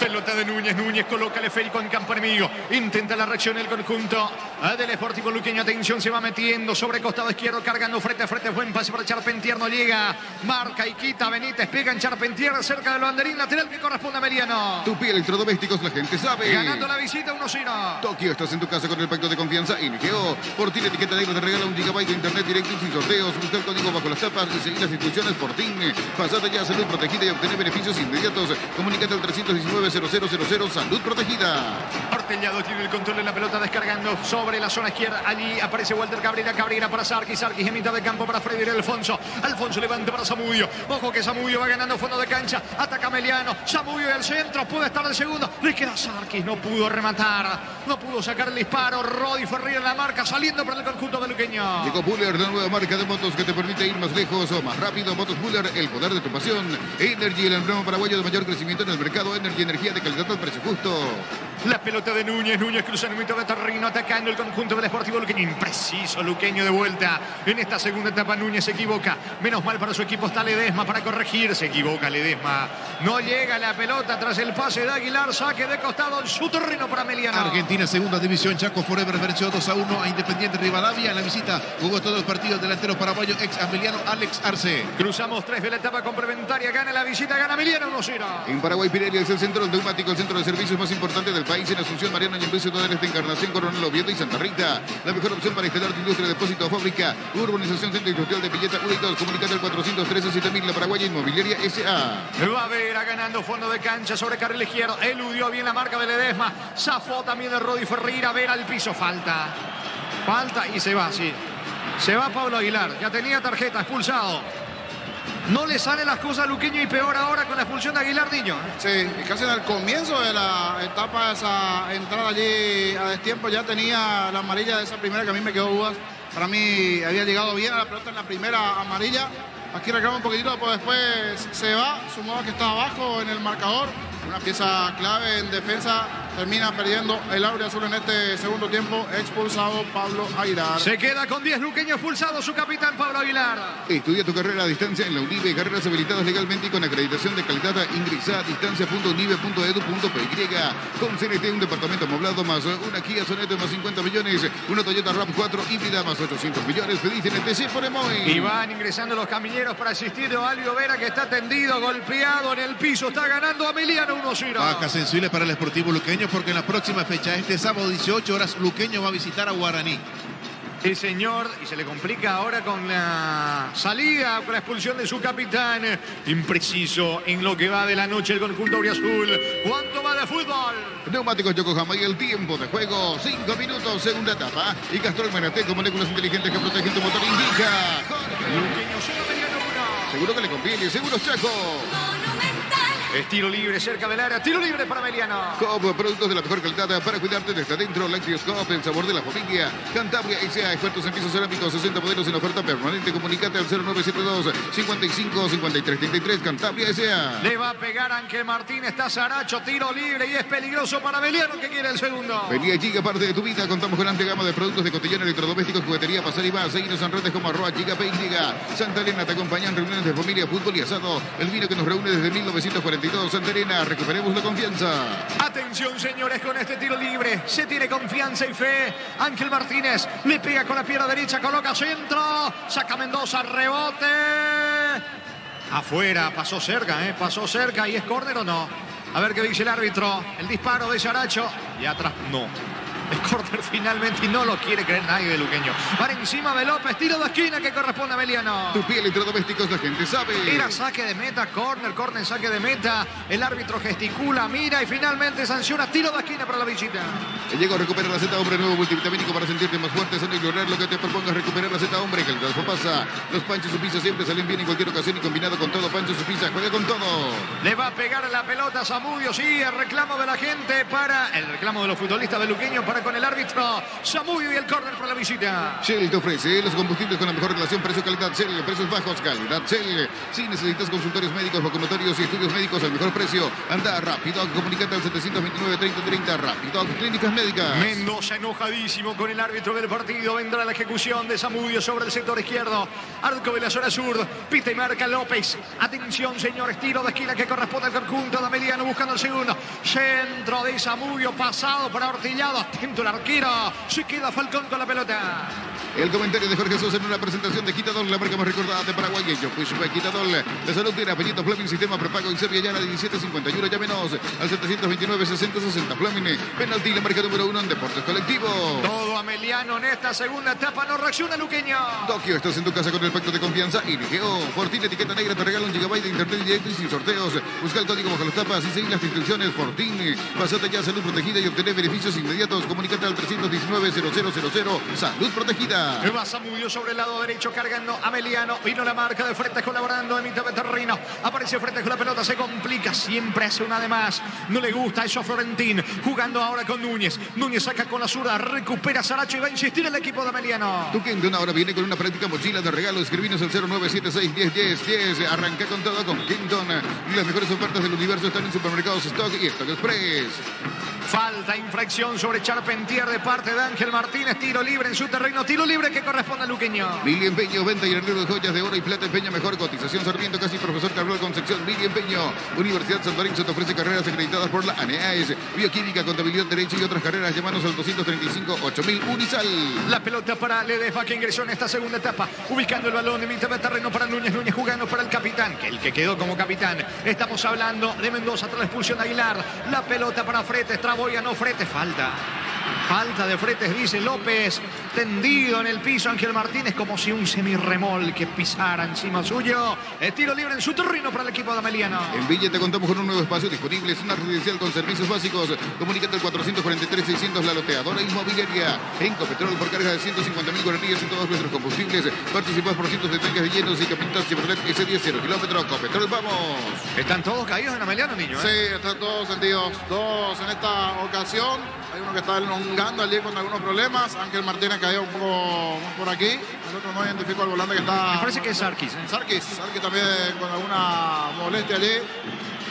Pelota de Núñez. Núñez coloca el esférico en campo enemigo. Intenta la reacción el conjunto del Sportivo luqueño. Atención, se va metiendo sobre costado izquierdo, cargando frente a frente. Buen pase para Charpentier, no llega. Marca y quita Benítez, pega en Charpentier cerca del banderín lateral que corresponde a Ameliano. Tupi Electrodomésticos, la gente sabe. Ganando la visita 1-0. Tokio, estás en tu casa con el pacto de confianza NGO. Por ti la etiqueta negra te regala 1 GB de internet directo y sin sorteos. Busca el código bajo las tapas y seguir las instrucciones por TIN. Pasate ya a Salud Protegida y obtener beneficios inmediatos. Comunícate al 319-0000 Salud Protegida. Ortellado tiene el control de la pelota, descargando sobre la zona izquierda. Allí aparece Walter Cabrera. Cabrera para Sarkis. Sarkis en mitad de campo para Freddy Alfonso. Alfonso levanta para Zamudio. Ojo que Zamudio va ganando fondo de cancha. Ataca Ameliano. Zamudio al centro. Puede estar el segundo. Le queda Sarkis. No pudo rematar. No pudo sacar el disparo. Rodi Ferreira en la marca. Saliendo para el conjunto de luqueño. Llegó Buller, la nueva marca de motos que te permite ir más lejos o más rápido. Motos Buller, el poder de tu pasión. Energy, el emblema paraguayo de mayor crecimiento en el mercado. Energy, energía de calidad al precio justo. La pelota de Núñez. Núñez cruza en el mitad de terreno, atacando el conjunto del Sportivo luqueño. Impreciso luqueño de vuelta. En esta segunda etapa Núñez se equivoca. Menos mal para su equipo está Ledesma para corregir. Se equivoca Ledesma. No llega la pelota tras el pase de Aguilar. Saque de costado en su terreno para Ameliano. Argentina, segunda división. Chaco Forever venció 2-1 a Independiente Rivadavia. En la visita jugó todos los partidos delantero paraguayo ex Ameliano Alex Arce. Cruzamos 3 de la etapa complementaria. Gana la visita, gana Ameliano 1-0. En Paraguay, Pirelli es el centro del neumático, el centro de servicios más importante del país en Asunción, Mariano Ñembucio, toda esta Encarnación, Coronel Oviedo y Santa Rita. La mejor opción para instalar tu industria, depósito o fábrica. Urbanización Centro Industrial de Pilleta 1 y 2. Comunicate al 413-7000, La Paraguaya Inmobiliaria S.A. Va Vera ganando fondo de cancha sobre carril izquierdo. Eludió bien la marca de Ledesma. Zafó también de Rodi Ferreira. Vera al piso. Falta y se va, sí. Se va Pablo Aguilar. Ya tenía tarjeta, expulsado. No le salen las cosas a Luqueño y peor ahora con la expulsión de Aguilar Niño. Sí, casi en el comienzo de la etapa, esa entrada allí a destiempo, ya tenía la amarilla de esa primera que a mí me quedó dudas. Para mí había llegado bien a la pelota en la primera amarilla. Aquí reclama un poquitito, pero después se va, sumado que está abajo en el marcador. Una pieza clave en defensa, termina perdiendo el áurea azul en este segundo tiempo. Expulsado Pablo Aguilar. Se queda con 10 Luqueño expulsado su capitán Pablo Aguilar. Estudia tu carrera a distancia en la UNIBE, carreras habilitadas legalmente y con acreditación de calidad. Ingresa a distancia.unibe.edu.py. Con CNT, un departamento amoblado más una Kia Soneto más 50 millones, una Toyota RAV4 híbrida más 800 millones. Pedís NTC por Emoy. Y van ingresando los camineros para asistir a Alio Vera, que está tendido, golpeado en el piso. Está ganando Ameliano 1-0. Baja sensible para el Sportivo Luqueño porque en la próxima fecha, este sábado 18 horas, Luqueño va a visitar a Guaraní. Sí, señor, y se le complica ahora con la salida, con la expulsión de su capitán. Impreciso en lo que va de la noche el conjunto auriazul. ¿Cuánto va de fútbol? Neumáticos Yokohama y el tiempo de juego, 5 minutos, segunda etapa. Y Castrol Menate con moléculas inteligentes que protegen tu motor indica. Luqueño 0, Ameliano 1. Seguro que le conviene, seguro Chaco. Es tiro libre cerca del área, tiro libre para Ameliano. Como productos de la mejor calidad para cuidarte desde adentro, Lactioscope, el sabor de la familia. Cantabria S.A., expertos en pisos cerámicos, 60 modelos en oferta permanente. Comunicate al 0972 55 53 33. Cantabria S.A. Le va a pegar Ángel Martínez, está Saracho, tiro libre y es peligroso para Ameliano, que quiere el segundo. Vení allí, parte de tu vida. Contamos con amplia gama de productos de cotillón, electrodomésticos, juguetería, pasar y más. Seguinos en redes como @GigaPayGiga. Santa Elena te acompañan reuniones de familia, fútbol y asado. El vino que nos reúne desde 1942. Santa Elena, recuperemos la confianza. Atención, señores, con este tiro libre. Se tiene confianza y fe. Ángel Martínez le pega con la pierna derecha, coloca centro. Saca Mendoza, rebote. Afuera, pasó cerca y es córner o no. A ver qué dice el árbitro. El disparo de Saracho y atrás no. Es córner finalmente y no lo quiere creer nadie de Luqueño. Para encima de López, tiro de esquina que corresponde a Ameliano. Tu piel, electrodomésticos, la gente sabe. Era saque de meta, córner, saque de meta. El árbitro gesticula, mira y finalmente sanciona tiro de esquina para la visita. Llegó a recuperar la Z Hombre, nuevo multivitamínico para sentirte más fuerte, sano y lograr lo que te propongas. Recuperar la Z Hombre, que el trabajo pasa. Los Panchos Supisa siempre salen bien en cualquier ocasión y combinado con todo. Panchos Supisa juega con todo. Le va a pegar la pelota a Zamudio, sí, el reclamo de la gente el reclamo de los futbolistas de Luqueño para con el árbitro Zamudio y el córner para la visita. Shell te ofrece los combustibles con la mejor relación precio-calidad. Shell, precios bajos, calidad Shell. Si necesitas consultorios médicos, vacunatorios y estudios médicos al mejor precio, anda rápido, comunicate al 729-3030. Rápido, clínicas médicas. Mendoza enojadísimo con el árbitro del partido. Vendrá la ejecución de Zamudio sobre el sector izquierdo. Arco de la zona sur. Pita y marca López. Atención, señores. Tiro de esquina que corresponde al conjunto de Ameliano buscando el segundo. Centro de Zamudio pasado para Ortillado. Atento el arquero. Se queda Falcón con la pelota. El comentario de Jorge Sosa en una presentación de Quitadol, la marca más recordada de Paraguay. Pues Quitadol, de salud tiene apellido Fleming, sistema prepago en Serbia ya la 1751. Llámenos al 729-6060. Fleming, penalti, la marca número 1 en deportes colectivos. Todo Ameliano en esta segunda etapa, no reacciona Luqueño. Tokio, estás en tu casa con el pacto de confianza y Ligeo. Fortín, etiqueta negra, te regala 1 GB de internet directo y sin sorteos. Busca el código bajo las tapas y seguí las instrucciones. Fortín, pasate ya a salud protegida y obtener beneficios inmediatos. Comunícate al 319-0000. Salud protegida. Va Zamudio sobre el lado derecho cargando Ameliano. Vino la marca de frente colaborando en mitad de terreno. Aparece frente con la pelota, se complica. Siempre hace una de más. No le gusta eso a Florentín. Jugando ahora con Núñez. Núñez saca con la zurda, recupera Saracho y va a insistir el equipo de Ameliano. Tu Kenton ahora viene con una práctica mochila de regalo. Escribinos al 0976-1010-10. Arranca con todo con Kenton. Las mejores ofertas del universo están en Supermercados Stock y Stock Express. Falta, infracción sobre Charpentier de parte de Ángel Martínez. Tiro libre en su terreno. Tiro libre que corresponde a Luqueño. Mili Empeño, venta y arreglo de joyas de oro y plata. Empeño mejor cotización. Sarmiento, casi profesor Carlos Concepción. Mili Empeño. Universidad San Lorenzo te ofrece carreras acreditadas por la ANEAES. Bioquímica, contabilidad, derecho y otras carreras. Llámanos al 235-8000 Unisal. La pelota para Ledesma que ingresó en esta segunda etapa. Ubicando el balón en mitad de terreno para Núñez. Núñez jugando para el capitán, que el que quedó como capitán. Estamos hablando de Mendoza tras la expulsión de Aguilar. La pelota para Fretes. Trabó Saboya, no Fretes, falta. Falta de Fretes, dice López. Tendido en el piso Ángel Martínez como si un semirremolque pisara encima suyo. Tiro libre en su terreno para el equipo de Ameliano. En Villa te contamos con un nuevo espacio disponible. Es una residencial con servicios básicos. Comunícate al 443-600, la loteadora inmobiliaria. En Copetrol, por carga de 150.000 guaraníes en todos nuestros combustibles. Participas por cientos de tanques de llenos y capital Chevrolet S10 0 kilómetros. Copetrol, vamos. Están todos caídos en Ameliano, niño. Sí, están todos sentidos. Dos en esta ocasión. Hay uno que está elongando allí con algunos problemas. Ángel Martínez cayó un poco más por aquí. El otro no identificó al volante que está... Me parece que es Sarkis. Sarkis también con alguna molestia allí.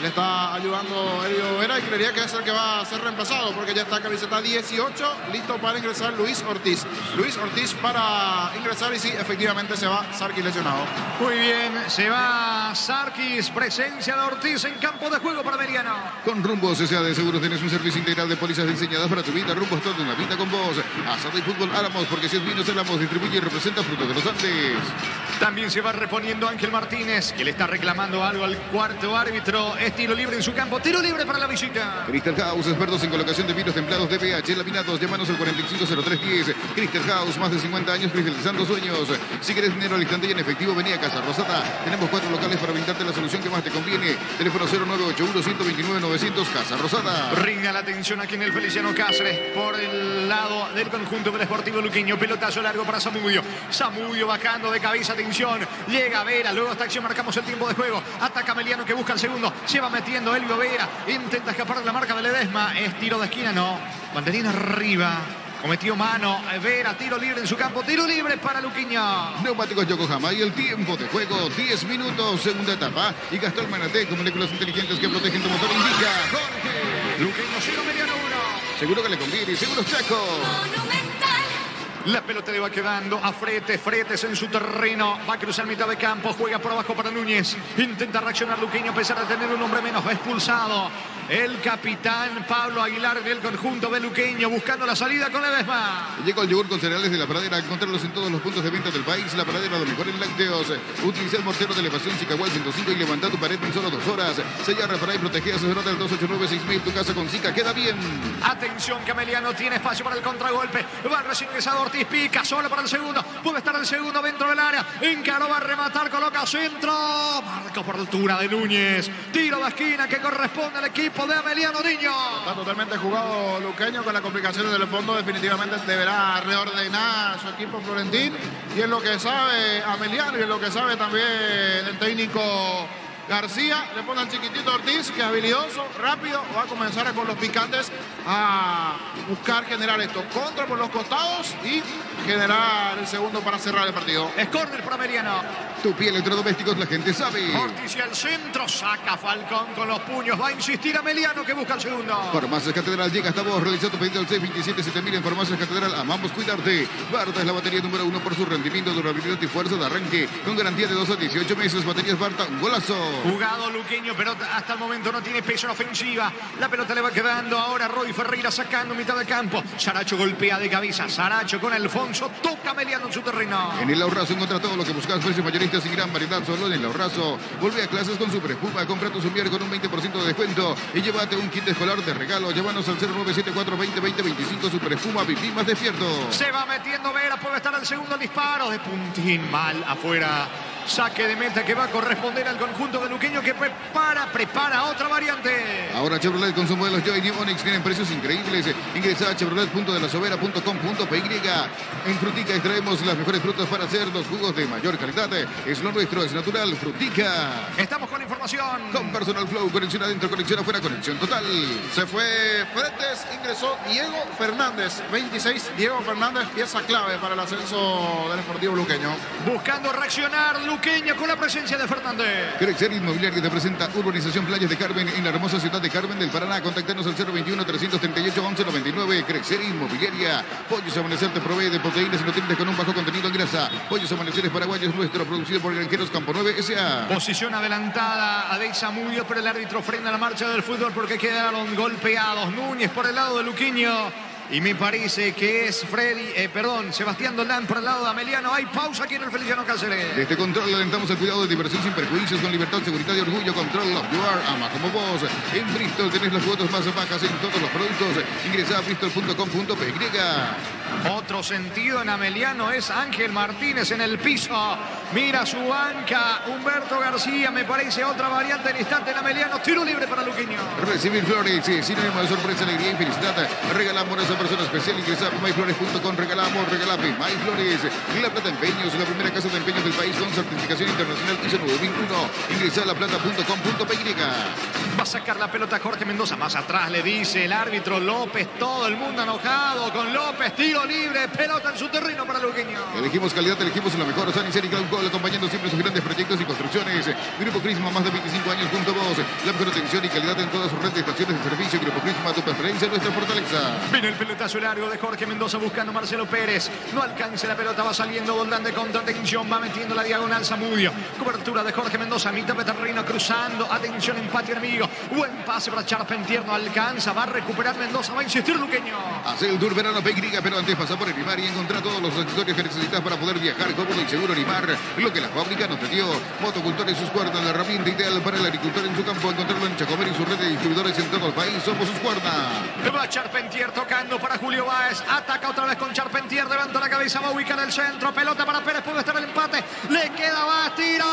Le está ayudando Elio Vera y creería que es el que va a ser reemplazado porque ya está camiseta 18, listo para ingresar Luis Ortiz. Luis Ortiz para ingresar y sí, efectivamente se va Sarkis lesionado. Muy bien, se va Sarkis, presencia de Ortiz en campo de juego para Ameliano. Con Rumbos S.A. de Seguros tienes un servicio integral de pólizas diseñadas para tu vida. Rumbos, toda una vida con vos. Asado y fútbol Álamos, porque si es vinos Álamos, distribuye y representa Frutos de los Andes. También se va reponiendo Ángel Martínez, que le está reclamando algo al cuarto árbitro. Es tiro libre en su campo, tiro libre para la visita. Crystal House, expertos en colocación de vinos templados de pH, laminados, llámanos al 450310. Crystal House, más de 50 años cristalizando sueños. Si querés dinero al instante y en efectivo, vení a Casa Rosada. Tenemos 4 locales para brindarte la solución que más te conviene. Teléfono 0981-129-900, Casa Rosada. Ringa la atención aquí en el Feliciano Cáceres, por el lado del conjunto del Sportivo Luqueño. Pelotazo largo para Zamudio. Zamudio bajando de cabeza, atención. Llega Vera, luego esta acción marcamos el tiempo de juego. Ataca Ameliano que busca el segundo. Se va metiendo Elio Vera. Intenta escapar de la marca de Ledesma. Es tiro de esquina, no. Banderín arriba. Cometió mano. Vera, tiro libre en su campo. Tiro libre para Luqueño. Neumáticos Yokohama y el tiempo de juego, 10 minutos, segunda etapa. Y Gastón Manatec con moléculas inteligentes que protegen tu motor. Indica Jorge. Luqueño 0, Ameliano 1. Seguro que le conviene, seguro Chaco. Monumental. La pelota le va quedando a Fretes en su terreno. Va a cruzar mitad de campo. Juega por abajo para Núñez. Intenta reaccionar Luqueño a pesar de tener un hombre menos. Va expulsado el capitán Pablo Aguilar del conjunto de Luqueño. Buscando la salida con Ledesma. Llegó el yogur con cereales de La Pradera. Encontrarlos en todos los puntos de venta del país. La Pradera, lo mejor en lácteos. Utiliza el mortero de elevación Cicahual 105 y levanta tu pared en solo 2 horas. Sella, repara y protege. Asesorate al 289-6000. Tu casa con Cica queda bien. Atención, que Ameliano tiene espacio para el contragolpe. Va recién ingresado Ortiz, pica solo para el segundo. Puede estar el segundo dentro del área. Encaró, va a rematar, coloca centro. Marca por altura de Núñez. Tiro de esquina que corresponde al equipo de Ameliano Niño. Está totalmente jugado Luqueño con las complicaciones del fondo. Definitivamente deberá reordenar su equipo florentín. Y es lo que sabe Ameliano y es lo que sabe también el técnico García. Le pone al chiquitito Ortiz, que es habilidoso, rápido. Va a comenzar con los picantes a buscar generar esto. Contra por los costados y generar el segundo para cerrar el partido. Es córner para Ameliano. Tu pie electrodomésticos, la gente sabe. Ortiz y al centro. Saca Falcón con los puños. Va a insistir Ameliano que busca el segundo. Farmacias Catedral llega hasta vos. Realiza tu pedido al 627-7000 en Farmacias Catedral. Amamos cuidarte. Barta es la batería número 1 por su rendimiento, durabilidad y fuerza de arranque. Con garantía de 2 a 18 meses. Baterías Barta, un golazo. Jugado Luqueño, pero hasta el momento no tiene peso en ofensiva. La pelota le va quedando ahora Roy Ferreira sacando mitad de campo. Saracho golpea de cabeza. Saracho con Alfonso. Toca Ameliano en su terreno. En el Ahorrazo encuentra todo lo que buscas. Precios mayoristas y gran variedad solo en el Ahorrazo. Vuelve a clases con Super Espuma. Compra tu Sumier con un 20% de descuento. Y llévate un kit escolar de regalo. Llévanos al 0974-2020-25. Super Espuma. Vivís más despierto. Se va metiendo Vera. Puede estar el segundo disparo. De puntín mal afuera. Saque de meta que va a corresponder al conjunto de Luqueño que prepara otra variante. Ahora Chevrolet con sus modelos Joy New Onix tienen precios increíbles. Ingresa a chevrolet.delasovera.com.py. En Frutica extraemos las mejores frutas para hacer los jugos de mayor calidad. Es lo nuestro, es natural. Frutica. Estamos con información. Con Personal Flow, conexión adentro, conexión afuera, conexión total. Se fue Fretes, ingresó Diego Fernández. 26, Diego Fernández, pieza clave para el ascenso del Sportivo Luqueño. Buscando reaccionar Luqueño con la presencia de Fernández. Crexer Inmobiliaria te presenta Urbanización Playas de Carmen en la hermosa ciudad de Carmen del Paraná. Contáctanos al 021-338-1199. Crexer Inmobiliaria. Pollos Amanecer te provee de proteínas y nutrientes con un bajo contenido en grasa. Pollos Amaneceres Paraguayos nuestro, producido por Granjeros Campo 9 S.A. Posición adelantada a de Zamudio, pero el árbitro frena la marcha del fútbol porque quedaron golpeados. Núñez por el lado de Luqueño. Y me parece que es Sebastián Doldán por el lado de Ameliano. Hay pausa aquí en el Feliciano Cáceres. Desde Control alentamos el cuidado de diversión sin perjuicios, con libertad, seguridad y orgullo. Control Love You Are, ama como vos. En Bristol tenés las cuotas más bajas en todos los productos. Ingresa a bristol.com.py. Otro sentido en Ameliano es Ángel Martínez en el piso. Mira su banca, Humberto García. Me parece otra variante en instante en Ameliano. Tiro libre para Luqueño. Recibir flores, sinónimo de sorpresa, alegría y felicidad. Regalamos a esa persona especial. Ingresa a myflores.com. Regalamos MyFlores. La Plata Empeños, la primera casa de empeños del país con certificación internacional ISO 9001. Ingresa a laplata.com.py. Va a sacar la pelota Jorge Mendoza. Más atrás le dice el árbitro López. Todo el mundo enojado con López. Tiro libre, pelota en su terreno para Luqueño. Elegimos calidad, elegimos lo mejor. San y Cloud Call, acompañando siempre sus grandes proyectos y construcciones. Grupo Crisma, más de 25 años junto a vos. La mejor atención y calidad en todas sus redes de estaciones de servicio. Grupo Crisma, tu preferencia, nuestra fortaleza. Viene el pelotazo largo de Jorge Mendoza buscando a Marcelo Pérez. No alcanza la pelota, va saliendo Doldán de contratensión. Va metiendo la diagonal Zamudio. Cobertura de Jorge Mendoza, mitad de terreno cruzando. Atención, empate enemigo. Buen pase para Charpentier, no alcanza. Va a recuperar Mendoza, va a insistir Luqueño. Hace el tour verano PY, pero antes pasa por Enimar y encontrar todos los accesorios que necesitas para poder viajar cómodo y seguro. Enimar, lo que la fábrica no te dio. Motocultor y sus cuerdas, la herramienta ideal para el agricultor en su campo. Encontrarlo en Chacomer y su red de distribuidores en todo el país. Somos sus cuerdas. Va Charpentier tocando para Julio Báez. Ataca otra vez con Charpentier. Levanta la cabeza, va a ubicar el centro. Pelota para Pérez, puede estar el empate. Le queda Báez, tira.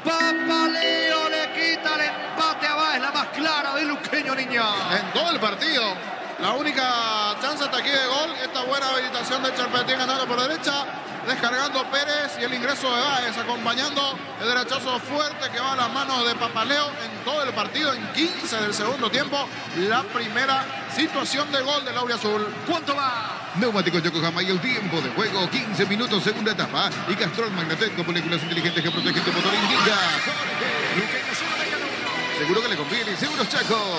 Papaleo le quita el empate a Báez, la más clara de Luqueño, niño. En todo el partido. La única chance hasta aquí de gol, esta buena habilitación de Charpentier ganando por derecha, descargando Pérez y el ingreso de Báez, acompañando el derechazo fuerte que va a las manos de Papaleo en todo el partido, en 15 del segundo tiempo, la primera situación de gol del Auriazul. ¿Cuánto va? Neumáticos Yokohama y el tiempo de juego, 15 minutos, segunda etapa. Y Castrol Magnetet con moléculas inteligentes que protegen tu motor, indica. Seguro que le conviene, Seguros Chaco.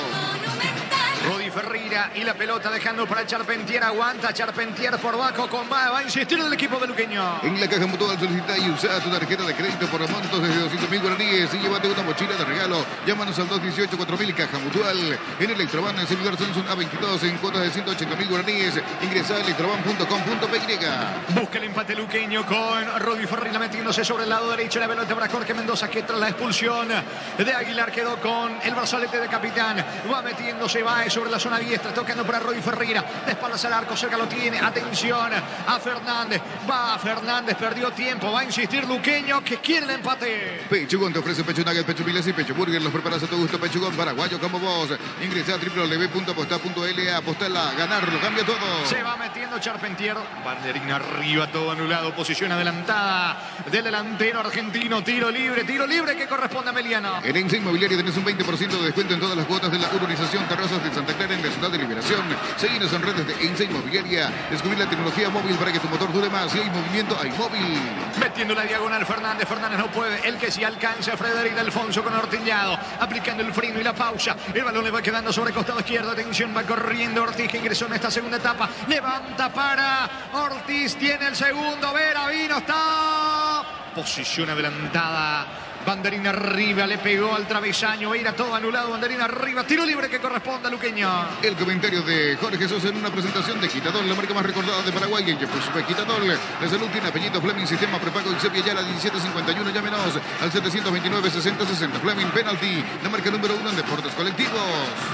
Rodi Ferreira y la pelota dejando para Charpentier. Aguanta Charpentier por bajo con Báez. Va a insistir el equipo de Luqueño. En la caja mutual solicita y usa tu tarjeta de crédito por montos desde 200.000 guaraníes y llévate una mochila de regalo. Llámanos al 218-4000 caja mutual. En Electroban, en celular Samsung A22 en cuotas de 180.000 guaraníes. Ingresa a electroban.com.py. Busca el empate Luqueño con Rodi Ferreira metiéndose sobre el lado derecho. La pelota para Jorge Mendoza, que tras la expulsión de Aguilar quedó con el brazalete de capitán. Va metiéndose Báez sobre la zona diestra, tocando para Rodi Ferreira, de espaldas al arco, cerca lo tiene, atención a Fernández, va Fernández, perdió tiempo, va a insistir Luqueño que quiere el empate. Pechugón te ofrece pecho nugget, pecho milas y pecho burger, los preparas a tu gusto. Pechugón paraguayo como vos. Ingresa a www.apostar.l, apostala, ganarlo cambia todo. Se va metiendo Charpentier, banderín arriba, todo anulado, posición adelantada del delantero argentino, tiro libre que corresponde a Meliano. En ENSA Inmobiliaria tenés un 20% de descuento en todas las cuotas de la urbanización Terrazas de Santa Clara en la ciudad de Liberación. Seguinos en redes de ENSA Inmobiliaria. Descubrir la tecnología móvil para que tu motor dure más. Si hay movimiento, hay móvil. Metiendo la diagonal Fernández no puede. El que sí alcanza Frederic Alfonso con Ortillado. Aplicando el freno y la pausa. El balón le va quedando sobre costado izquierdo. Atención, va corriendo Ortiz, que ingresó en esta segunda etapa. Levanta para Ortiz. Tiene el segundo. Vera Vino está. Posición adelantada. Banderín arriba, le pegó al travesaño, Veira todo anulado, banderín arriba, tiro libre que corresponde a Luqueño. El comentario de Jorge Sosa en una presentación de Quitadol, la marca más recordada de Paraguay, y fue Quitadol. La salud tiene apellido Fleming, sistema prepago y sepia ya la 1751, llámenos al 729-6060. Fleming Penalty, la marca número 1 en deportes colectivos.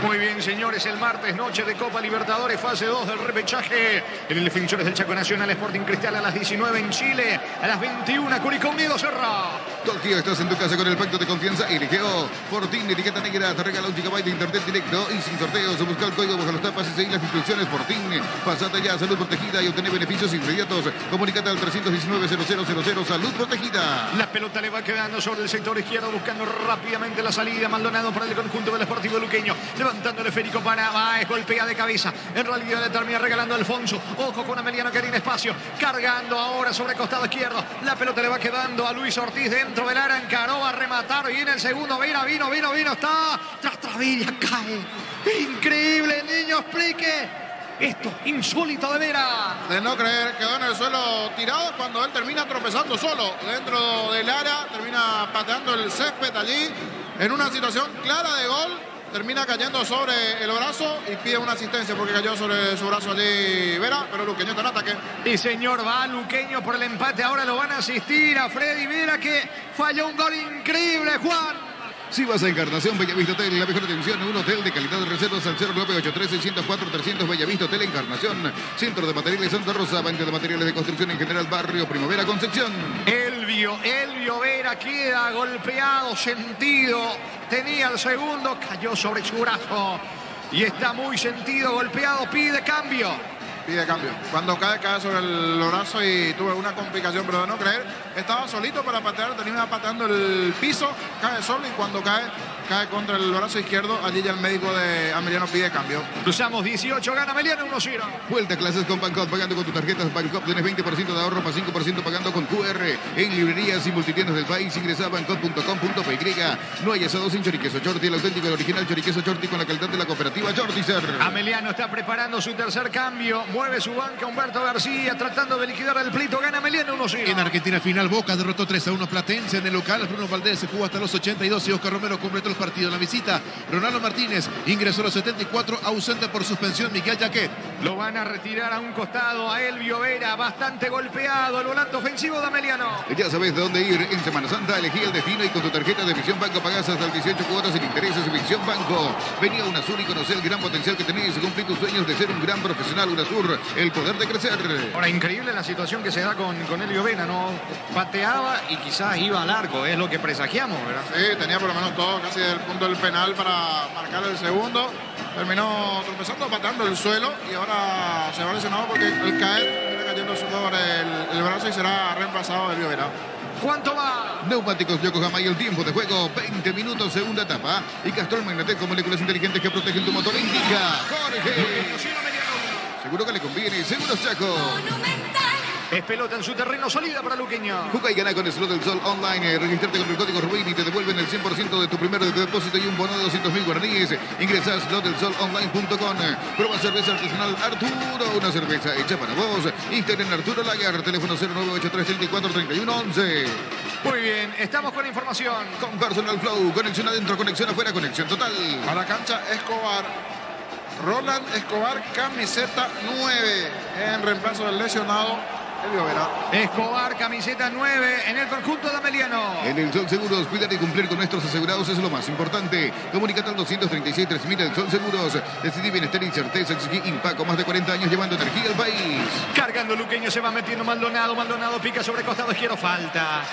Muy bien, señores, el martes, noche de Copa Libertadores, fase 2 del repechaje. En el Defensores del Chaco Nacional, Sporting Cristal a las 19 en Chile, a las 21 Curicó Unido Cerro. Tokio, estás en tu casa con el pacto de confianza LGO. Fortín, etiqueta negra, te regala 1 GB de internet directo y sin sorteos. Busca el código bajo los tapas y seguir las instrucciones. Fortín, pasate ya a Salud Protegida y obtener beneficios inmediatos. Comunícate al 319-0000 Salud Protegida. La pelota le va quedando sobre el sector izquierdo, buscando rápidamente la salida. Maldonado para el conjunto del Sportivo Luqueño, levantando el esférico para Báez, golpea de cabeza. En realidad le termina regalando a Alfonso. Ojo con Ameliano, que tiene espacio, cargando ahora sobre costado izquierdo. La pelota le va quedando a Luis Ortiz dentro del área, encaró, va a rematar, viene el segundo, vino, está tras Travilla, cae. Increíble, niño, explique. Esto, insólito de Vera. De no creer, quedó en el suelo tirado cuando él termina tropezando solo dentro del área, termina pateando el césped allí en una situación clara de gol. termina cayendo sobre el brazo y pide una asistencia porque cayó sobre su brazo allí Vera, pero Luqueño está en ataque. Y señor, va Luqueño por el empate. Ahora lo van a asistir a Freddy Vera, que falló un gol increíble, Juan. Si vas a Encarnación, Bellavista Hotel, la mejor atención en un hotel de calidad de reservas al 0983-604-300, Bellavista Hotel Encarnación. Centro de Materiales Santa Rosa, banca de materiales de construcción en general, Barrio Primavera, Concepción. Elvio Vera queda golpeado, sentido. Tenía el segundo, cayó sobre su brazo. Y está muy sentido, golpeado, pide cambio. Pide cambio. Cuando cae sobre el brazo y tuve una complicación, pero de no creer, estaba solito para patear, tenía pateando el piso, cae solo y cuando cae contra el brazo izquierdo, allí ya el médico de Ameliano pide cambio. Cruzamos 18, gana Ameliano 1-0. Vuelta a clases con Bancop, pagando con tus tarjetas Bancop, tienes 20% de ahorro más 5% pagando con QR. En librerías y multitiendas del país, ingresa a bancop.com.py. No hay asado sin choriqueso Chorti, el auténtico, el original choriqueso Chorti con la calidad de la cooperativa Chortizer. Ameliano está preparando su tercer cambio. Mueve su banca Humberto García, tratando de liquidar el pleito. Gana Ameliano 1-0. En Argentina final, Boca derrotó 3-1 Platense en el local. Bruno Valdés se jugó hasta los 82 y Oscar Romero completó el partido en la visita. Ronaldo Martínez ingresó a los 74, ausente por suspensión Miguel Jaquet. Lo van a retirar a un costado a Elvio Vera, bastante golpeado el volante ofensivo de Ameliano. Ya sabes de dónde ir en Semana Santa, elegí el destino y con tu tarjeta de Visión Banco pagás hasta el 18 cuotas sin intereses. Visión Banco. Vení a UNASUR y conoce el gran potencial que tenés. Cumplir tus sueños de ser un gran profesional. UNASUR, el poder de crecer. Ahora, increíble la situación que se da con Elvio Vera, ¿no? Pateaba y quizás iba al arco, es lo que presagiamos, ¿verdad? Sí, tenía por lo menos todo casi del punto del penal para marcar el segundo. Terminó tropezando, pateando el suelo y ahora se va lesionado porque al caer viene cayendo sobre el brazo y será reemplazado de Elvio Vera. ¿Cuánto va? Neumáticos Yokohama y el tiempo de juego, 20 minutos, segunda etapa. Y Castrol Magnatec con moléculas inteligentes que protegen tu motor. Indica Jorge. Seguro que le conviene. Seguros Chaco. Monumental. Es pelota en su terreno, sólida para Luqueño. Juega y gana con Slot del Sol Online. Registrate con el código RUBIN y te devuelven el 100% de tu primer depósito y un bono de 200.000 guaraníes. Ingresa a slotdelsolonline.com. Prueba cerveza artesanal Arturo, una cerveza hecha para vos. Instagram Arturo Lager, teléfono 0983-34-3111. Muy bien, estamos con información. Con Personal Flow, conexión adentro, conexión afuera, conexión total. A la cancha Escobar. Roland Escobar, camiseta 9, en reemplazo del lesionado Elvio Vera. Escobar, camiseta 9 en el conjunto de Ameliano. En el Sol Seguros, cuidar y cumplir con nuestros asegurados es lo más importante. Comunicate al 236-3000 del Sol Seguros. Decidí bienestar y certeza. Exigí Impaco, más de 40 años llevando energía al país. Cargando Luqueño, se va metiendo Maldonado. Maldonado pica sobre costado izquierdo. Falta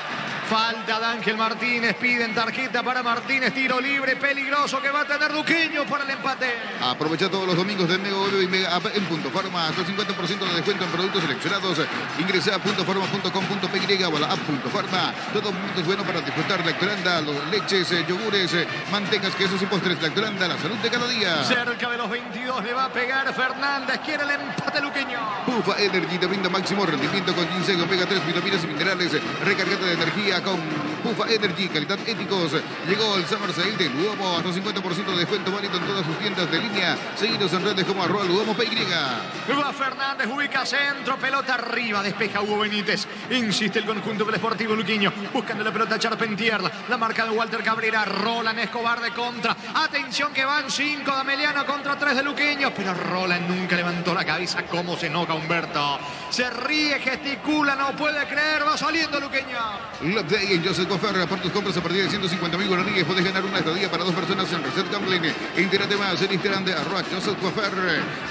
de Ángel Martínez. Piden tarjeta para Martínez. Tiro libre peligroso que va a tener Luqueño para el empate. Aprovecha todos los domingos de Mega Oro y Mega App en Punto Farma. Hasta el 50% de descuento en productos seleccionados. Ingresa a puntofarma.com.py o a la app Punto Farma. Todo momento es bueno para disfrutar Lactolanda, los leches, yogures, mantecas, quesos y postres. Lactolanda, la salud de cada día. Cerca de los 22 le va a pegar Fernández. Quiere el empate Luqueño. Pufa Energy te brinda máximo rendimiento con ginseng, omega 3, vitaminas y minerales. Recargate de energía con Pufa Energy, calidad éticos. Llegó el Summer Sale de Luomo, hasta 50% de descuento válido en todas sus tiendas de línea. Seguidos en redes como @LuomoPY. Va Fernández, ubica centro, pelota arriba, despeja Hugo Benítez. Insiste el conjunto del Sportivo Luqueño, buscando la pelota Charpentier. La marca de Walter Cabrera, Roland Escobar de contra. Atención que van 5 de Ameliano contra 3 de Luqueño, pero Roland nunca levantó la cabeza. Cómo se enoja Humberto. Se ríe, gesticula, no puede creer, va saliendo Luqueño. Love Day en Joseph Cofer. Por tus compras a partir de 150.000 guaraníes podés ganar una estadía para 2 personas en Reset Gambling. Entérate más en Instagram de @Joseph Cofer.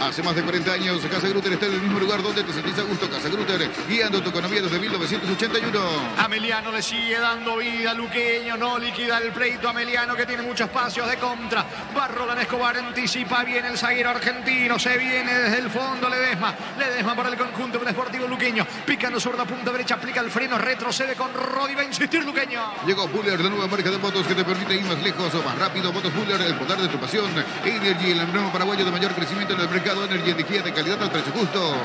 Hace más de 40 años, Casa Grutter está en el mismo lugar donde te sentís a gusto. Casa Grutter, guiando tu economía desde 1981. Ameliano le sigue dando vida a Luqueño, no liquida el pleito. Ameliano que tiene muchos espacios de contra. Va Roland Escobar, anticipa bien el zaguero argentino. Se viene desde el fondo Ledesma para el conjunto del Sportivo Luqueño. Picando sobre la punta derecha, aplica el freno, retrocede con Rodi. Va a insistir Luqueño. Llegó Puller, la nueva marca de motos que te permite ir más lejos o más rápido. Motos Puller, el poder de tu pasión. Energy, el emblema paraguayo de mayor crecimiento en el mercado. Energy, energía de calidad al precio justo.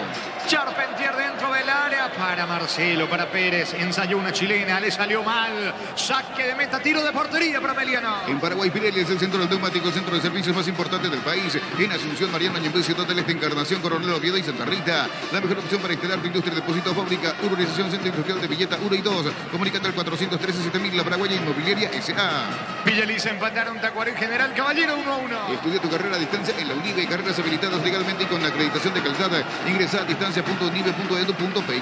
Charpentier dentro del área. ahora para Marcelo, para Pérez. Ensayó una chilena, le salió mal. Saque de meta, tiro de portería para Emiliano. En Paraguay, Pirelli es el centro del neumático, centro de servicios más importante del país. En Asunción, Mariano, Ñemby, Ciudad del Este, Encarnación, Coronel Oviedo y Santa Rita. La mejor opción para instalar tu industria, depósito, fábrica, urbanización, centro industrial de Villeta 1 y 2. Comunicando al 413-7000, la Paraguaya Inmobiliaria S.A. Villaliza empataron Tacuarí General Caballero 1-1. Estudia tu carrera a distancia en la UNIVE y carreras habilitadas legalmente y con la acreditación de calidad. Ingresa a distancia.unive.edu.py.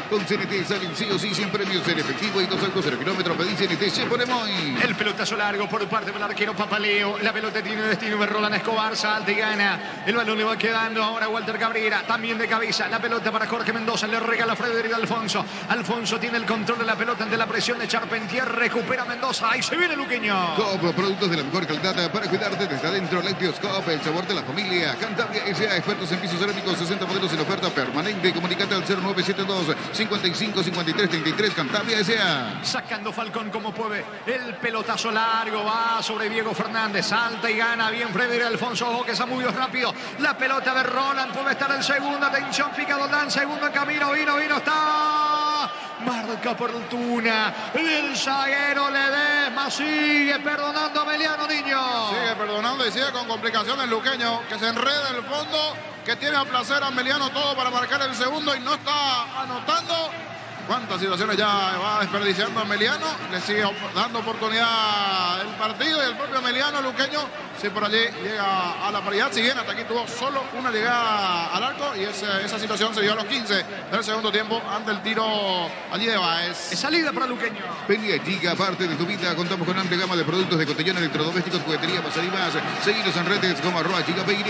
Con CNT salen sí o sí 100 premios en efectivo y 2 autos 0 kilómetros. Pedí CNT, se pone muy. El pelotazo largo por parte del arquero Papaleo. La pelota tiene destino de Roland Escobar. Salta y gana. El balón le va quedando ahora a Walter Cabrera. También de cabeza. La pelota para Jorge Mendoza. Le regala a Frederico Alfonso. Alfonso tiene el control de la pelota ante la presión de Charpentier. Recupera Mendoza. Ahí se viene Luqueño. Coop, productos de la mejor calidad para cuidarte desde adentro. Lácteos Coop, el sabor de la familia. Cantabria S.A. expertos en pisos cerámicos. 60 modelos en oferta permanente. Comunicate al 0972 55 53 33. Cantabria S.A. Sacando Falcón como puede. El pelotazo largo va sobre Diego Fernández. Salta y gana bien Frederico Alfonso. Ojo que Zamudio es rápido. La pelota de Roland puede estar el segundo. Atención, pica Doldán. Segundo en camino. Vino. Está. Marca oportuna. El zaguero Ledesma sigue perdonando a Emiliano Niño. Sigue perdonando y sigue con complicaciones Luqueño, que se enreda en el fondo, que tiene a placer a Emiliano todo para marcar el segundo y no está anotando. ¿Cuántas situaciones ya va desperdiciando a Emiliano? Le sigue dando oportunidad el partido y el propio Emiliano Luqueño, si por allí llega a la paridad. Si bien hasta aquí tuvo solo una llegada al arco y esa situación se dio a los 15 del segundo tiempo ante el tiro allí de Baez. Es salida para Luqueño. Peña Chica, parte de tu vida. Contamos con amplia gama de productos de cotillón, electrodomésticos, juguetería, pasar y más. Seguidos en redes como @ChicaPY.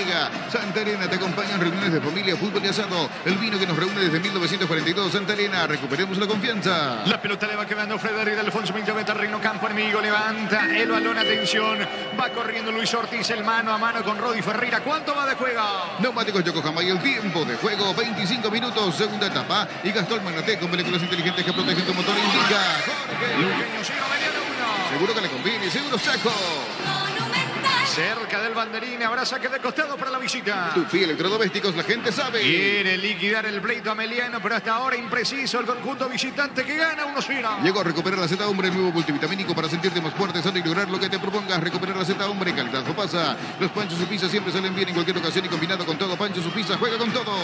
Santa Elena te acompaña en reuniones de familia, fútbol y asado. El vino que nos reúne desde 1942. Santa Elena, recuperemos la confianza. La pelota le va quedando Frederico Alfonso. 20 metros, terreno campo enemigo. Levanta el balón, atención. Va corriendo Luis Ortiz, el mano a mano con Rodi Ferreira. ¿Cuánto va de juego? Neumáticos Yokohama y el tiempo de juego, 25 minutos, segunda etapa. Y Gastón Magnate con moléculas inteligentes que protegen tu motor. Indica Jorge. Luqueño 0, Emiliano 1. Seguro que le conviene, seguro saco. Cerca del banderín, habrá saque de costado para la visita. Tupi Electrodomésticos, la gente sabe. Quiere liquidar el pleito Emiliano, pero hasta ahora impreciso el conjunto visitante que gana 1-0. Llegó a recuperar la Z Hombre, nuevo multivitamínico para sentirte más fuerte, sano y lograr lo que te propongas. Recuperar la Z Hombre, calidad no pasa. Los panchos su pizza siempre salen bien en cualquier ocasión y combinado con todo. Pancho su pizza juega con todo.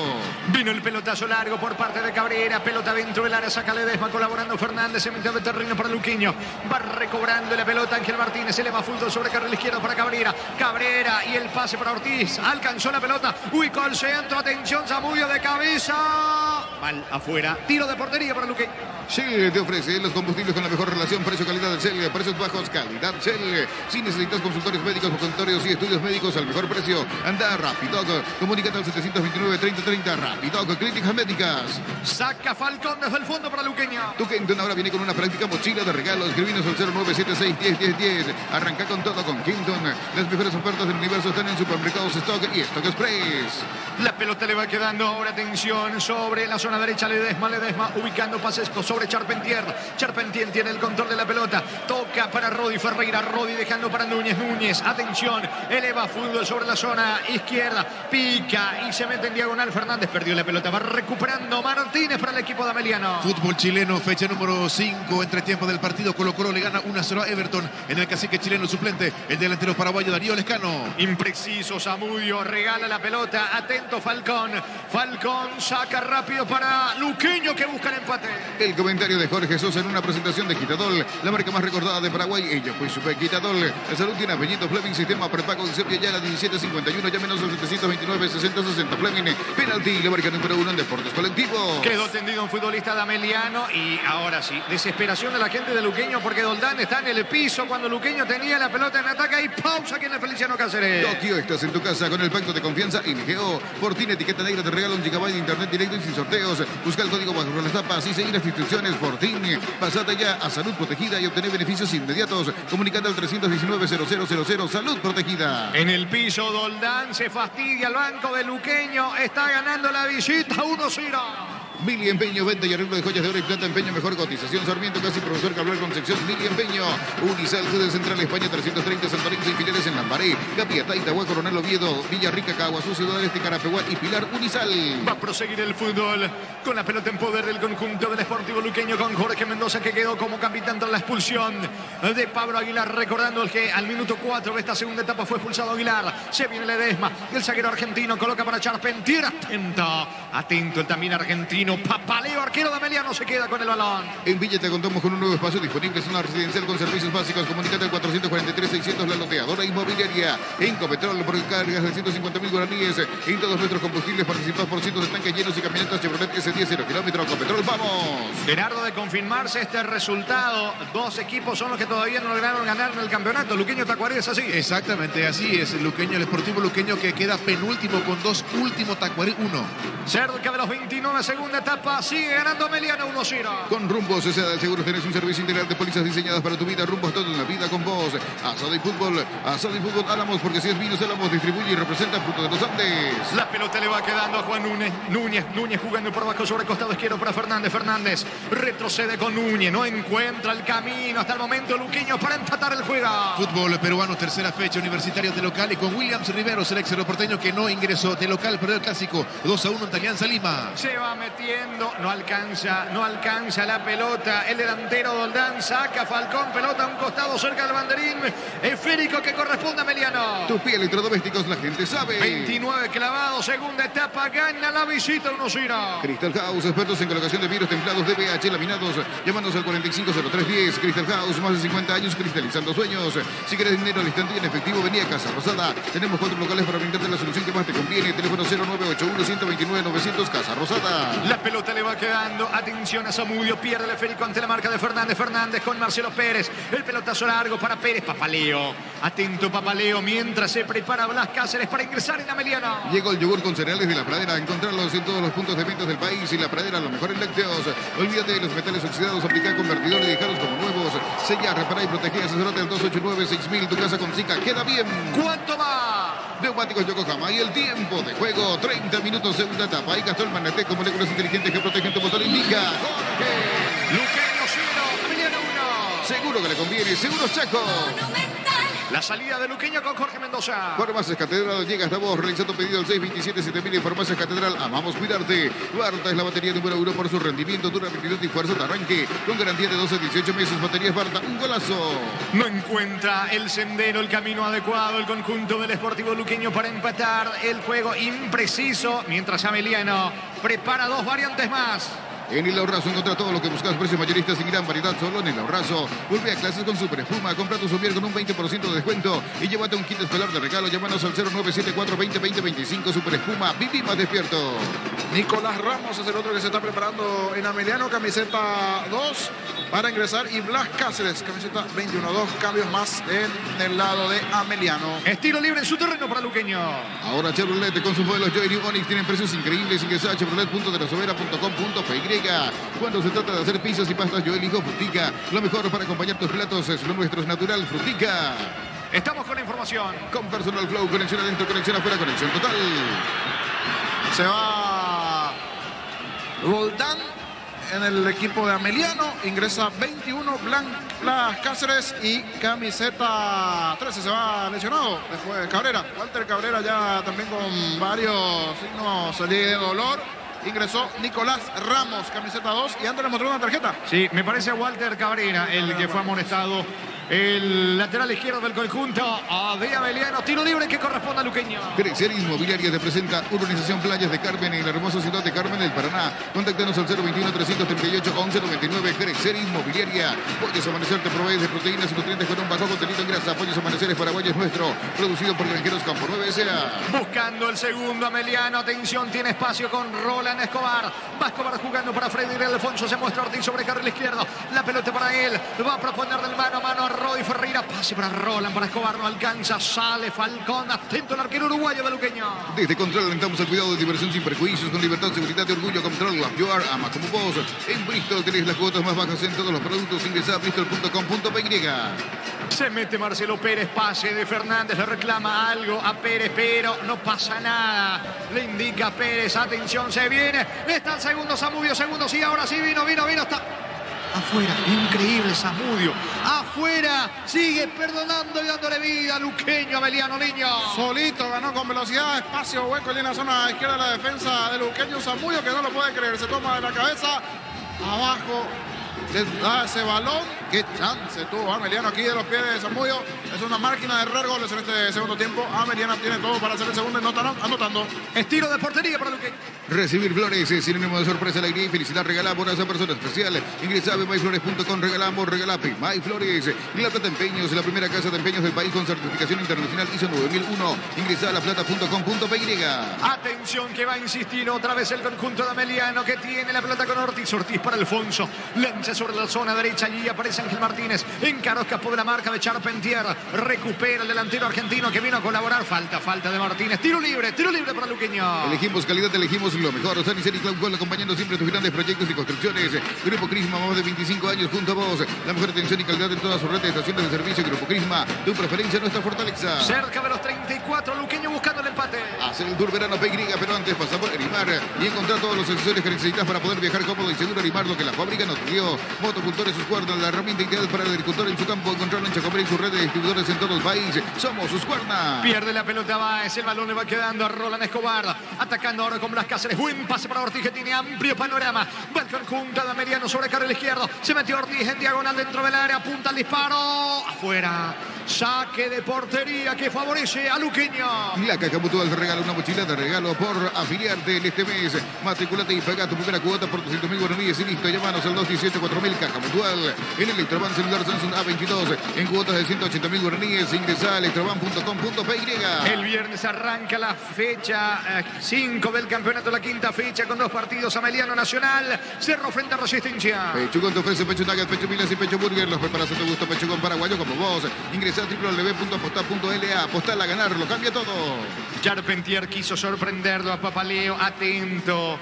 Vino el pelotazo largo por parte de Cabrera. Pelota dentro del área, saca Ledesma colaborando Fernández en mitad de terreno para Luqueño. Va recobrando la pelota Ángel Martínez. Se le va fútbol sobre carril izquierdo para Cabrera. Cabrera y el pase para Ortiz. Alcanzó la pelota. Ubicó al centro. Atención, Zamudio de cabeza. Mal afuera. Tiro de portería para Luque. Shell te ofrece los combustibles con la mejor relación precio-calidad del Shell. Precios bajos, calidad Shell. Si necesitas consultorios médicos, consultorios y estudios médicos al mejor precio, anda Rapidoc. Comunícate al 729-3030. Rapidoc, clínicas médicas. Saca Falcón desde el fondo para Luqueño. Tu Kenton ahora viene con una práctica mochila de regalos. Escribinos al 0976-101010. Arranca con todo con Kenton. Las mejores ofertas del universo están en Supermercados Stock y Stock Express. La pelota le va quedando ahora, atención, sobre la zona derecha. Ledesma ubicando pases sobre Charpentier. Charpentier tiene el control de la pelota. Toca para Rodi Ferreira. Rodi dejando para Núñez. Atención, eleva fútbol sobre la zona izquierda. Pica y se mete en diagonal. Fernández perdió la pelota. Va recuperando Martínez para el equipo de Emiliano. Fútbol chileno, fecha número 5, entretiempo del partido. Colo-Colo le gana 1-0 a Everton. En el cacique chileno suplente, el delantero paraguayo Darío Lescano. Impreciso, Zamudio regala la pelota. Atento Falcón. Falcón saca rápido para Luqueño que busca el empate. El comentario de Jorge Sosa en una presentación de Quitadol, la marca más recordada de Paraguay. Ella fue Super Quitadol. La salud tiene apellido Fleming, sistema prepago Sepia ya la 1751, ya menos al 729-6060 Fleming. Penalti, la marca número 1 en deportes colectivos. Quedó tendido un futbolista de Emiliano y ahora sí, desesperación de la gente de Luqueño porque Doldán está en el piso cuando Luqueño tenía la pelota en ataque y pausa aquí en el Feliciano Cáceres. Tokio, estás en tu casa con el pacto de confianza NGO. Fortín etiqueta negra te regala 1 GB de internet directo y sin sorteos. Busca el código bajo las tapas y seguir las instrucciones. Fortín, pasate ya a Salud Protegida y obtener beneficios inmediatos. Comunicando al 319-0000 Salud Protegida. En el piso Doldán se fastidia al banco de Luqueño. Está ganando la visita 1-0. Mili Empeño, venta y arreglo de joyas de oro y plata, empeño, mejor cotización. Sarmiento, casi profesor Cabral Concepción, Mili Empeño. Unisal, sede central España, 330, Santorín, y filiales en Lambaré, Capia, Taitagua, Coronel Oviedo, Villarrica, Caguazú, Ciudad Este, Carapeguá y Pilar. Unisal. Va a proseguir el fútbol con la pelota en poder del conjunto del Sportivo Luqueño con Jorge Mendoza, que quedó como capitán tras la expulsión de Pablo Aguilar. Recordando el que al minuto 4 de esta segunda etapa fue expulsado Aguilar. Se viene Ledesma, el zaguero argentino coloca para Charpentier. Atento el también argentino. Papaleo, arquero de Ameliano, se queda con el balón. En Villa te contamos con un nuevo espacio disponible, zona residencial con servicios básicos. Comunícate al 443-600, la loteadora inmobiliaria. En Copetrol, por cargas de 150.000 guaraníes. En todos nuestros combustibles participas por cientos de tanques llenos y camionetas Chevrolet S10 0 kilómetros. Copetrol, vamos. Gerardo, de confirmarse este resultado, dos equipos son los que todavía no lograron ganar en el campeonato. Luqueño Tacuaré, ¿es así? Exactamente, así es. El Sportivo Luqueño, que queda penúltimo con 2, último Tacuaré 1. Cerca de los 29, segunda etapa, sigue ganando Ameliano 1-0. Con Rumbos S.A. de Seguros tenés un servicio integral de pólizas diseñadas para tu vida. Rumbos, todo en la vida con vos. Asado y fútbol Álamos, porque si es Vinos Álamos, distribuye y representa Fruto de los Andes. La pelota le va quedando a Juan Núñez jugando por abajo sobre el costado izquierdo para Fernández retrocede con Núñez, no encuentra el camino hasta el momento Luqueño para empatar el juego. Fútbol peruano, tercera fecha, Universitarios de local, y con Williams Riveros, el ex porteño, que no ingresó de local, perdió el clásico 2-1 ante Alianza Lima. Se va metiendo, no alcanza la pelota, el delantero Doldán saca Falcón, pelota a un costado cerca del banderín esférico que corresponde a Ameliano. Tu piel, electrodomésticos, la gente sabe. 29 clavados, segunda etapa, gana la visita 1-0. Crystal House, expertos en colocación de vidrios templados DBH laminados. Llámanos al 450310. Crystal House, más de 50 años cristalizando sueños. Si querés dinero al instante y en efectivo, vení a Casa Rosada. Tenemos 4 locales para brindarte la solución que más te conviene. Teléfono 0981-129-900, Casa Rosada. La pelota le va quedando. Atención a Zamudio, pierde el esférico ante la marca de Fernández con Marcelo Pérez. El pelotazo largo para Pérez. Papaleo. Atento Papaleo mientras se prepara Blas Cáceres para ingresar en Ameliano. Llegó el yogur con cereales de La Pradera. Encontrarlos en todos los puntos de venta del país. Y La Pradera, lo mejor en lácteos. Olvídate de los metales oxidados. Aplicar convertidor y dejarlos como nuevos. Sella, repara y protege. Asesorate al 289-6000. Tu casa con Zika queda bien. ¿Cuánto va? Neumáticos Yokohama. Y el tiempo de juego, 30 minutos, segunda etapa. Y Gastón Manete, con moléculas inteligentes que protegen tu motor, indica Jorge. Luqueño 0, Ameliano 1. Seguro que le conviene. Seguro Chaco. La salida de Luqueño con Jorge Mendoza. Farmacias Catedral, llega hasta vos realizando pedido al 627-7000 en Farmacias Catedral. Amamos cuidarte. Barta es la batería número 1 por su rendimiento, durabilidad y fuerza de arranque. Con garantía de 12 a 18 meses. Baterías Barta, un golazo. No encuentra el sendero, el camino adecuado, el conjunto del Sportivo Luqueño para empatar el juego impreciso. Mientras Ameliano prepara dos variantes más. En el Ahorrazo encontrás todo lo que buscas, precios mayoristas y gran variedad solo en el Ahorrazo. Vuelve a clases con Super Espuma, compra tu somier con un 20% de descuento y llévate un kit escolar de regalo. Llámanos al 0974-2020-25. Super Espuma, viví más despierto. Nicolás Ramos es el otro que se está preparando en Ameliano, camiseta 2 para ingresar, y Blas Cáceres, camiseta 21. 2 cambios más en el lado de Ameliano. Estilo libre en su terreno para Luqueño. Ahora Chevrolet con sus modelos Joy New Onix tienen precios increíbles. Ingresa a chevrolet.delasovera.com.py. Cuando se trata de hacer pizzas y pastas, yo elijo Frutica. Lo mejor para acompañar tus platos es lo nuestro, es natural. Frutica. Estamos con la información. Con Personal Flow, conexión adentro, conexión afuera, conexión total. Se va Roldán en el equipo de Ameliano. Ingresa 21 Blas Cáceres y camiseta 13. Se va lesionado después Cabrera. Walter Cabrera ya también con varios signos de dolor. Ingresó Nicolás Ramos, camiseta 2, y antes le mostró una tarjeta. Sí, me parece a Walter Cabrera el que fue amonestado. El lateral izquierdo del conjunto de Ameliano. Tiro libre que corresponde a Luqueño. Crecer Inmobiliaria te presenta Urbanización Playas de Carmen en la hermosa ciudad de Carmen del Paraná. Contáctanos al 021-338-1199. Crecer Inmobiliaria. Pollos Amanecer te provee de proteínas y nutrientes con un bajo contenido en grasa. Pollos Amaneceres Paraguay es nuestro. Producido por Granjeros Campo 9 S.A. Buscando el segundo Ameliano. Atención, tiene espacio con Roland Escobar. Va Escobar jugando para Freddy Alfonso. Se muestra Ortiz sobre carril izquierdo. La pelota para él. Va a proponer del mano a mano a Rodi Ferreira. Pase para Roland, para Escobar. No alcanza. Sale Falcón. Atento el arquero uruguayo de Luqueño. Desde Control alentamos el cuidado de diversión sin perjuicios, con libertad, seguridad y orgullo. Control, you are, ama como vos. En Bristol tenés las cuotas más bajas en todos los productos. Ingresa a bristol.com.py. Se mete Marcelo Pérez, pase de Fernández, le reclama algo a Pérez, pero no pasa nada. Le indica a Pérez, atención, se viene. Está el segundo Zamudio, segundo, sí, ahora sí, vino, está afuera. Increíble Zamudio. Afuera, sigue perdonando y dándole vida a Luqueño, Ameliano Niño. Solito ganó con velocidad, espacio, hueco en la zona izquierda de la defensa de Luqueño. Zamudio, que no lo puede creer, se toma de la cabeza, abajo. Le da ese balón. Qué chance tuvo Ameliano aquí de los pies de Zamudio. Es una máquina de errar goles en este segundo tiempo. Ameliano tiene todo para hacer el segundo y no está anotando. Estilo de portería para Luqueño. Recibir flores es sinónimo de sorpresa, alegría y felicidad. Regalamos a esa persona especial. Ingresa a myflores.com. Regalamos, regalape. MyFlores. La Plata Empeños, la primera casa de empeños del país con certificación internacional ISO 9001. Ingresa a laplata.com.py. Atención que va a insistir otra vez el conjunto de Ameliano, que tiene la pelota con Ortiz. Ortiz para Alfonso. Lanza sobre la zona derecha. Allí aparece Ángel Martínez. Encaró, escapó de la marca de Charpentier. Recupera el delantero argentino que vino a colaborar. Falta de Martínez. Tiro libre para Luqueño. Elegimos calidad, elegimos lo mejor. Sanicel y Claucol acompañando siempre tus grandes proyectos y construcciones. Grupo Crisma, más de 25 años junto a vos. La mejor atención y calidad en toda su red de estaciones de servicio. Grupo Crisma, tu preferencia, nuestra fortaleza. Cerca de los 34, Luqueño buscando el empate. Hacer el tour verano PY, pero antes pasa por Arimar y encontrar todos los accesorios que necesitas para poder viajar cómodo y seguro. Arimar, lo que la fábrica nos dio. Motocultores, sus cuerdas, la herramienta ideal para el agricultor en su campo. Encontrarlo en Chacombre y su red de distribuidores en todo el país. Somos sus cuerdas. Pierde la pelota Báez, el balón le va quedando a Roland Escobar. Atacando ahora con Blas Cáceres. Buen pase para Ortiz, que tiene amplio panorama. Va el conjunto de Ameliano sobre carril izquierdo. Se metió Ortiz en diagonal dentro del área. Apunta al disparo. Afuera. Saque de portería que favorece a Luqueño. La Caja Mutual te regala una mochila de regalo por afiliarte en este mes. Matriculate y paga tu primera cuota por 200.000 guaraníes y listo. Llámanos al 218-4000. Caja Mutual. En Electroban celular Samsung A22. En cuotas de 180.000 guaraníes. Ingresa a electroban.com.py. El viernes arranca la fecha 5 del campeonato, la quinta fecha con 2 partidos. Ameliano Nacional, Cerro frente a Resistencia. Pechugón te ofrece pecho nugget, pecho milas y pecho burger. Los preparas a tu gusto, Pechugón paraguayo como vos. Ingresa a www.apostar.la. Apostar a ganar, lo cambia todo. Charpentier quiso sorprenderlo a Papaleo. Atento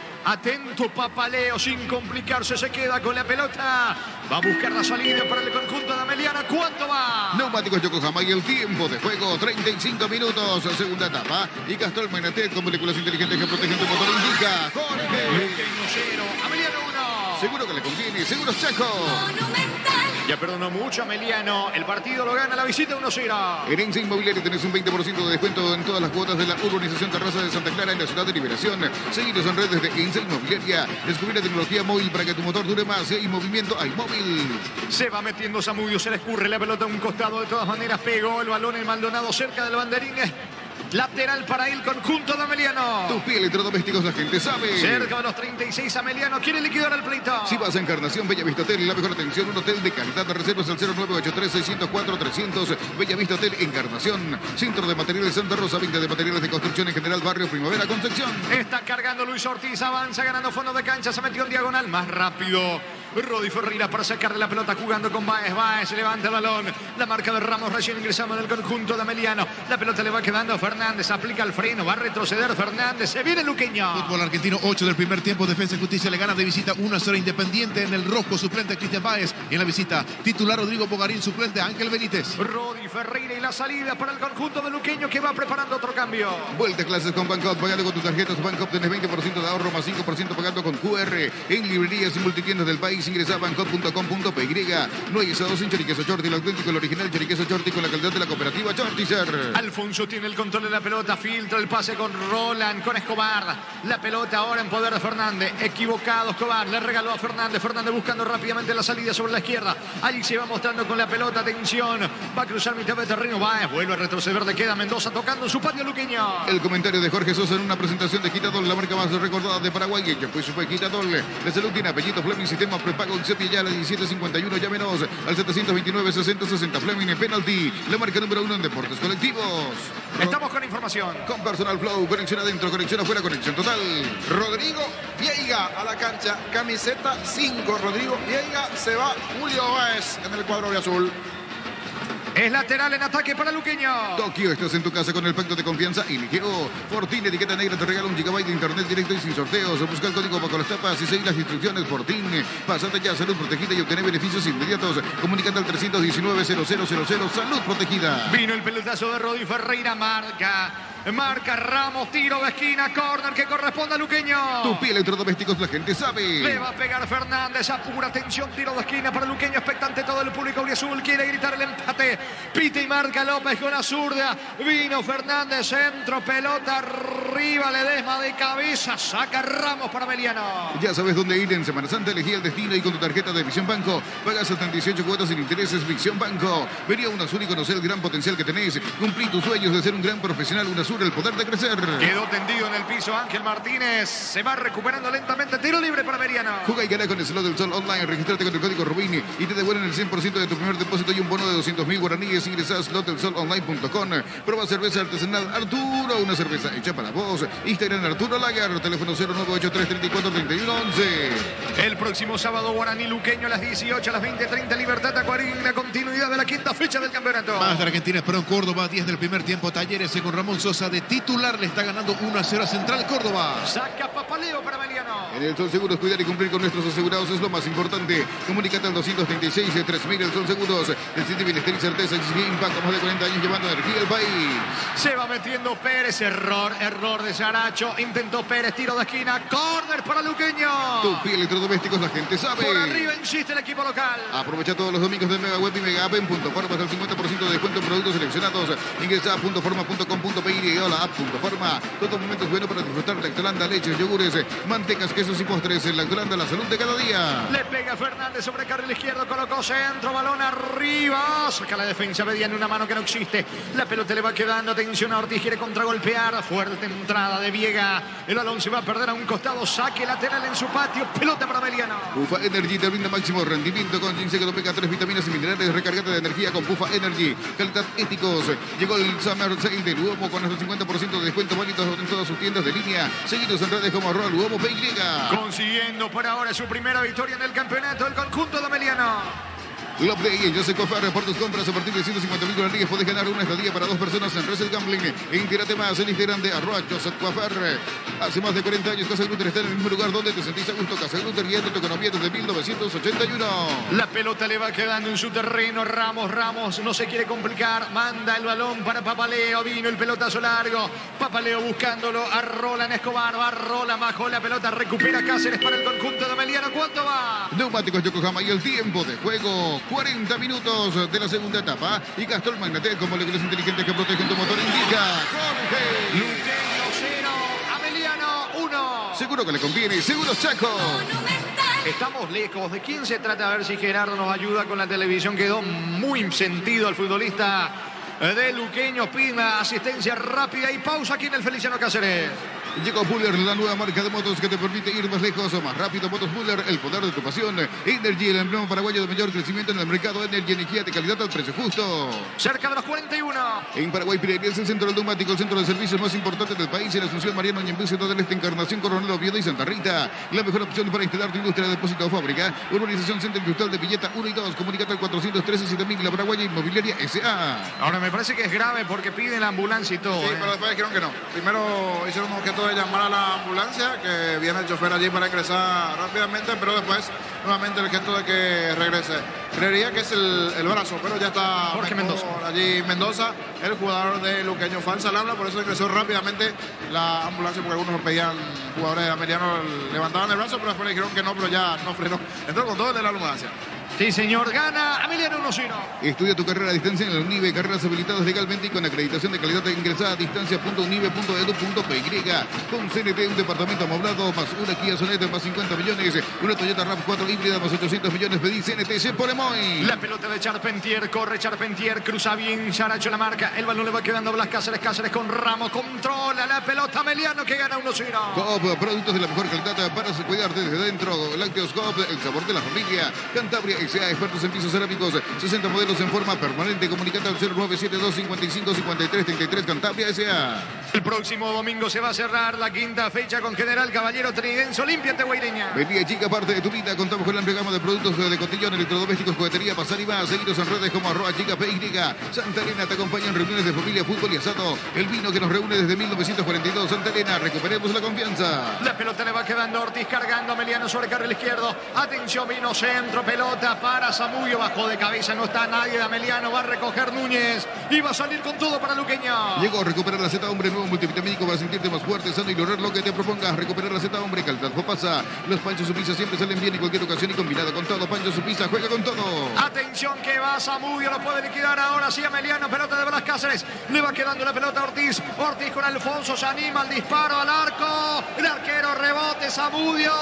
Papaleo, sin complicarse, se queda con la pelota. Va a buscar la salida para el conjunto de Ameliano. ¿Cuánto va? Neumáticos Yokohama y el tiempo de juego, 35 minutos, segunda etapa. Y Castrol Menetet con moléculas inteligentes que protegen tu motor. Indica Jorge. Luqueño 0, Ameliano 1. Seguro que le conviene, seguro Chaco. Monumental. Ya perdonó mucho Ameliano. El partido lo gana la visita 1-0. En Ense Inmobiliaria tenés un 20% de descuento en todas las cuotas de la urbanización Terraza de Santa Clara en la ciudad de Liberación. Seguidos en redes de Ense Inmobiliaria. Descubrí la tecnología móvil para que tu motor dure más. Si hay movimiento, hay móvil. Se va metiendo Zamudio, se le escurre la pelota a un costado. De todas maneras pegó el balón el Maldonado cerca del banderín. Lateral para el conjunto de Ameliano. Tus pies electrodomésticos, la gente sabe. Cerca de los 36, Ameliano quiere liquidar el pleito. Si vas a Encarnación, Bella Vista Hotel, la mejor atención, un hotel de calidad. De reservas al 0983-604-300. Bella Vista Hotel, Encarnación. Centro de Materiales Santa Rosa, 20 de materiales de construcción en general, Barrio Primavera, Concepción. Está cargando Luis Ortiz, avanza ganando fondo de cancha, se metió en diagonal, más rápido. Rodi Ferreira para sacarle la pelota jugando con Báez. Báez levanta el balón. La marca de Ramos recién ingresando en el conjunto de Ameliano. La pelota le va quedando a Fernández. Aplica el freno. Va a retroceder Fernández. Se viene Luqueño. Fútbol argentino 8 del primer tiempo. Defensa y Justicia le gana de visita 1-0 Independiente en el rojo. Suplente Cristian Báez. En la visita titular Rodrigo Bogarín. Suplente Ángel Benítez. Rodi Ferreira y la salida para el conjunto de Luqueño que va preparando otro cambio. Vuelta a clases con Bancop. Pagando con tus tarjetas Bancop tenés 20% de ahorro más 5% pagando con QR. En librerías y multitiendas del país ingresa a bancop.com.py. No hay asado sin choriqueso Chorti, el auténtico, el original choriqueso Chorti con la calidad de la cooperativa Chortizer. Alfonso tiene el control de la pelota, filtra el pase con Roland, con Escobar. La pelota ahora en poder de Fernández. Equivocado Escobar, le regaló a Fernández. Fernández buscando rápidamente la salida sobre la izquierda. Allí se va mostrando con la pelota, atención. Va a cruzar mitad de terreno, va, vuelve a retroceder, le queda Mendoza tocando en su patio luqueño. El comentario de Jorge Sosa en una presentación de Quitadol, la marca más recordada de Paraguay. Ella fue su Quitadol. La salud tiene apellido Fleming, sistema prepago en Sepia ya la 1751, llámenos al 729-6060. Fleming en penalty, la marca número 1 en deportes colectivos. Estamos con información. Con Personal Flow, conexión adentro, conexión afuera, conexión total. Rodrigo Vieiga a la cancha, camiseta 5. Rodrigo Vieiga, se va Julio Báez en el cuadro de azul. Es lateral en ataque para Luqueño. Tokio, estás en tu casa con el pacto de confianza y Ligeo. Fortín, etiqueta negra, te regala 1 GB de internet directo y sin sorteos. Busca el código bajo las tapas y seguir las instrucciones. Fortín, pásate ya a Salud Protegida y obtener beneficios inmediatos. Comunicate al 319-0000. Salud Protegida. Vino el pelotazo de Rodi Ferreira, marca Ramos, tiro de esquina, córner que corresponde a Luqueño. Tupi Electrodomésticos, la gente sabe. Le va a pegar Fernández, apura, atención, tiro de esquina para Luqueño, expectante todo el público auriazul, quiere gritar el empate. Pita y marca López con la zurda. Vino Fernández, centro, pelota arriba, Ledesma de cabeza, saca Ramos para Meliano. Ya sabes dónde ir en Semana Santa, elegí el destino y con tu tarjeta de Visión Banco pagas hasta 18 cuotas sin intereses. Visión Banco. Vení a UNASUR y conocer el gran potencial que tenés. Cumplí tus sueños de ser un gran profesional. UNASUR, el poder de crecer. Quedó tendido en el piso Ángel Martínez. Se va recuperando lentamente. Tiro libre para Meriano. Juega y gana con el Slot del Sol Online. Regístrate con el código Rubini y te devuelven el 100% de tu primer depósito y un bono de 200.000 guaraníes. Ingresa a slotdelsolonline.com. Prueba cerveza artesanal Arturo. Una cerveza hecha para vos. Instagram Arturo Lagar. Teléfono 0983343111. El próximo sábado Guaraní Luqueño a las 18, a las 20:30. Libertad Acuarín. La continuidad de la quinta fecha del campeonato. Más de Argentina Pro Córdoba, 10 del primer tiempo. Talleres con Ramón Sosa de titular. Le está ganando 1-0 a Central Córdoba. Saca Papaleo para Meliano. En el Sol Seguros, cuidar y cumplir con nuestros asegurados es lo más importante. Comunicate al 236-3000. El Sol Seguros. Decide bienestar y certeza. Y impacto más de 40 años llevando energía al país. Se va metiendo Pérez. Error de Saracho. Intentó Pérez. Tiro de esquina. Córner para Luqueño. Tupi Electrodomésticos, la gente sabe. Por arriba insiste el equipo local. Aprovecha todos los domingos de Mega Web y Mega App en Punto Forma hasta el 50% de descuento en productos seleccionados. Ingresa a puntoforma.com.py o la app Punto Forma. Todo momento es bueno para disfrutar Lactolanda, leches, yogures, mantecas, quesos y postres. En Lactolanda, la salud de cada día. Le pega Fernández sobre carril izquierdo, colocó centro, balón arriba. Saca la defensa, mediante una mano que no existe. La pelota le va quedando, atención a Ortiz, quiere contragolpear. Fuerte entrada de Viega. El balón se va a perder a un costado, saque lateral en su patio. Pelota para Meliano. Pufa Energy te brinda máximo rendimiento con Ginseng Omega 3 vitaminas y minerales. Recargate de energía con Pufa Energy. Calidad éticos. Llegó el Summer Sale de Luomo con nuestro 50% de descuento válido en todas sus tiendas de línea. Seguidos en redes como @Luomo PY. Consiguiendo por ahora su primera victoria en el campeonato el conjunto de Meliano. Love Day en Joseph Cofar. Por tus compras a partir de 150.000 guaraníes podés ganar una estadía para 2 personas en Resel Gambling. Entérate más en Instagram de @Joseph Cofar. Hace más de 40 años Casa Grutter está en el mismo lugar donde te sentís a gusto. Casa Grutter, guiando tu economía desde 1981. La pelota le va quedando en su terreno. Ramos no se quiere complicar. Manda el balón para Papaleo. Vino el pelotazo largo. Papaleo buscándolo a Roland Escobar. Va Roland, bajó la pelota. Recupera Cáceres para el conjunto de Meliano. ¿Cuánto va? Neumáticos Yokohama y el tiempo de juego. 40 minutos de la segunda etapa. Y Castrol Magnetel, como moléculas inteligentes que protegen tu motor, indica Jorge. Luqueño 0, Ameliano 1. Seguro que le conviene. Seguro Chaco. Estamos lejos. ¿De quién se trata? A ver si Gerardo nos ayuda con la televisión. Quedó muy sentido al futbolista de Luqueño. Pide una asistencia rápida y pausa aquí en el Feliciano Cáceres. Llegó Buller, la nueva marca de motos que te permite ir más lejos o más rápido. Motos Buller, el poder de tu pasión. Energy, el emblema paraguayo de mayor crecimiento en el mercado. Energy, energía de calidad al precio justo. Cerca de los 41. En Paraguay, Pireñas, el centro del neumático, el centro de servicios más importante del país. En Asunción, Mariano, Ñemby, Ciudad del Este, Encarnación, Coronel Oviedo y Santa Rita. La mejor opción para instalar tu industria de depósito o fábrica. Urbanización Centro Industrial de Villeta 1 y 2. Comunicate al 413-7000. La Paraguaya Inmobiliaria S.A. Ahora me parece que es grave porque piden la ambulancia y todo. Sí, pero después dijeron que no. Primero hicieron un objeto de llamar a la ambulancia, que viene el chofer allí para ingresar rápidamente, pero después nuevamente el gesto de que regrese. Creería que es el brazo, pero ya está Jorge Mendoza. Allí Mendoza, el jugador de Luqueño. Falsa al habla, por eso ingresó rápidamente la ambulancia, porque algunos pedían, jugadores americanos levantaban el brazo, pero después le dijeron que no, pero ya no frenó. Entró con todo el de la ambulancia. Sí, señor, gana Ameliano 1-0. Estudia tu carrera a distancia en la UNIVE, carreras habilitadas legalmente y con acreditación de calidad. Ingresada a distancia.unive.edu.py. Con CNT, un departamento amoblado, más una Kia Sonet, más 50 millones, una Toyota RAV4 híbrida, más 800 millones. Pedí CNT, se pone muy. La pelota de Charpentier, corre Charpentier, cruza bien, Saracho la marca, el balón le va quedando a Blas Cáceres, Cáceres con Ramos, controla la pelota, Ameliano que gana 1-0. Coop, productos de la mejor calidad para cuidarte desde dentro. Lácteos Coop, el sabor de la familia. Cantabria, S.A. expertos en pisos cerámicos, 60 modelos en forma permanente. Comunicate al 0972 55 53 33 Cantabria S.A. El próximo domingo se va a cerrar la quinta fecha con General Caballero Tridense Olimpia Tehuaireña. Vendía chica, parte de tu vida. Contamos con la amplia gama de productos de cotillón, electrodomésticos, juguetería, pasar y más. Seguidos en redes como @chica_PY. Santa Elena te acompaña en reuniones de familia, fútbol y asado. El vino que nos reúne desde 1942. Santa Elena, recuperemos la confianza. La pelota le va quedando Ortiz cargando Meliano sobre carril izquierdo. Atención, vino centro, pelota para Zamudio. Bajo de cabeza, no está nadie de Ameliano. Va a recoger Núñez y va a salir con todo para Luqueño. Llegó a recuperar la Z Hombre, nuevo multivitamínico para sentirte más fuerte, sano y lograr lo que te propongas. Recuperar la Z Hombre, calidad pasa. Los Pancho Supisa siempre salen bien en cualquier ocasión y combinado con todo. Pancho Supisa juega con todo. Atención que va Zamudio, lo puede liquidar ahora sí Ameliano. Pelota de Blas Cáceres. Le va quedando la pelota a Ortiz. Ortiz con Alfonso, se anima al disparo al arco. El arquero rebote, Zamudio.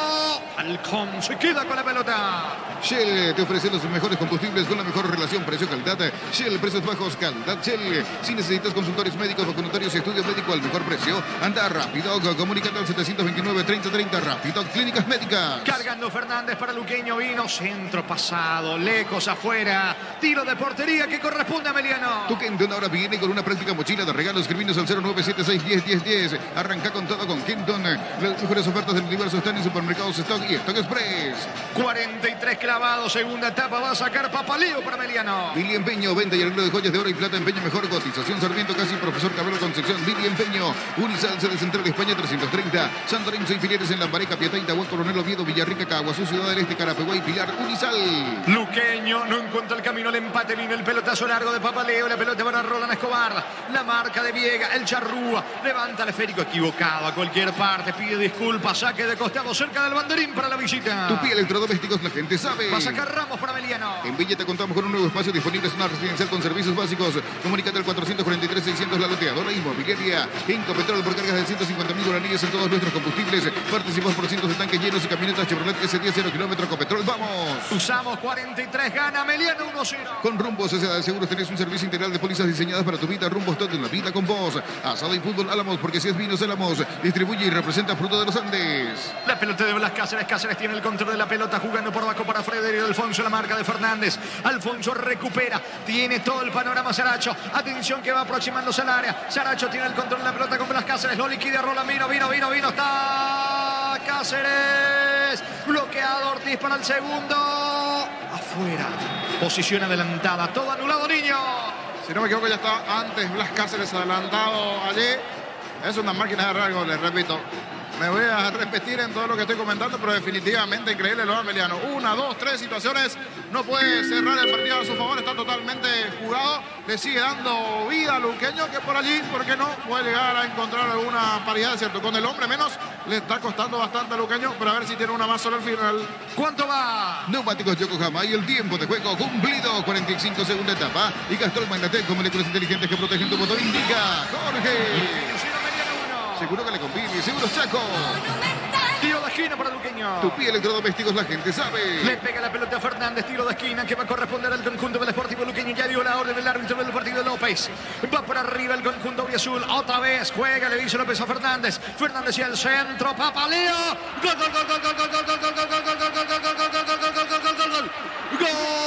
Alcón se queda con la pelota. Shell te ofrece los mejores combustibles con la mejor relación precio-calidad. Shell, precios bajos, calidad Shell. Si necesitas consultorios médicos, vacunatorios y estudio médico al mejor precio, anda rápido. Comunícate al 729-3030 rápido. Clínicas médicas. Cargando Fernández para Luqueño. Vino centro pasado. Lejos afuera. Tiro de portería que corresponde a Meliano. Tu Kenton ahora viene con una práctica mochila de regalos. Escribinos al 0976101010. Arranca con todo con Kenton. Las mejores ofertas del universo están en Supermercados Stock y Stock Express. 43 clavados. Segunda etapa va a sacar Papaleo para Meliano. Billy Empeño, venta y arreglo de joyas de oro y plata. Empeño mejor cotización. Sarmiento casi Profesor Cabrera Concepción. Billy Empeño. Unisal de Central España 330. Santo Lorenzo y Filiales en Lambareca, Piataita, Buen Coronel Oviedo, Villarrica, Caguazú, Ciudad del Este, Carapeguay, Pilar, Unisal. Luqueño no encuentra el camino al empate. Vino el pelotazo largo de Papaleo. La pelota para Roland Escobar. La marca de Viega. El Charrúa. Levanta el esférico equivocado a cualquier parte. Pide disculpas. Saque de costado cerca del banderín para la visita. Tupi Electrodomésticos, la gente sabe. Va a sacar Ramos para Meliano. En Villa te contamos con un nuevo espacio disponible. Es una residencial con servicios básicos. Comunícate al 443-600 La Loteadora Inmobiliaria. Incopetrol por cargas de 150.000 guaraníes en todos nuestros combustibles. Participamos por cientos de tanques llenos y camionetas Chevrolet S10 0 kilómetros con petrol. ¡Vamos! Usamos 43. Gana Meliano 1-0. Con Rumbos S.A. de Seguros tenés un servicio integral de pólizas diseñadas para tu vida. Rumbos, todo en la vida con vos. Asado y fútbol Álamos, porque si es vino es Álamos. Distribuye y representa Fruto de los Andes. La pelota de Blas Cáceres. Cáceres tiene el control de la pelota jugando por abajo para Frederico Alfonso. La marca de Fernández. Alfonso recupera. Tiene todo el panorama Saracho. Atención que va aproximándose al área. Saracho tiene el control de la pelota con Blas Cáceres. Lo liquida Roland. Vino. Está Cáceres. Bloqueado Ortiz para el segundo. Afuera. Posición adelantada. Todo anulado, niño. Si no me equivoco, ya está antes Blas Cáceres adelantado allí. Es una máquina de rasgos, les repito. Me voy a repetir en todo lo que estoy comentando, pero definitivamente increíble lo de Ameliano. 1, 2, 3 situaciones. No puede cerrar el partido a su favor. Está totalmente jugado. Le sigue dando vida a Luqueño, que por allí, ¿por qué no? Puede llegar a encontrar alguna paridad, ¿cierto? Con el hombre menos le está costando bastante a Luqueño, pero a ver si tiene una más solo al final. ¿Cuánto va? Neumáticos Yokohama y el tiempo de juego cumplido. 45 segunda etapa. Y Castrol Magnatec con moléculas inteligentes que protegen tu motor. Indica Jorge. Seguro que le conviene. Seguros Chaco. Tiro de esquina para Luqueño. Tupi Electrodomésticos, la gente sabe. Le pega la pelota a Fernández. Tiro de esquina que va a corresponder al conjunto del Sportivo Luqueño. Ya dio la orden del árbitro del partido López. Va por arriba el conjunto azul. Otra vez juega. Le dice López a Fernández. Fernández y el centro. Papaleo. Gol.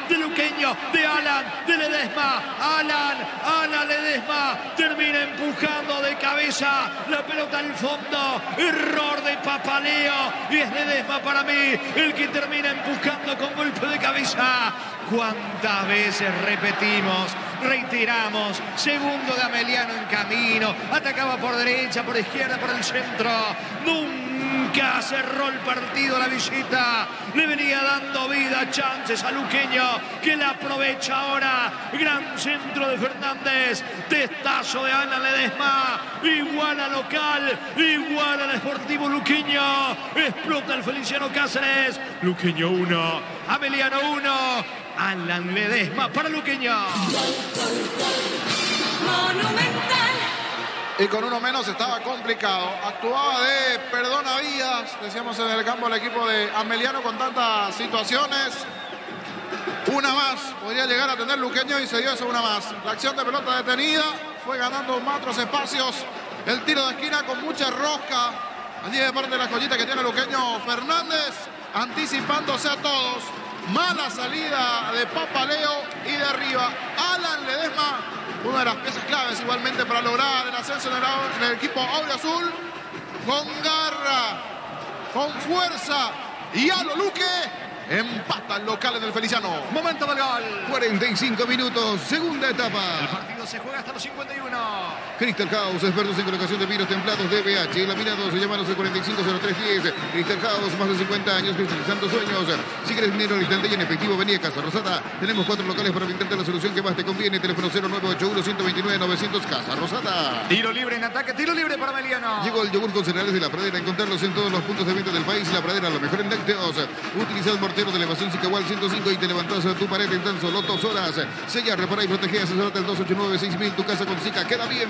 De Luqueño, de Alan, de Ledesma, Alan Ledesma, termina empujando de cabeza la pelota al fondo, error de Papaleo, y es Ledesma para mí, el que termina empujando con golpe de cabeza. ¿Cuántas veces repetimos, reiteramos? Segundo de Ameliano en camino, atacaba por derecha, por izquierda, por el centro, nunca cerró el partido la visita, le venía dando vida, chances a Luqueño, que la aprovecha ahora, gran centro de Fernández, testazo de Ana Ledesma, igual a local, igual al Sportivo Luqueño, explota el Feliciano Cáceres, Luqueño 1, Ameliano 1, Alan Ledesma para Luqueño. Monumental. Y con uno menos estaba complicado. Actuaba de perdonavidas, decíamos en el campo el equipo de Ameliano con tantas situaciones. Una más, podría llegar a tener Luqueño y se dio eso una más. La acción de pelota detenida, fue ganando otros espacios. El tiro de esquina con mucha rosca. Allí de parte de la joyita que tiene Luqueño Fernández, anticipándose a todos. Mala salida de Papaleo y de arriba Alan Ledesma, una de las piezas claves igualmente para lograr el ascenso en el equipo auriazul. Con garra, con fuerza y a lo Luque. Empatan locales del Feliciano. Momento del gol. 45 minutos, segunda etapa. El partido se juega hasta los 51. Crystal House, expertos en colocación de vinos templados de BH. Laminados, llamanos al 450310. Crystal House, más de 50 años cristalizando sueños. Si quieres dinero al instante y en efectivo, vení a Casa Rosada. Tenemos 4 locales para brindarte la solución que más te conviene. Teléfono 0981-129-900. Casa Rosada. Tiro libre en ataque, tiro libre para Meliano. Llegó el yogur con cereales de La Pradera. Encontrarlos en todos los puntos de venta del país. La Pradera, lo mejor en lácteos. Utiliza el mortero de elevación Sicahual 105 y te levantás a tu pared en tan solo 2 horas. Sella, repara y protege. Asesorate al 289-6000. Tu casa con Sica queda bien.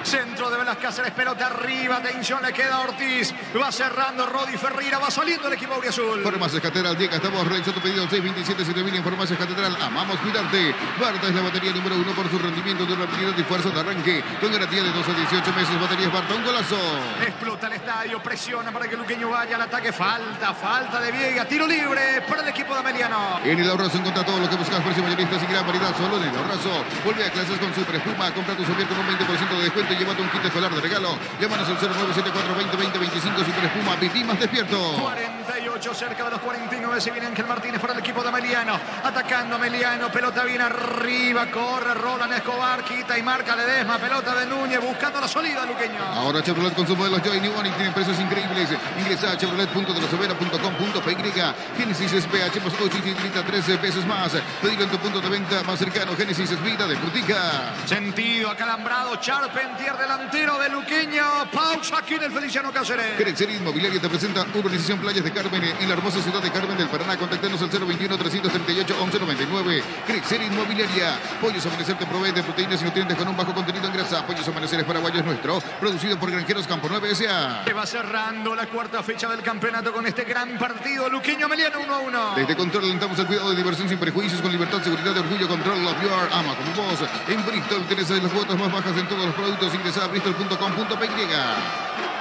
Centro de Velas Cáceres, pelota arriba, atención, le queda Ortiz. Va cerrando Rodi Ferreira, va saliendo el equipo auriazul. Farmacias Catedral, llega, estamos realizando pedidos 627-7000 en Farmacias Catedral. Amamos cuidarte. Barta es la batería número 1 por su rendimiento, durabilidad y fuerza de arranque. Con garantía de 2 a 18 meses. Baterías Barta, un golazo. Explota el estadio, presiona para que Luqueño vaya al ataque. Falta de Viega, tiro libre para el equipo de Ameliano. En el Ahorrazo encuentra todo lo que buscas, precios mayoristas y gran variedad solo en el Ahorrazo. Vuelve a clases con Super Espuma, compra tu Super con un 20% de descuento y llévate un kit escolar de regalo. Llámanos al 0974-2020-25 Super Espuma, viví más despierto. 48 cerca de los 49 se viene Ángel Martínez para el equipo de Ameliano. Atacando Ameliano, pelota bien arriba, corre Roland Escobar, quita y marca Ledesma, pelota de Núñez buscando la salida Luqueño. Ahora Chevrolet con sus modelos Joy New Onix tienen precios increíbles. Ingresa a chevrolet.delosovera.com.py. Génesis es PH más 8 y 33 veces más. Pedilo en tu punto de venta más cercano. Génesis es vida de frutica. Sentido acalambrado, Charpentier delantero de Luqueño. Pausa aquí en el Feliciano Cáceres. Crexer Inmobiliaria te presenta Urbanización Playas de Carmen en la hermosa ciudad de Carmen del Paraná. Contactanos al 021-338-1199. Crexer Inmobiliaria. Pollos Amanecer te provee de proteínas y nutrientes con un bajo contenido en grasa. Pollos Amaneceres Paraguayos nuestro. Producido por Granjeros Campo 9 S.A. Que va cerrando la cuarta fecha del campeonato con este gran partido. Luqueño Ameliano 1-1. Desde Control alentamos el cuidado de diversión sin prejuicios, con libertad, seguridad, orgullo, control, love your, ama como vos. En Bristol tenés las cuotas más bajas en todos los productos. Ingresa a bristol.com.py.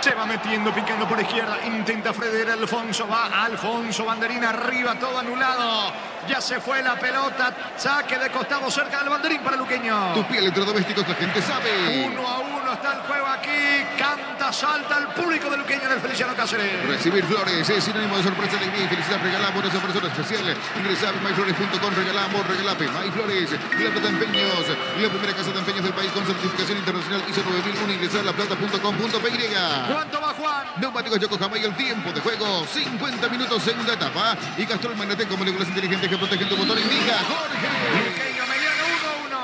Se va metiendo, picando por izquierda. Intenta Freder Alfonso. Va Alfonso. Banderín arriba, todo anulado. Ya se fue la pelota. Saque de costado cerca del banderín para Luqueño. Tu piel, electrodomésticos, la gente sabe. 1-1 está el juego aquí. Canta, salta el público de Luqueño en el Feliciano Cáceres. Recibir flores es sinónimo de sorpresa, alegría y felicidad. Regalamos a esa persona especial. Ingresa a myflores.com. Regalamos, regalape. MyFlores. La Plata Empeños. La primera casa de empeños del país con certificación internacional ISO 9001. Ingresa a laplata.com.py. ¿Cuánto va Juan? Neumáticos Yokohama y el tiempo de juego. 50 minutos, segunda etapa. Y Castrol Magnate con moléculas inteligentes que protegen tu motor. Indica Jorge. Luqueño Ameliano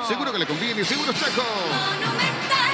1-1. Seguro que le conviene, seguro saco.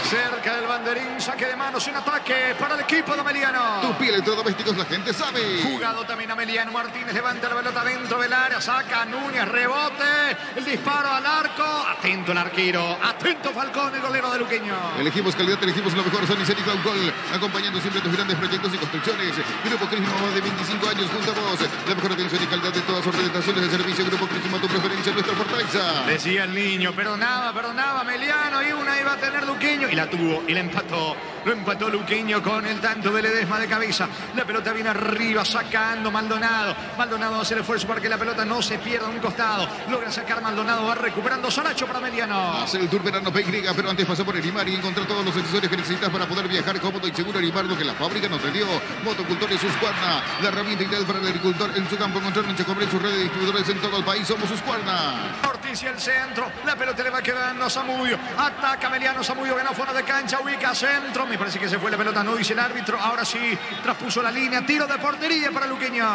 Cerca del banderín, saque de manos, un ataque para el equipo de Ameliano. Tu piel, electrodomésticos, la gente sabe. Jugado también Ameliano. Martínez levanta la pelota dentro del área, saca Núñez, rebote, el disparo al arco. Atento el arquero, atento Falcón, el golero de Luqueño. Elegimos calidad, elegimos lo mejor. Son y Cloud, acompañando siempre tus grandes proyectos y construcciones. Grupo Crisma, más de 25 años junto a vos. La mejor atención y calidad de todas sus presentaciones de servicio. Grupo Crisma, tu preferencia, nuestra fortaleza. Decía el niño, perdonaba Ameliano, y una iba a tener Luqueño. Y la tuvo, y la empató. Lo empató Luqueño con el tanto de Ledesma de cabeza. La pelota viene arriba, sacando Maldonado. Maldonado hace el esfuerzo para que la pelota no se pierda a un costado. Logra sacar Maldonado, va recuperando Saracho para Ameliano. Hace el tour verano PY, pero antes pasó por Erimar y encontrar todos los accesorios que necesitas para poder viajar cómodo y seguro. Erimar, lo que la fábrica no te dio. Motocultor y Husqvarna, la herramienta ideal para el agricultor en su campo. Encontrar en Chocombre, su red de distribuidores en todo el país. Somos Husqvarna. Ortiz y el centro. La pelota le va quedando a Zamudio. Ataca Ameliano. Zamudio ganó fuera de cancha. Ubica centro. Me parece que se fue la pelota. No dice el árbitro. Ahora sí. Traspuso la línea. Tiro de portería para Luqueño.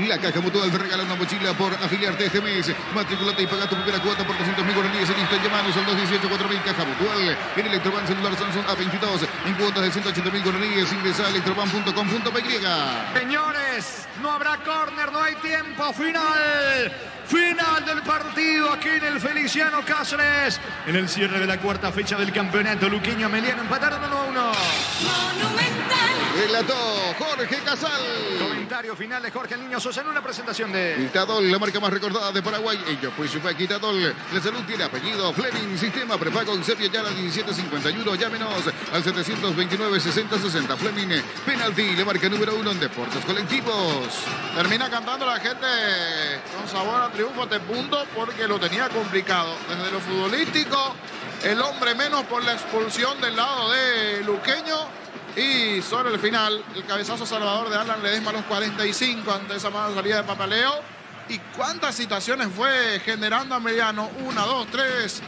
La Caja Mutual te regala una mochila por afiliarte este mes. Matriculate y paga tu primera cuota por 200.000 guaraníes en Insta. Llamanos al 218-4000. Caja Mutual. En Electroban celular Samsung A22. En cuotas de 180.000 guaraníes. Ingresa a electroban.com.py. Señores, no habrá córner. No hay tiempo. Final del partido aquí en el Feliciano Cáceres. En el cierre de la cuarta fecha del campeonato, Luqueño Ameliano empataron 1-1. Monumental. Relató Jorge Casal. Comentario final de Jorge el Niño Sosa en una presentación de... Quitadol, la marca más recordada de Paraguay. Ellos pues fue Quitadol. La salud tiene apellido. Fleming, sistema prepago en Sepia Yala 1751. Llámenos al 729-6060. Fleming, penalti, la marca número 1 en deportes colectivos. Termina cantando la gente con sabor a triunfo este punto porque lo tenía complicado. Desde lo futbolístico, el hombre menos por la expulsión del lado de Luqueño. Y sobre el final, el cabezazo salvador de Alan Ledesma a los 45 ante esa mala salida de papaleo. ¿Y cuántas situaciones fue generando a Mediano? 1, 2, 3,